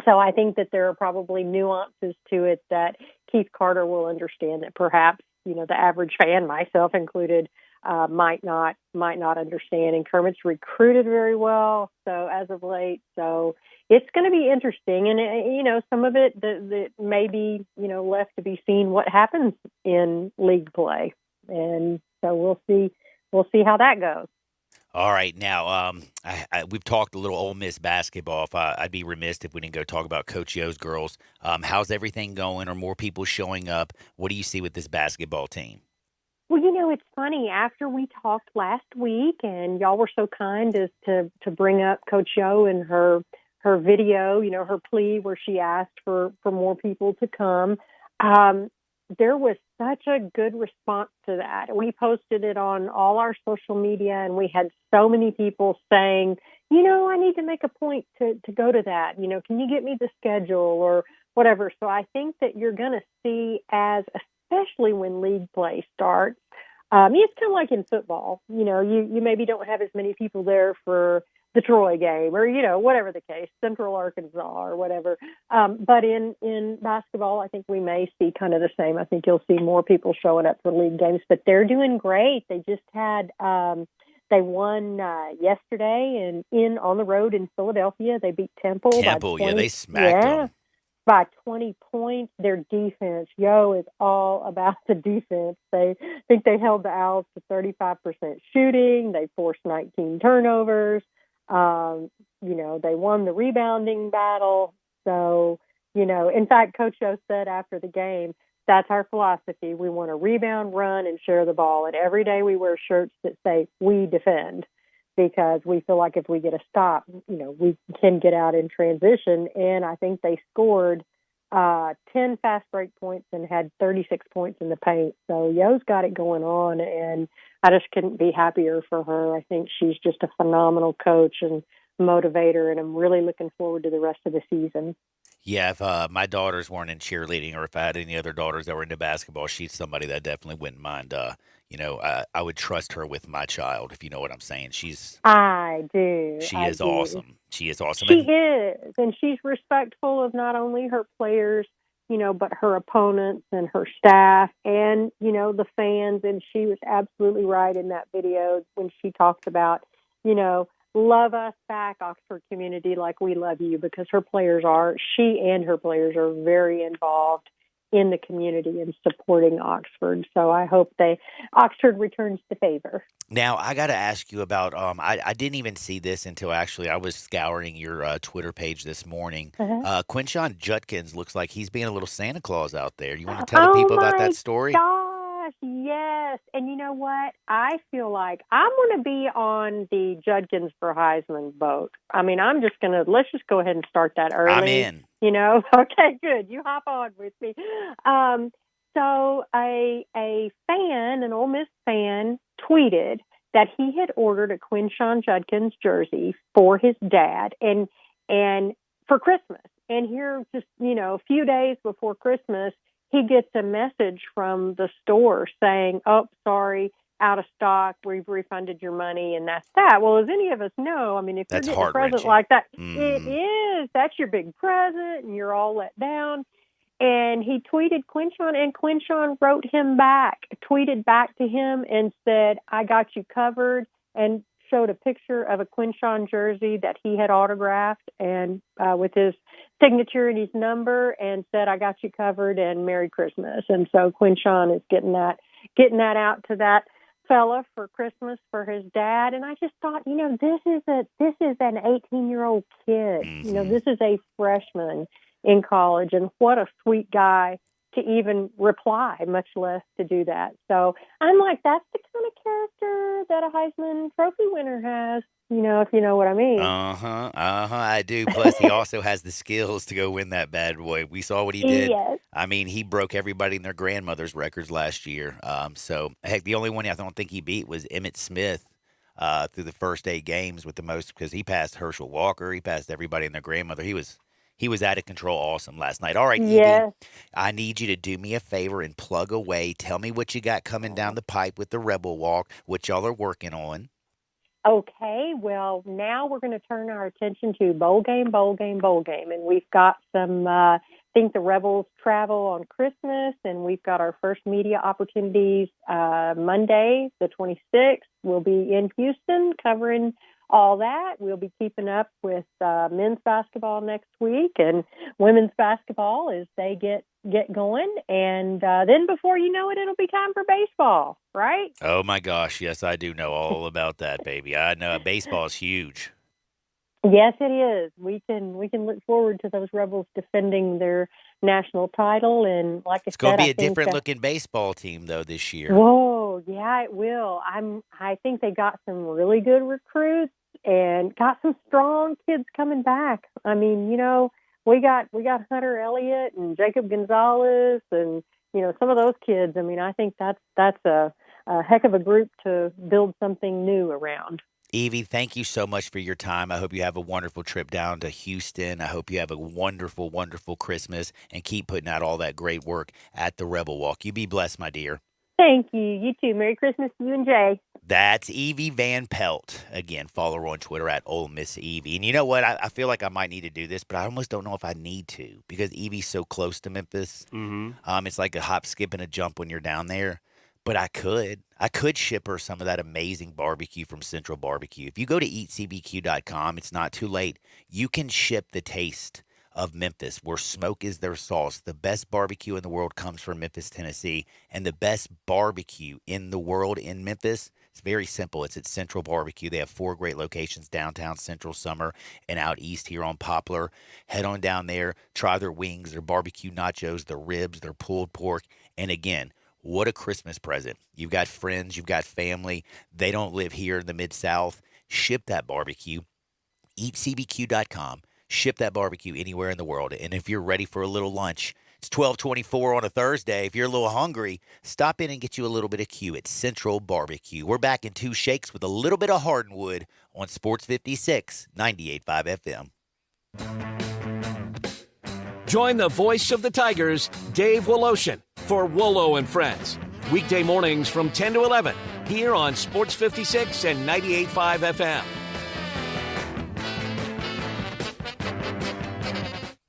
so I think that there are probably nuances to it that Keith Carter will understand that perhaps, the average fan, myself included, might not understand. And Kermit's recruited very well, so as of late, so it's going to be interesting. And some of it that may be left to be seen what happens in league play, and so we'll see how that goes. All right, now we've talked a little Ole Miss basketball. I'd be remiss if we didn't go talk about Coach Yo's girls. How's everything going? Are more people showing up? What do you see with this basketball team? Well, it's funny. After we talked last week, and y'all were so kind as to bring up Coach Yo and her video, her plea where she asked for more people to come. There was such a good response to that. We posted it on all our social media, and we had so many people saying, I need to make a point to go to that. Can you get me the schedule or whatever? So I think that you're going to see, especially when league play starts, it's kind of like in football. You maybe don't have as many people there for the Troy game or, whatever the case, Central Arkansas or whatever. But in basketball, I think we may see kind of the same. I think you'll see more people showing up for league games, but they're doing great. They just had, they won yesterday and on the road in Philadelphia. They beat Temple. They smacked them. By 20 points. Their defense, Yo is all about the defense. They think they held the Owls to 35% shooting. They forced 19 turnovers. They won the rebounding battle. So, in fact, Coach Yo said after the game, that's our philosophy. We want to rebound, run, and share the ball. And every day we wear shirts that say, we defend, because we feel like if we get a stop, we can get out in transition. And I think they scored 10 fast break points and had 36 points in the paint. So Yo's got it going on, and I just couldn't be happier for her. I think she's just a phenomenal coach and motivator, and I'm really looking forward to the rest of the season. Yeah, if my daughters weren't in cheerleading, or if I had any other daughters that were into basketball, she's somebody that definitely wouldn't mind. I would trust her with my child, if you know what I'm saying. I do. She is awesome. She is awesome. She is, and she's respectful of not only her players, but her opponents and her staff and, the fans. And she was absolutely right in that video when she talked about, love us back, Oxford community, like we love you, because she and her players are very involved in the community and supporting Oxford. So I hope Oxford returns the favor. Now, I got to ask you about, I didn't even see this until actually I was scouring your Twitter page this morning. Quinshon Judkins looks like he's being a little Santa Claus out there. You want to tell the people about that story? Gosh, yes. And you know what? I feel like I'm going to be on the Judkins for Heisman boat. I mean, let's just go ahead and start that early. I'm in. Okay, good. You hop on with me. So a fan, an Ole Miss fan, tweeted that he had ordered a Quinshon Judkins jersey for his dad and for Christmas. And here, just a few days before Christmas, he gets a message from the store saying, "Oh, sorry, out of stock. We've refunded your money," and that's that. Well, as any of us know, I mean, if That's you're getting a present heart-wrenching. like that, it is. That's your big present, and you're all let down. And he tweeted Quinshon, and Quinshon wrote him back, tweeted back to him and said, "I got you covered," and showed a picture of a Quinshon jersey that he had autographed and with his signature and his number, and said, "I got you covered and Merry Christmas." And so Quinshon is getting that out to that fella for Christmas for his dad. And I just thought, this is an 18-year-old kid. This is a freshman in college, and what a sweet guy to even reply, much less to do that. So I'm like, that's the kind of character that a Heisman Trophy winner has, if you know what I mean. I do. Plus, he also has the skills to go win that bad boy. We saw what he did. Yes. I mean, he broke everybody and their grandmother's records last year. So, heck, the only one I don't think he beat was Emmitt Smith through the first 8 games with the most, because he passed Herschel Walker. He passed everybody and their grandmother. He was out of control awesome last night. All right, yes. Evie, I need you to do me a favor and plug away. Tell me what you got coming down the pipe with the Rebel Walk, what y'all are working on. Okay, well, now we're going to turn our attention to bowl game. And we've got some, I think the Rebels travel on Christmas, and we've got our first media opportunities Monday, the 26th. We'll be in Houston covering all that. We'll be keeping up with men's basketball next week and women's basketball as they get going. And then before you know it, it'll be time for baseball, right? Oh, my gosh. Yes, I do know all about that, baby. I know baseball is huge. Yes, it is. We can look forward to those Rebels defending their national title. And like It's I going said, to be a different looking baseball team, though, this year. Whoa, yeah, it will. I think they got some really good recruits and got some strong kids coming back. I mean, we got Hunter Elliott and Jacob Gonzalez and, some of those kids. I mean, I think that's a heck of a group to build something new around. Evie, thank you so much for your time. I hope you have a wonderful trip down to Houston. I hope you have a wonderful, wonderful Christmas, and keep putting out all that great work at the Rebel Walk. You be blessed, my dear. Thank you. You too. Merry Christmas to you and Jay. That's Evie Van Pelt. Again, follow her on Twitter at Ole Miss Evie. And you know what? I feel like I might need to do this, but I almost don't know if I need to because Evie's so close to Memphis. Mm-hmm. It's like a hop, skip, and a jump when you're down there. But I could ship her some of that amazing barbecue from Central Barbecue. If you go to eatcbq.com, it's not too late. You can ship the taste of Memphis, where smoke is their sauce. The best barbecue in the world comes from Memphis, Tennessee, and the best barbecue in the world in Memphis, it's very simple. It's at Central Barbecue. They have 4 great locations, downtown, Central, Summer, and out east here on Poplar. Head on down there, try their wings, their barbecue nachos, their ribs, their pulled pork, and again, what a Christmas present. You've got friends, you've got family. They don't live here in the Mid-South. Ship that barbecue. EatCBQ.com. Ship that barbecue anywhere in the world. And if you're ready for a little lunch, it's 12:24 on a Thursday. If you're a little hungry, stop in and get you a little bit of Q at Central Barbecue. We're back in 2 shakes with a little bit of Hardwood on Sports 56, 98.5 FM. Join the voice of the Tigers, Dave Woloshin, for Wolo and Friends. Weekday mornings from 10 to 11 here on Sports 56 and 98.5 FM.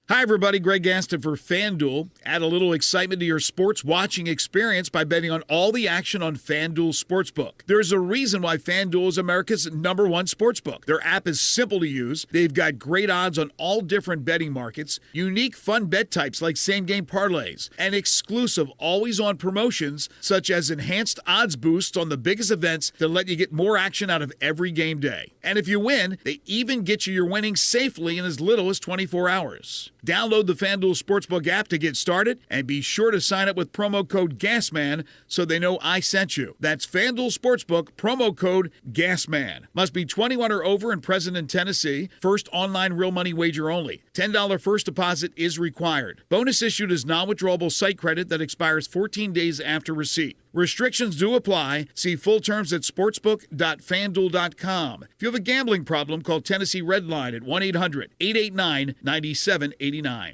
Hi, everybody. Greg Gaston for FanDuel. Add a little excitement to your sports watching experience by betting on all the action on FanDuel Sportsbook. There's a reason why FanDuel is America's #1 sportsbook. Their app is simple to use. They've got great odds on all different betting markets, unique fun bet types like same-game parlays, and exclusive always-on promotions such as enhanced odds boosts on the biggest events that let you get more action out of every game day. And if you win, they even get you your winnings safely in as little as 24 hours. Download the FanDuel Sportsbook app to get started, and be sure to sign up with promo code GASMAN so they know I sent you. That's FanDuel Sportsbook, promo code GASMAN. Must be 21 or over and present in Tennessee. First online real money wager only. $10 first deposit is required. Bonus issued as non-withdrawable site credit that expires 14 days after receipt. Restrictions do apply. See full terms at sportsbook.fanduel.com. If you have a gambling problem, call Tennessee Redline at 1-800-889-9789.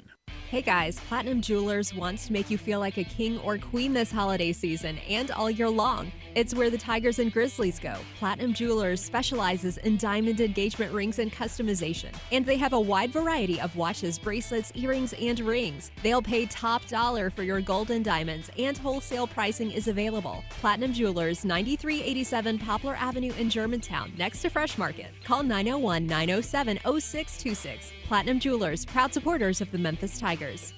Hey guys, Platinum Jewelers wants to make you feel like a king or queen this holiday season and all year long. It's where the Tigers and Grizzlies go. Platinum Jewelers specializes in diamond engagement rings and customization, and they have a wide variety of watches, bracelets, earrings, and rings. They'll pay top dollar for your gold and diamonds, and wholesale pricing is available. Platinum Jewelers, 9387 Poplar Avenue in Germantown, next to Fresh Market. Call 901-907-0626. Platinum Jewelers, proud supporters of the Memphis Tigers.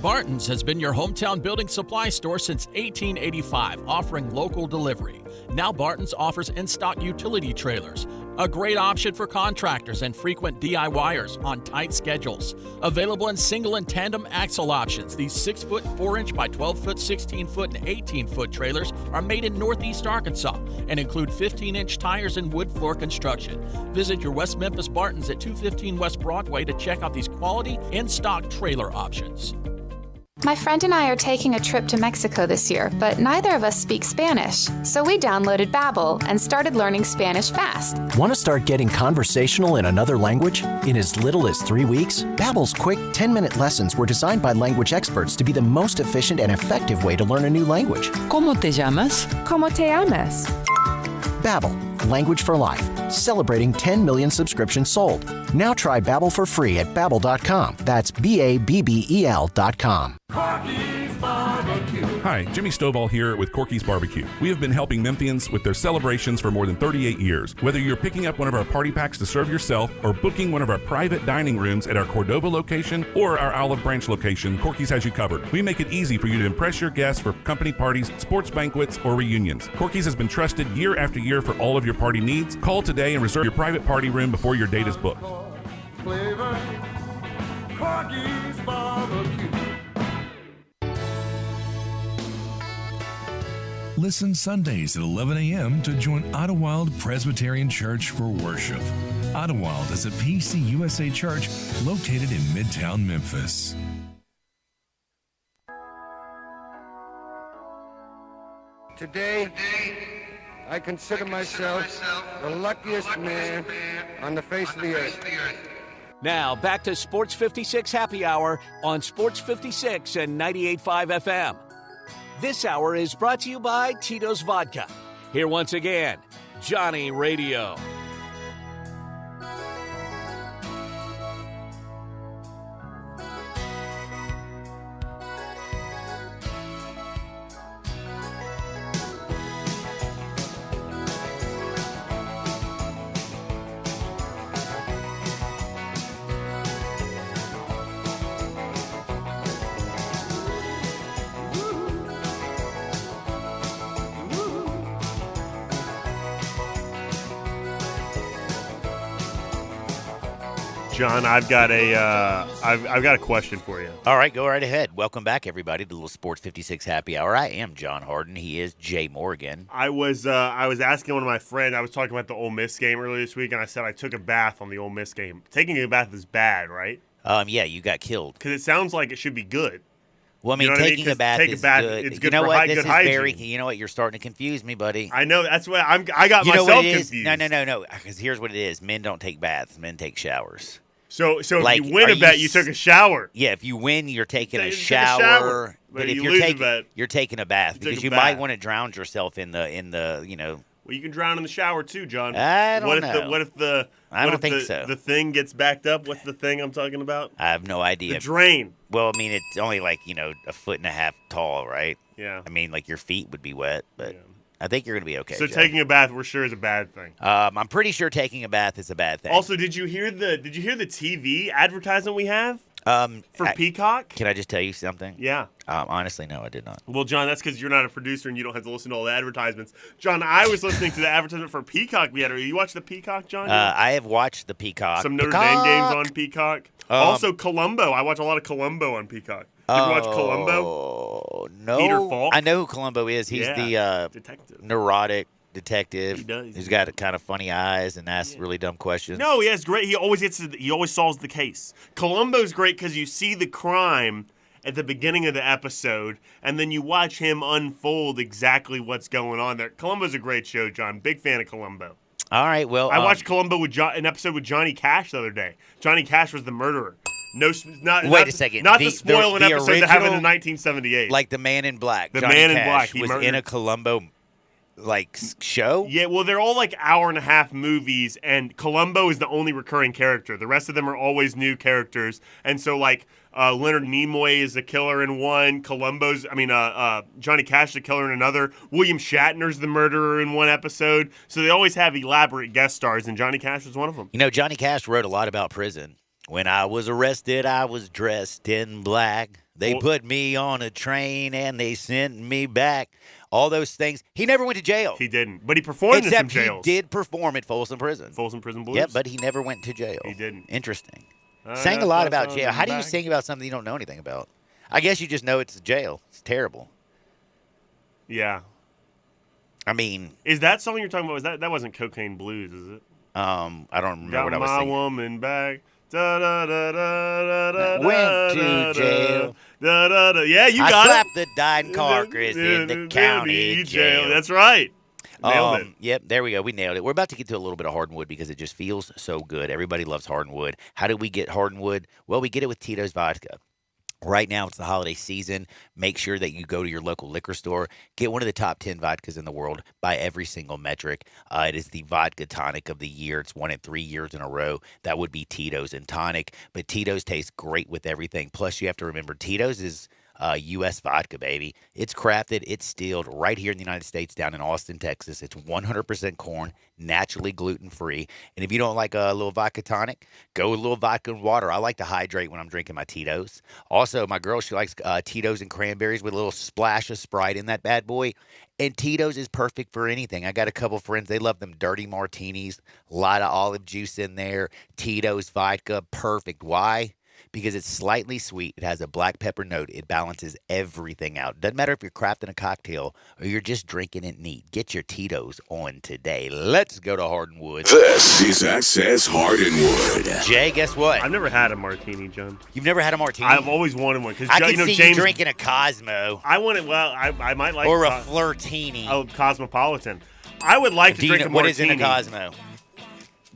Barton's has been your hometown building supply store since 1885, offering local delivery. Now Barton's offers in-stock utility trailers, a great option for contractors and frequent DIYers on tight schedules. Available in single and tandem axle options, these 6-foot, 4-inch by 12-foot, 16-foot, and 18-foot trailers are made in Northeast Arkansas and include 15-inch tires and wood floor construction. Visit your West Memphis Barton's at 215 West Broadway to check out these quality in-stock trailer options. My friend and I are taking a trip to Mexico this year, but neither of us speak Spanish. So we downloaded Babbel and started learning Spanish fast. Want to start getting conversational in another language? In as little as 3 weeks, Babbel's quick 10-minute lessons were designed by language experts to be the most efficient and effective way to learn a new language. ¿Cómo te llamas? ¿Cómo te llamas? Babbel, language for life. Celebrating 10 million subscriptions sold. Now try Babbel for free at Babbel.com. That's BABBEL.com. Corky's Barbecue. Hi, Jimmy Stovall here with Corky's Barbecue. We have been helping Memphians with their celebrations for more than 38 years. Whether you're picking up one of our party packs to serve yourself or booking one of our private dining rooms at our Cordova location or our Olive Branch location, Corky's has you covered. We make it easy for you to impress your guests for company parties, sports banquets, or reunions. Corky's has been trusted year after year for all of your party needs. Call today and reserve your private party room before your date is booked. Flavor, Corky's Barbecue. Listen Sundays at 11 a.m. to join Idlewild Presbyterian Church for worship. Idlewild is a PCUSA church located in Midtown Memphis. Today, I consider myself the luckiest man on the face of the earth. Now, back to Sports 56 Happy Hour on Sports 56 and 98.5 FM. This hour is brought to you by Tito's Vodka. Here once again, Johnny Radio. John, I've got a question for you. All right, go right ahead. Welcome back, everybody, to the little Sports 56 Happy Hour. I am John Harden. He is Jay Morgan. I was asking one of my friends. I was talking about the Ole Miss game earlier this week, and I said I took a bath on the Ole Miss game. Taking a bath is bad, right? Yeah, you got killed. Because it sounds like it should be good. Well, I mean, taking a bath is good. It's good for good hygiene. You know what? You're starting to confuse me, buddy. I know. That's what I got myself confused. No. Because here's what it is. Men don't take baths. Men take showers. So like, if you win a bet, you took a shower. Yeah, if you win, you're taking a shower. But if you're taking a bath because you might want to drown yourself in the Well, you can drown in the shower too, John. I don't know. I don't think so. The thing gets backed up. What's the thing I'm talking about? I have no idea. The drain. Well, I mean, it's only like a foot and a half tall, right? Yeah. I mean, like your feet would be wet, but. Yeah. I think you're going to be okay. So Joe. Taking a bath, we're sure, is a bad thing. I'm pretty sure taking a bath is a bad thing. Also, did you hear the TV advertisement we have for Peacock? Can I just tell you something? Yeah. Honestly, no, I did not. Well, John, that's because you're not a producer and you don't have to listen to all the advertisements. John, I was listening to the advertisement for Peacock we had. You watch the Peacock, John? I have watched the Peacock. Some Notre Dame games on Peacock. Also, Columbo. I watch a lot of Columbo on Peacock. Did you watch Columbo? No. Peter Falk? I know who Columbo is. He's the detective. Neurotic detective. He does. He's got kind of funny eyes and asks really dumb questions. No, he has great. He always solves the case. Columbo's great because you see the crime at the beginning of the episode, and then you watch him unfold exactly what's going on there. Columbo's a great show, John. Big fan of Columbo. All right, well, I watched Columbo with an episode with Johnny Cash the other day. Johnny Cash was the murderer. Wait a second. Not to spoil an episode original, that happened in 1978. Like The Man in Black. The Johnny Man in Cash Black. was in a Columbo show? Yeah, well, they're all like hour-and-a-half movies, and Columbo is the only recurring character. The rest of them are always new characters. And so, like, Leonard Nimoy is a killer in one. Johnny Cash is a killer in another. William Shatner's the murderer in one episode. So they always have elaborate guest stars, and Johnny Cash was one of them. You know, Johnny Cash wrote a lot about prison. When I was arrested, I was dressed in black. They put me on a train, and they sent me back. All those things. He never went to jail. He didn't. But he performed in some jails. He did perform at Folsom Prison. Folsom Prison Blues? Yeah, but he never went to jail. He didn't. Interesting. Sang a lot about jail. How do you sing about something you don't know anything about? I guess you just know it's jail. It's terrible. Yeah. I mean. Is that song you're talking about, that wasn't Cocaine Blues, is it? I don't remember what I was singing. Got my woman back. Da, da, da, da, da, da, went to jail. Da, da, da. Yeah, you got it. I slapped the dying carcass in the county jail. That's right. Nailed it. Yep, there we go. We nailed it. We're about to get to a little bit of Hardwood because it just feels so good. Everybody loves Hardwood. How do we get Hardwood? Well, we get it with Tito's Vodka. Right now, it's the holiday season. Make sure that you go to your local liquor store. Get one of the top 10 vodkas in the world by every single metric. It is the vodka tonic of the year. It's won it 3 years in a row. That would be Tito's and tonic. But Tito's tastes great with everything. Plus, you have to remember, Tito's is U.S. vodka, baby. It's crafted, it's distilled right here in the United States down in Austin, Texas. It's 100% corn, naturally gluten-free. And if you don't like a little vodka tonic, go with a little vodka and water. I like to hydrate when I'm drinking my Tito's. Also, my girl, she likes Tito's and cranberries with a little splash of Sprite in that bad boy. And Tito's is perfect for anything. I got a couple friends, they love them dirty martinis, a lot of olive juice in there. Tito's vodka, perfect. Why? Because it's slightly sweet. It has a black pepper note. It balances everything out. Doesn't matter if you're crafting a cocktail or you're just drinking it neat. Get your Tito's on today. Let's go to Hardwood. This is Access Hardwood. Jay, guess what? I've never had a martini, John. You've never had a martini? I've always wanted one. I can see James, you drinking a Cosmo. I want it. Well, I might like or a Flirtini. Oh, Cosmopolitan. I would like to drink a martini. What is in a Cosmo?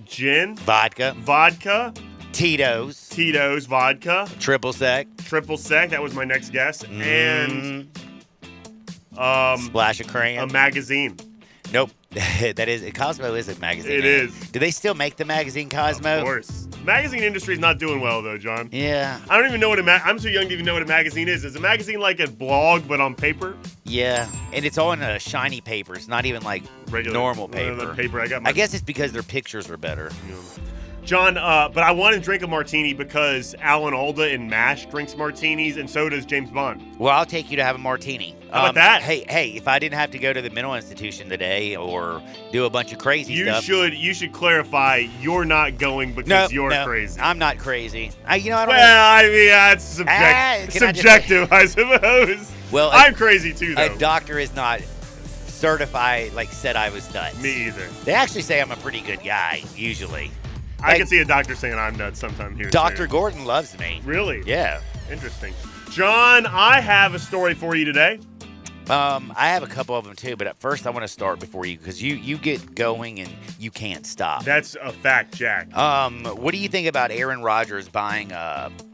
Gin. Vodka. Tito's vodka. Triple sec. That was my next guess. And splash of crayon. A magazine. Nope. Cosmo is a magazine. It is. Do they still make the magazine Cosmo? Of course. Magazine industry is not doing well though, John. Yeah. I don't even know what I'm too young to even know what a magazine is. Is a magazine like a blog but on paper? Yeah, and it's all in a shiny paper. It's not even like regular normal paper. I guess it's because their pictures are better. Yeah. John, but I want to drink a martini because Alan Alda in MASH drinks martinis, and so does James Bond. Well, I'll take you to have a martini. How about that? Hey, if I didn't have to go to the mental institution today or do a bunch of crazy stuff. You should clarify you're not going because you're crazy. I'm not crazy. That's subjective, I suppose. Well, I'm crazy too, though. A doctor is not certified, said I was nuts. Me either. They actually say I'm a pretty good guy, usually. I can see a doctor saying I'm nuts sometime here. Dr. Gordon loves me. Really? Yeah. Interesting. John, I have a story for you today. I have a couple of them too, but at first I want to start before you because you get going and you can't stop. That's a fact, Jack. What do you think about Aaron Rodgers buying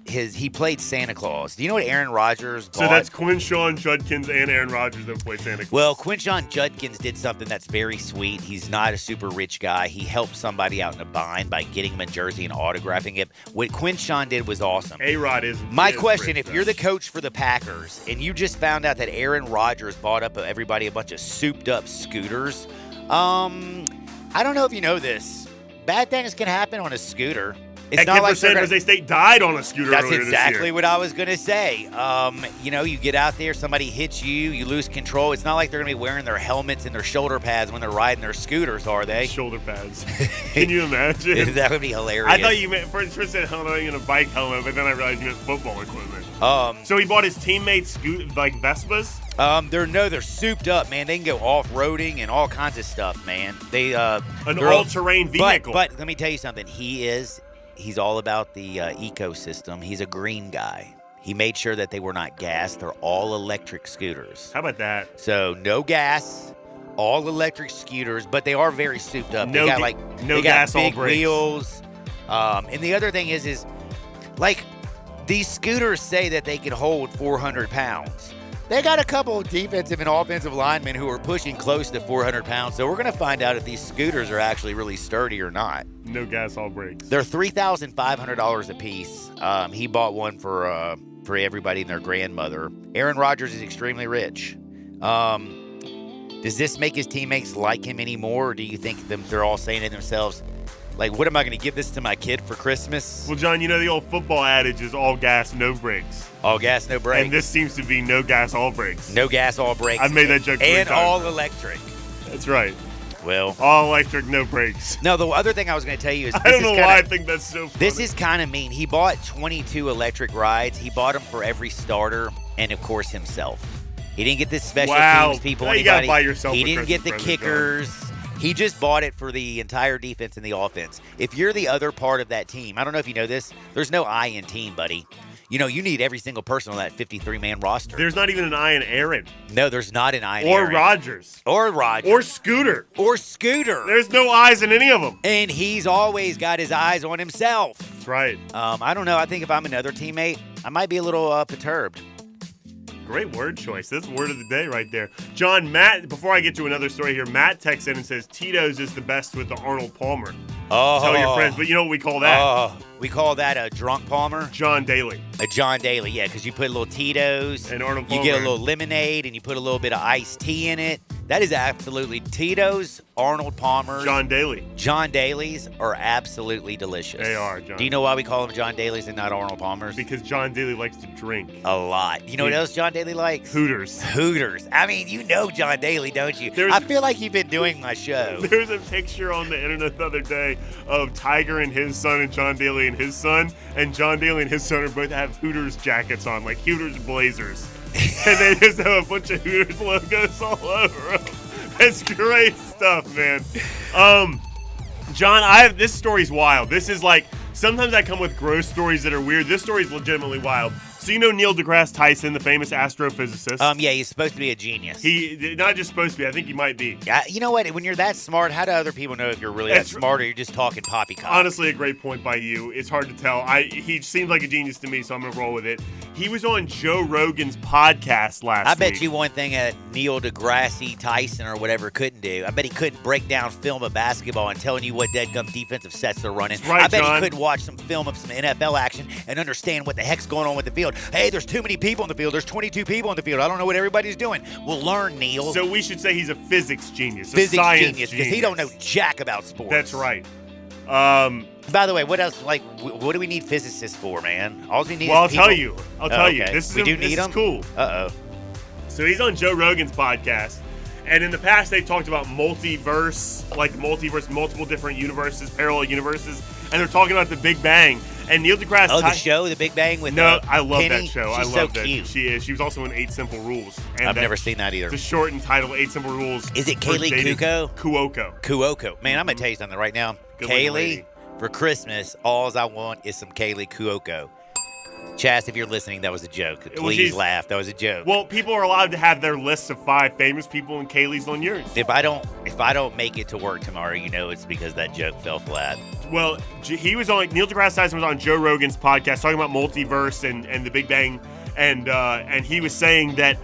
he played Santa Claus? Do you know what Aaron Rodgers bought? So that's Quinshawn Judkins and Aaron Rodgers that played Santa Claus. Well, Quinshawn Judkins did something that's very sweet. He's not a super rich guy. He helped somebody out in a bind by getting him a jersey and autographing it. What Quinshawn did was awesome. A-Rod is My question, if you're the coach for the Packers and you just found out that Aaron Rodgers bought up everybody a bunch of souped-up scooters, I don't know if you know this. Bad things can happen on a scooter. It's not like San Jose State died on a scooter earlier this year. That's exactly what I was going to say. You get out there, somebody hits you, you lose control. It's not like they're going to be wearing their helmets and their shoulder pads when they're riding their scooters, are they? Shoulder pads. Can you imagine? That would be hilarious. I thought you meant, first said helmet and a bike helmet, but then I realized you meant football equipment. So he bought his teammates Vespas? They're souped up, man. They can go off-roading and all kinds of stuff, man. An all-terrain vehicle. But let me tell you something. He's all about the ecosystem. He's a green guy. He made sure that they were not gas. They're all electric scooters. How about that? So no gas, all electric scooters, but they are very souped up. No, they got no they gas, got all big brakes. wheels. And the other thing is like these scooters say that they can hold 400 pounds. They got a couple of defensive and offensive linemen who are pushing close to 400 pounds. So we're going to find out if these scooters are actually really sturdy or not. No gas, all brakes. They're $3,500 a piece. He bought one for everybody and their grandmother. Aaron Rodgers is extremely rich. Does this make his teammates like him anymore, or do you think they're all saying to themselves, like, what am I going to give this to my kid for Christmas? Well, John, you know the old football adage is all gas, no brakes. All gas, no brakes. And this seems to be no gas, all brakes. No gas, all brakes. I've made that joke 3 and times. all electric. That's right. Well, all electric, no brakes. No, the other thing I was going to tell you is I don't know why I think that's so funny. This is kind of mean. He bought 22 electric rides. He bought them for every starter and, of course, himself. He didn't get the special teams people. Now you got to buy yourself He a didn't get the Christmas present, kickers. He just bought it for the entire defense and the offense. If you're the other part of that team, I don't know if you know this, there's no I in team, buddy. You know, you need every single person on that 53-man roster. There's not even an I in Aaron. No, there's not an I in Or Aaron. Rodgers. Or Rodgers. Or Scooter. Or Scooter. There's no I's in any of them. And he's always got his eyes on himself. That's right. I don't know. I think if I'm another teammate, I might be a little perturbed. Great word choice. That's word of the day right there. John, Matt, before I get to another story here, Matt texts in and says Tito's is the best with the Arnold Palmer. Oh. Tell your friends. But you know what we call that? We call that a drunk Palmer. John Daly. A John Daly, yeah, because you put a little Tito's. And Arnold Palmer. You get a little lemonade and you put a little bit of iced tea in it. That is absolutely Tito's, Arnold Palmer's. John Daly. John Daly's are absolutely delicious. They are, John. Do you know why we call them John Daly's and not Arnold Palmer's? Because John Daly likes to drink. A lot. You know what else John Daly likes? Hooters. Hooters. I mean, you know John Daly, don't you? I feel like you've been doing my show. There's a picture on the internet the other day of Tiger and his son and John Daly and his son. And John Daly and his son are both have Hooters jackets on, like Hooters blazers. And they just have a bunch of Hooters logos all over them. It's great stuff, man. John, this story's wild. This is like, sometimes I come with gross stories that are weird. This story's legitimately wild. So you know Neil deGrasse Tyson, the famous astrophysicist? Yeah, he's supposed to be a genius. He not just supposed to be, I think he might be. You know what? When you're that smart, how do other people know if you're really that smart or you're just talking poppycock? Honestly, a great point by you. It's hard to tell. He seems like a genius to me, so I'm going to roll with it. He was on Joe Rogan's podcast last week. I bet you one thing Neil deGrasse Tyson or whatever couldn't do. I bet he couldn't break down film of basketball and telling you what deadgum defensive sets they're running. Right, I bet John. he couldn't watch some film of some NFL action and understand what the heck's going on with the field. Hey, there's too many people in the field. There's 22 people in the field. I don't know what everybody's doing. We'll learn, Neil. So we should say he's a physics genius, Physics a science genius, because he don't know jack about sports. That's right. By the way, what else? Like, what do we need physicists for, man? All we need. Well, is I'll tell people. you. I'll tell you. This we do this need is them. Cool. So he's on Joe Rogan's podcast, and in the past they've talked about multiverse, multiple different universes, parallel universes, and they're talking about the Big Bang. And Neil deGrasse Tyson. The show, The Big Bang with I love Penny? that show. She's I love so that. cute. She is. She was also in 8 Simple Rules. And I've never seen that either. The short and title 8 Simple Rules. Is it Kaylee Cuoco? Cuoco. Man, I'm going to tell you something right now. Good-looking Kaylee, lady. for Christmas, all I want is some Kaylee Cuoco. Chas, if you're listening, that was a joke. Please laugh. That was a joke. Well, people are allowed to have their lists of 5 famous people, and Kaylee's on yours. If I don't make it to work tomorrow, you know it's because that joke fell flat. Well, Neil deGrasse Tyson was on Joe Rogan's podcast talking about multiverse and the Big Bang, and he was saying that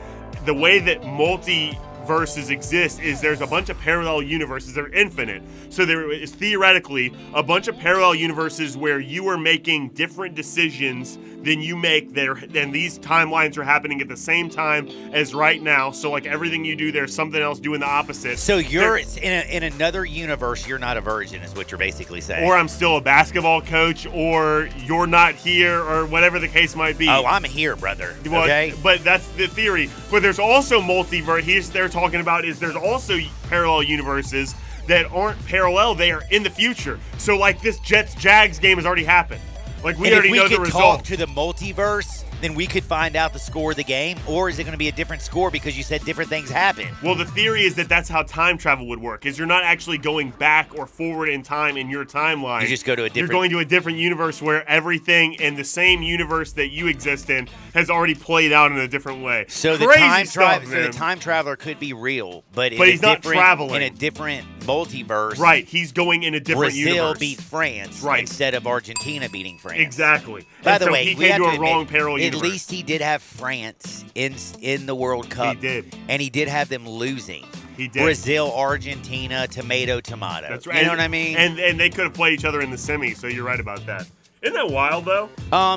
the way that multiverses exist is there's a bunch of parallel universes. They're infinite. So there is theoretically a bunch of parallel universes where you are making different decisions than you make there, and these timelines are happening at the same time as right now. So like everything you do, there's something else doing the opposite. So you're in another universe. You're not a virgin, is what you're basically saying. Or I'm still a basketball coach, or you're not here, or whatever the case might be. Oh, I'm here, brother. Okay, but that's the theory. But there's also multiverse. They're talking about is there's also parallel universes that aren't parallel. They are in the future. So like this Jets-Jags game has already happened. Like we already know the result. If we could talk to the multiverse, then we could find out the score of the game? Or is it going to be a different score because you said different things happen? Well, the theory is that that's how time travel would work, is you're not actually going back or forward in time in your timeline. You just go to a different... You're going to a different universe where everything in the same universe that you exist in has already played out in a different way. So the time traveler could be real, but he's not traveling. In a different multiverse. Right, he's going in a different universe. Brazil beat France instead of Argentina beating France. Exactly. By the way, he came to a wrong parallel universe. At least he did have France in the World Cup. He did. And he did have them losing. He did. Brazil, Argentina, tomato. That's right. You know what I mean? And they could have played each other in the semi, so you're right about that. Isn't that wild, though?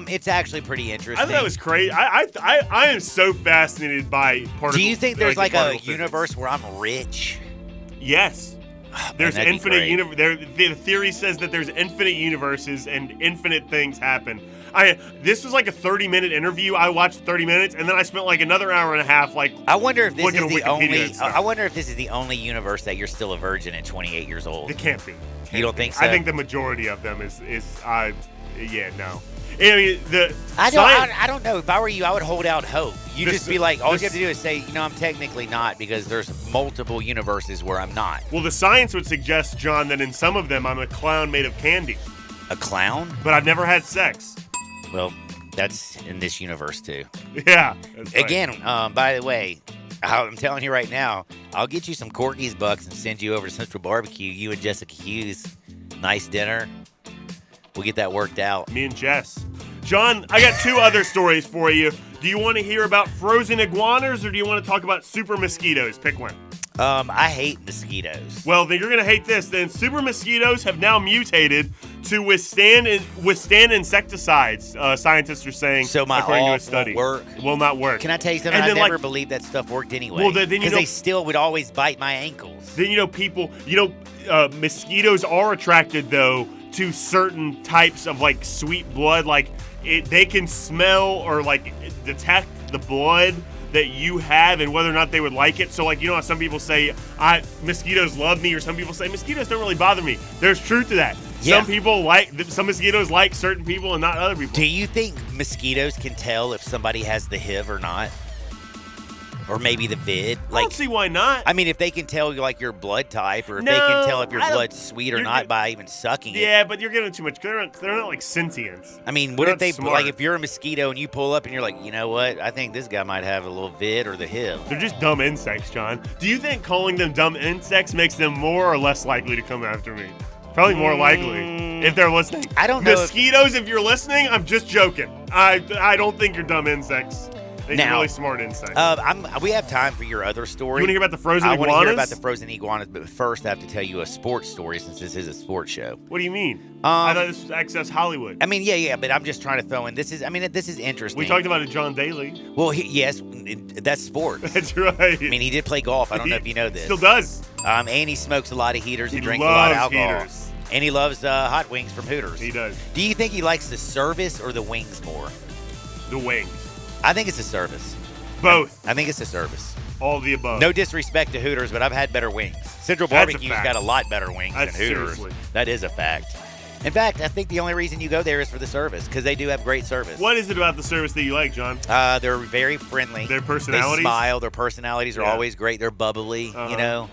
It's actually pretty interesting. I thought that was crazy. I am so fascinated by particles. Do you think there's like a universe where I'm rich? Yes. There's man, infinite universe. The theory says that there's infinite universes and infinite things happen. This was like a 30-minute interview. I watched 30 minutes, and then I spent like another hour and a half I wonder if this is the only. I wonder if this is the only universe that you're still a virgin at 28 years old. It can't be. You don't think so? I think the majority of them is yeah, no. I mean, I don't know. If I were you, I would hold out hope. You just be like, all you have to do is say, I'm technically not, because there's multiple universes where I'm not. Well, the science would suggest, John, that in some of them I'm a clown made of candy. A clown? But I've never had sex. Well, that's in this universe too. Yeah. Again, by the way, I'm telling you right now, I'll get you some Corky's bucks and send you over to Central Barbecue. You and Jessica Hughes, nice dinner. We'll get that worked out. Me and Jess. John, I got two other stories for you. Do you want to hear about frozen iguanas, or do you want to talk about super mosquitoes? Pick one. I hate mosquitoes. Well, then you're going to hate this. Then super mosquitoes have now mutated to withstand insecticides. Scientists are saying, so according to a study, will not work. Can I tell you something? I never believed that stuff worked anyway. Well, then because they still would always bite my ankles. Then people, mosquitoes are attracted though to certain types of like sweet blood. Like they can smell or like detect the blood that you have and whether or not they would like it. So like, how some people say mosquitoes love me, or some people say mosquitoes don't really bother me. There's truth to that. Yeah. Some mosquitoes like certain people and not other people. Do you think mosquitoes can tell if somebody has the HIV or not? Or maybe the vid? I don't see why not. I mean, if they can tell like your blood type, or if they can tell if your blood's sweet or not by even sucking it. Yeah, but you're getting too much. They're not like sentient. I mean, what if they like if you're a mosquito and you pull up and you're like, you know what? I think this guy might have a little vid or the HIV. They're just dumb insects, John. Do you think calling them dumb insects makes them more or less likely to come after me? Probably more likely if they're listening. I don't know. Mosquitoes, if you're listening, I'm just joking. I don't think you're dumb insects. They're really smart insects. We have time for your other story. You want to hear about the frozen iguanas? I want to hear about the frozen iguanas, but first I have to tell you a sports story since this is a sports show. What do you mean? I thought this was Access Hollywood. I mean, yeah, but I'm just trying to throw in. This is interesting. We talked about it, John Daly. Well, yes, that's sports. That's right. I mean, he did play golf. I don't know if you know this. Still does. And he smokes a lot of heaters. He drinks a lot of alcohol. Heaters. And he loves hot wings from Hooters. He does. Do you think he likes the service or the wings more? The wings. I think it's the service. Both. I think it's the service. All of the above. No disrespect to Hooters, but I've had better wings. Central Barbecue's got a lot better wings than Hooters. Seriously. That is a fact. In fact, I think the only reason you go there is for the service, because they do have great service. What is it about the service that you like, John? They're very friendly. Their personalities? They smile. Their personalities are always great. They're bubbly, and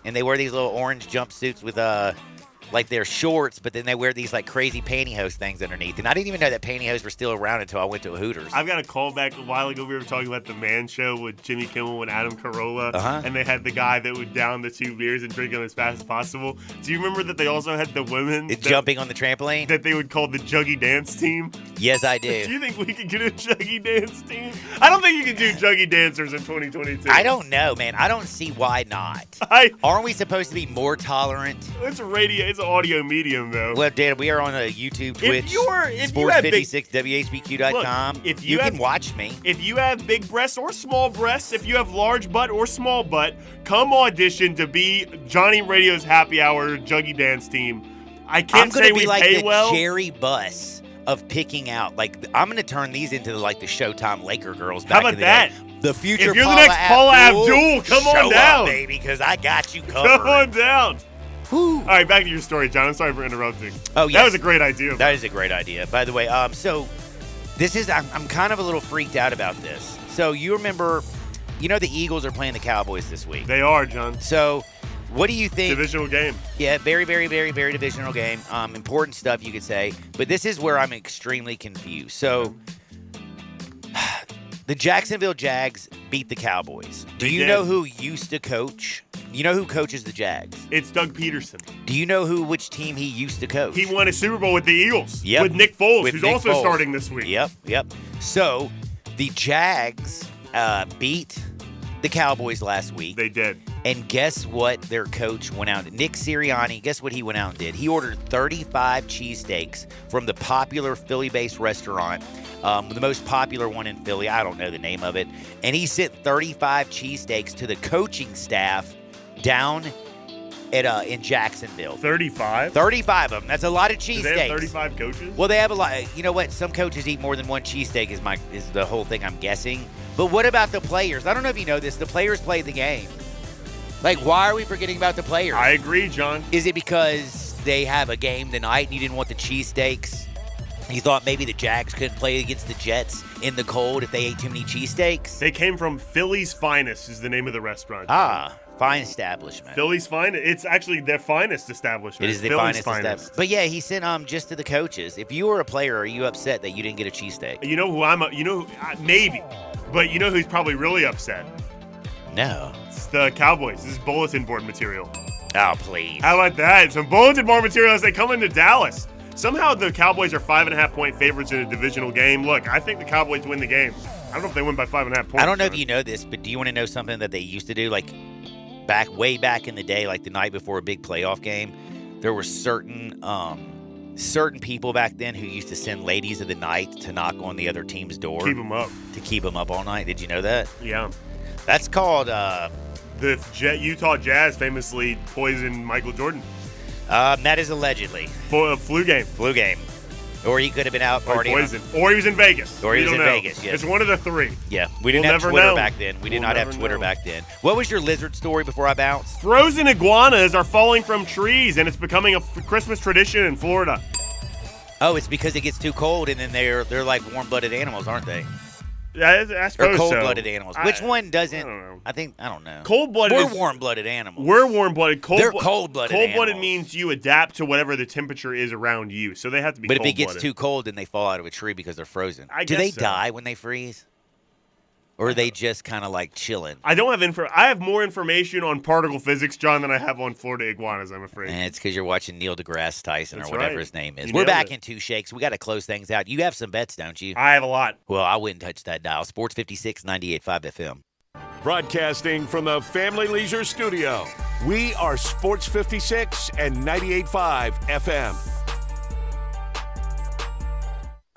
they wear these little orange jumpsuits with like their shorts, but then they wear these like crazy pantyhose things underneath. And I didn't even know that pantyhose were still around until I went to a Hooters. I've got a call back a while ago. We were talking about the Man Show with Jimmy Kimmel and Adam Carolla, and they had the guy that would down the 2 beers and drink them as fast as possible. Do you remember that they also had the women jumping on the trampoline that they would call the Juggy Dance Team? Yes, I do. Do you think we could get a Juggy Dance team? I don't think you can do Juggy Dancers in 2022. I don't know, man. I don't see why not. Aren't we supposed to be more tolerant? It's a radio. It's an audio medium. Though. Well, Dad, we are on a YouTube, Twitch, Sports56, WHBQ.com. If you can watch me. If you have big breasts or small breasts, if you have large butt or small butt, come audition to be Johnny Radio's Happy Hour Juggy Dance Team. I can't say we pay well. I'm going to be like the Jerry Buss of picking out. Like, I'm going to turn these into like the Showtime Laker girls back in the day. The future If you're the next Paula Abdul, come on down. Up, baby, because I got you covered. Come on down. Whew. All right, back to your story, John. I'm sorry for interrupting. Oh, yes. That was a great idea. That is a great idea. By the way, so I'm kind of a little freaked out about this. So you remember, the Eagles are playing the Cowboys this week. They are, John. So what do you think? Divisional game. Yeah, very, very, very, very divisional game. Important stuff, you could say. But this is where I'm extremely confused. So the Jacksonville Jags beat the Cowboys. Do you know who used to coach? You know who coaches the Jags? It's Doug Peterson. Do you know which team he used to coach? He won a Super Bowl with the Eagles. Yep. With Nick Foles, who's also starting this week. Yep. So the Jags beat the Cowboys last week. They did. And guess what their coach went out? Nick Sirianni, guess what he went out and did? He ordered 35 cheesesteaks from the popular Philly-based restaurant, the most popular one in Philly. I don't know the name of it. And he sent 35 cheesesteaks to the coaching staff down in Jacksonville. 35? 35 of them. That's a lot of cheesesteaks. Do they have 35 coaches? Well, they have a lot. You know what? Some coaches eat more than one cheesesteak is the whole thing, I'm guessing. But what about the players? I don't know if you know this. The players played the game. Like, why are we forgetting about the players? I agree, John. Is it because they have a game tonight and you didn't want the cheesesteaks? You thought maybe the Jags couldn't play against the Jets in the cold if they ate too many cheesesteaks? They came from Philly's Finest is the name of the restaurant. Fine establishment. Philly's Finest. It's actually their finest establishment. It is the finest establishment. But yeah, he sent just to the coaches. If you were a player, are you upset that you didn't get a cheesesteak? You know who maybe. But you know who's probably really upset? No. It's the Cowboys. This is bulletin board material. Oh, please. How about that? Some bulletin board material as they come into Dallas. Somehow the Cowboys are 5.5-point favorites in a divisional game. Look, I think the Cowboys win the game. I don't know if they win by 5.5 points. I don't know if you know this, but do you want to know something that they used to do? Like way back in the day, like the night before a big playoff game, there were certain people back then who used to send ladies of the night to knock on the other team's door. Keep them up. To keep them up all night. Did you know that? Yeah. That's called... the Utah Jazz famously poisoned Michael Jordan. That is allegedly. For a flu game. Flu game. Or he could have been out partying. Poison. Or he was in Vegas. Or he was in Vegas, yes. It's one of the three. Yeah. We didn't have Twitter back then. We did not have Twitter back then. What was your lizard story before I bounced? Frozen iguanas are falling from trees, and it's becoming a Christmas tradition in Florida. Oh, it's because it gets too cold, and then they're like warm-blooded animals, aren't they? Yeah, I suppose or cold-blooded animals. Which one doesn't? I don't know. I don't know. Cold-blooded. We're warm-blooded animals. We're warm-blooded. They're cold-blooded. Cold-blooded means you adapt to whatever the temperature is around you, so they have to be. But cold-blooded. if it gets too cold, then they fall out of a tree because they're frozen. I Do guess they so. die when they freeze? Or are they just kind of like chilling? I don't have I have more information on particle physics, John, than I have on Florida iguanas, I'm afraid. And it's because you're watching Neil deGrasse Tyson That's or whatever right. his name is. You We're nailed back it. in two shakes. We got to close things out. You have some bets, don't you? I have a lot. Well, I wouldn't touch that dial. Sports 56, 98.5 FM. Broadcasting from the Family Leisure Studio, we are Sports 56 and 98.5 FM.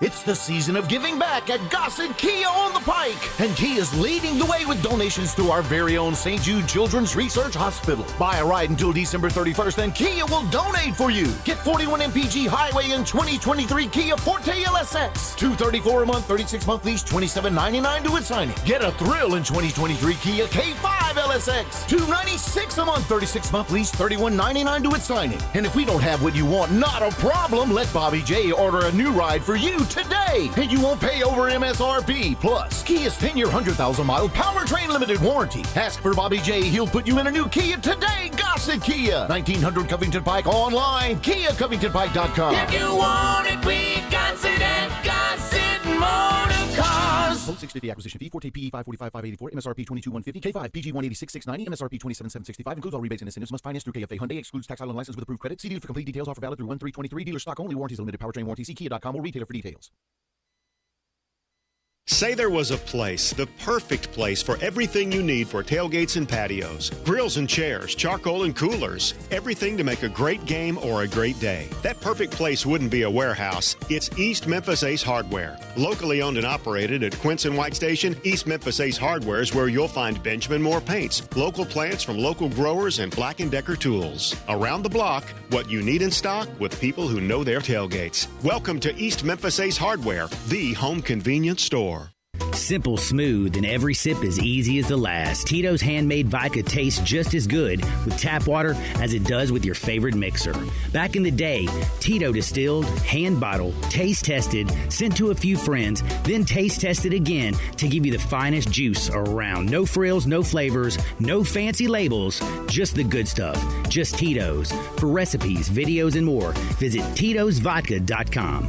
It's the season of giving back at Gossett Kia on the Pike. And Kia's leading the way with donations through our very own St. Jude Children's Research Hospital. Buy a ride until December 31st and Kia will donate for you. Get 41 MPG Highway and 2023 Kia Forte LSX. $234 a month, 36-month lease, $27.99 to its signing. Get a thrill in 2023 Kia K5 LSX. $296 a month, 36-month lease, $31.99 to its signing. And if we don't have what you want, not a problem. Let Bobby J order a new ride for you today, and you won't pay over MSRP. Plus, Kia's 10-year, 100,000-mile powertrain limited warranty. Ask for Bobby J. He'll put you in a new Kia today. Gossett Kia, 1900 Covington Pike, online, KiaCovingtonPike.com. If you want it, we got it at Gossett Motor Cars. Post 650 acquisition fee, Forte PE 545,584, MSRP 22,150, K5 PG 186,690, MSRP 27,765. Includes all rebates and incentives. Must finance through KFA Hyundai. Excludes tax title and license with approved credit. See dealer for complete details. Offer valid through 1/3/23. Dealer stock only. Warranties limited. Powertrain warranty. See Kia.com or retailer for details. Say there was a place, the perfect place for everything you need for tailgates and patios. Grills and chairs, charcoal and coolers. Everything to make a great game or a great day. That perfect place wouldn't be a warehouse. It's East Memphis Ace Hardware. Locally owned and operated at Quince and White Station, East Memphis Ace Hardware is where you'll find Benjamin Moore paints, local plants from local growers, and Black & Decker tools. Around the block, what you need in stock with people who know their tailgates. Welcome to East Memphis Ace Hardware, the home convenience store. Simple, smooth, and every sip as easy as the last. Tito's handmade vodka tastes just as good with tap water as it does with your favorite mixer. Back in the day, Tito distilled, hand bottled, taste tested, sent to a few friends, then taste tested again to give you the finest juice around. No frills, no flavors, no fancy labels, just the good stuff. Just Tito's. For recipes, videos, and more, visit Tito'sVodka.com.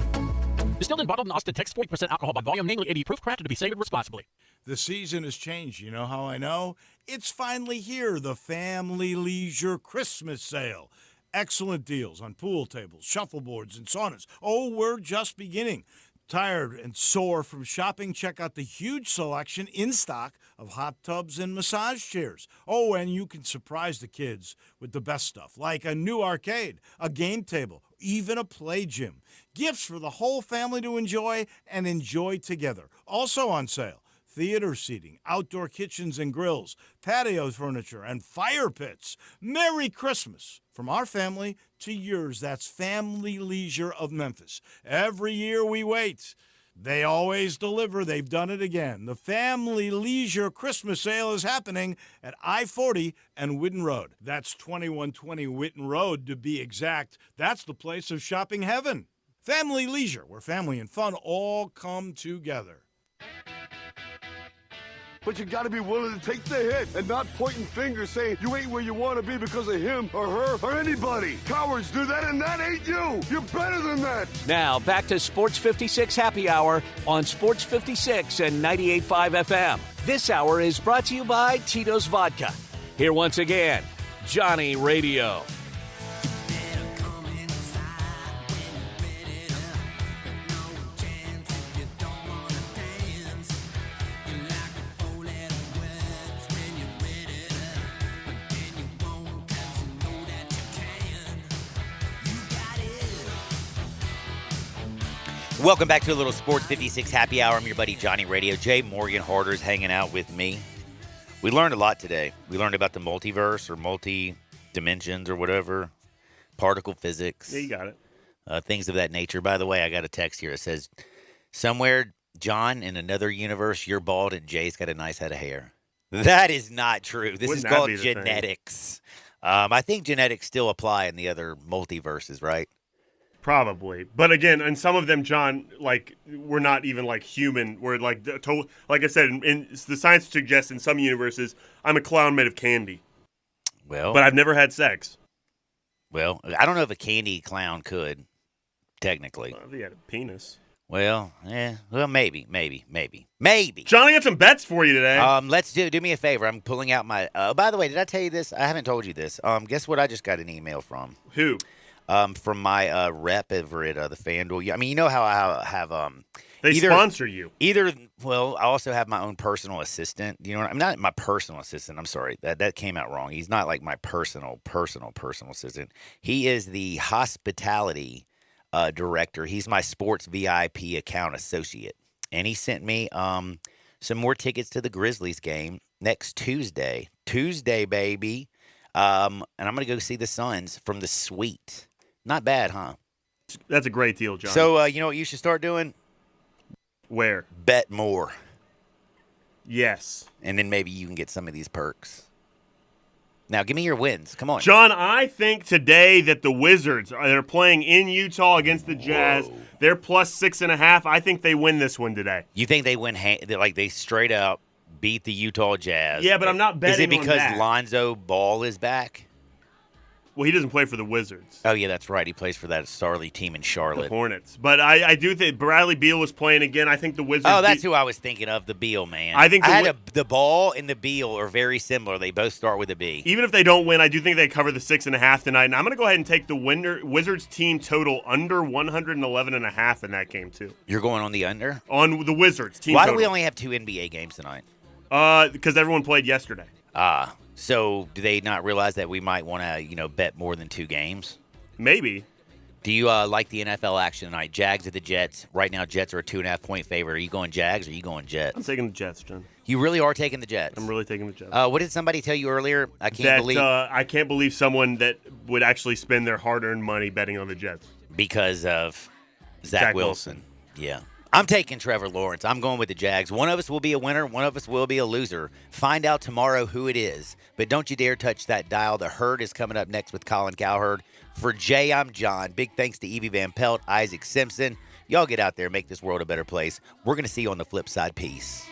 Distilled and bottled in Austin, Texas, 40% alcohol by volume, namely 80 proof, crafted to be savored responsibly. The season has changed. You know how I know? It's finally here, the Family Leisure Christmas Sale. Excellent deals on pool tables, shuffleboards, and saunas. Oh, we're just beginning. Tired and sore from shopping? Check out the huge selection in stock of hot tubs and massage chairs. Oh, and you can surprise the kids with the best stuff, like a new arcade, a game table, even a play gym. Gifts for the whole family to enjoy and enjoy together. Also on sale, theater seating, outdoor kitchens and grills, patio furniture, and fire pits. Merry Christmas from our family to yours. That's Family Leisure of Memphis. Every year we wait. They always deliver. They've done it again. The Family Leisure Christmas Sale is happening at I-40 and Whitten Road. That's 2120 Whitten Road to be exact. That's the place of shopping heaven. Family Leisure, where family and fun all come together. But you gotta be willing to take the hit and not pointing fingers saying you ain't where you want to be because of him or her or anybody. Cowards do that, and that ain't you. You're better than that. Now, back to Sports 56 Happy Hour on Sports 56 and 98.5 FM. This hour is brought to you by Tito's Vodka. Here once again, Johnny Radio. Welcome back to a little Sports 56 Happy Hour. I'm your buddy Johnny Radio. Jay Morgan Harder's hanging out with me. We learned a lot today. We learned about the multiverse or multi-dimensions or whatever, particle physics. Yeah, you got it. Things of that nature. By the way, I got a text here. It says, somewhere, John, in another universe, you're bald and Jay's got a nice head of hair. That is not true. This is called genetics. I think genetics still apply in the other multiverses, right? Probably. But again, and some of them, John, like, we're not even like human. We're like I said, in the science suggests in some universes, I'm a clown made of candy. Well, but I've never had sex. Well, I don't know if a candy clown could, technically. If he had a penis. Well, maybe. Johnny, got some bets for you today. Let's do me a favor. I'm pulling out my. By the way, did I tell you this? I haven't told you this. Guess what? I just got an email from. Who? From my rep over at the FanDuel. I mean, you know how I have they sponsor you. Well, I also have my own personal assistant. You know what? I'm not my personal assistant. I'm sorry. That came out wrong. He's not like my personal assistant. He is the hospitality director. He's my sports VIP account associate. And he sent me some more tickets to the Grizzlies game next Tuesday. Tuesday, baby. And I'm going to go see the Suns from the suite. Not bad, huh? That's a great deal, John. So, you know what you should start doing? Where? Bet more. Yes. And then maybe you can get some of these perks. Now, give me your wins. Come on. John, I think today that the Wizards are playing in Utah against the Jazz. Whoa. They're plus 6.5. I think they win this one today. You think they win, like they straight up beat the Utah Jazz? Yeah, but I'm not betting on that. Is it because Lonzo Ball is back? Well, he doesn't play for the Wizards. Oh, yeah, that's right. He plays for that Starly team in Charlotte. The Hornets. But I do think Bradley Beal was playing again. I think the Wizards... Oh, that's who I was thinking of, the Beal, man. I think the Ball and the Beal are very similar. They both start with a B. Even if they don't win, I do think they cover the 6.5 tonight. And I'm going to go ahead and take the Wizards team total under 111.5 in that game, too. You're going on the under? On the Wizards team Why total. do we only have 2 NBA games tonight? Because everyone played yesterday. So do they not realize that we might want to, bet more than 2 games? Maybe. Do you like the NFL action tonight? Jags at the Jets. Right now, Jets are a 2.5-point favorite. Are you going Jags or are you going Jets? I'm taking the Jets, John. You really are taking the Jets? I'm really taking the Jets. What did somebody tell you earlier? I can't believe someone that would actually spend their hard-earned money betting on the Jets. Because of Zach Wilson. Yeah. I'm taking Trevor Lawrence. I'm going with the Jags. One of us will be a winner. One of us will be a loser. Find out tomorrow who it is. But don't you dare touch that dial. The Herd is coming up next with Colin Cowherd. For Jay, I'm John. Big thanks to Evie Van Pelt, Isaac Simpson. Y'all get out there and make this world a better place. We're going to see you on the flip side. Peace.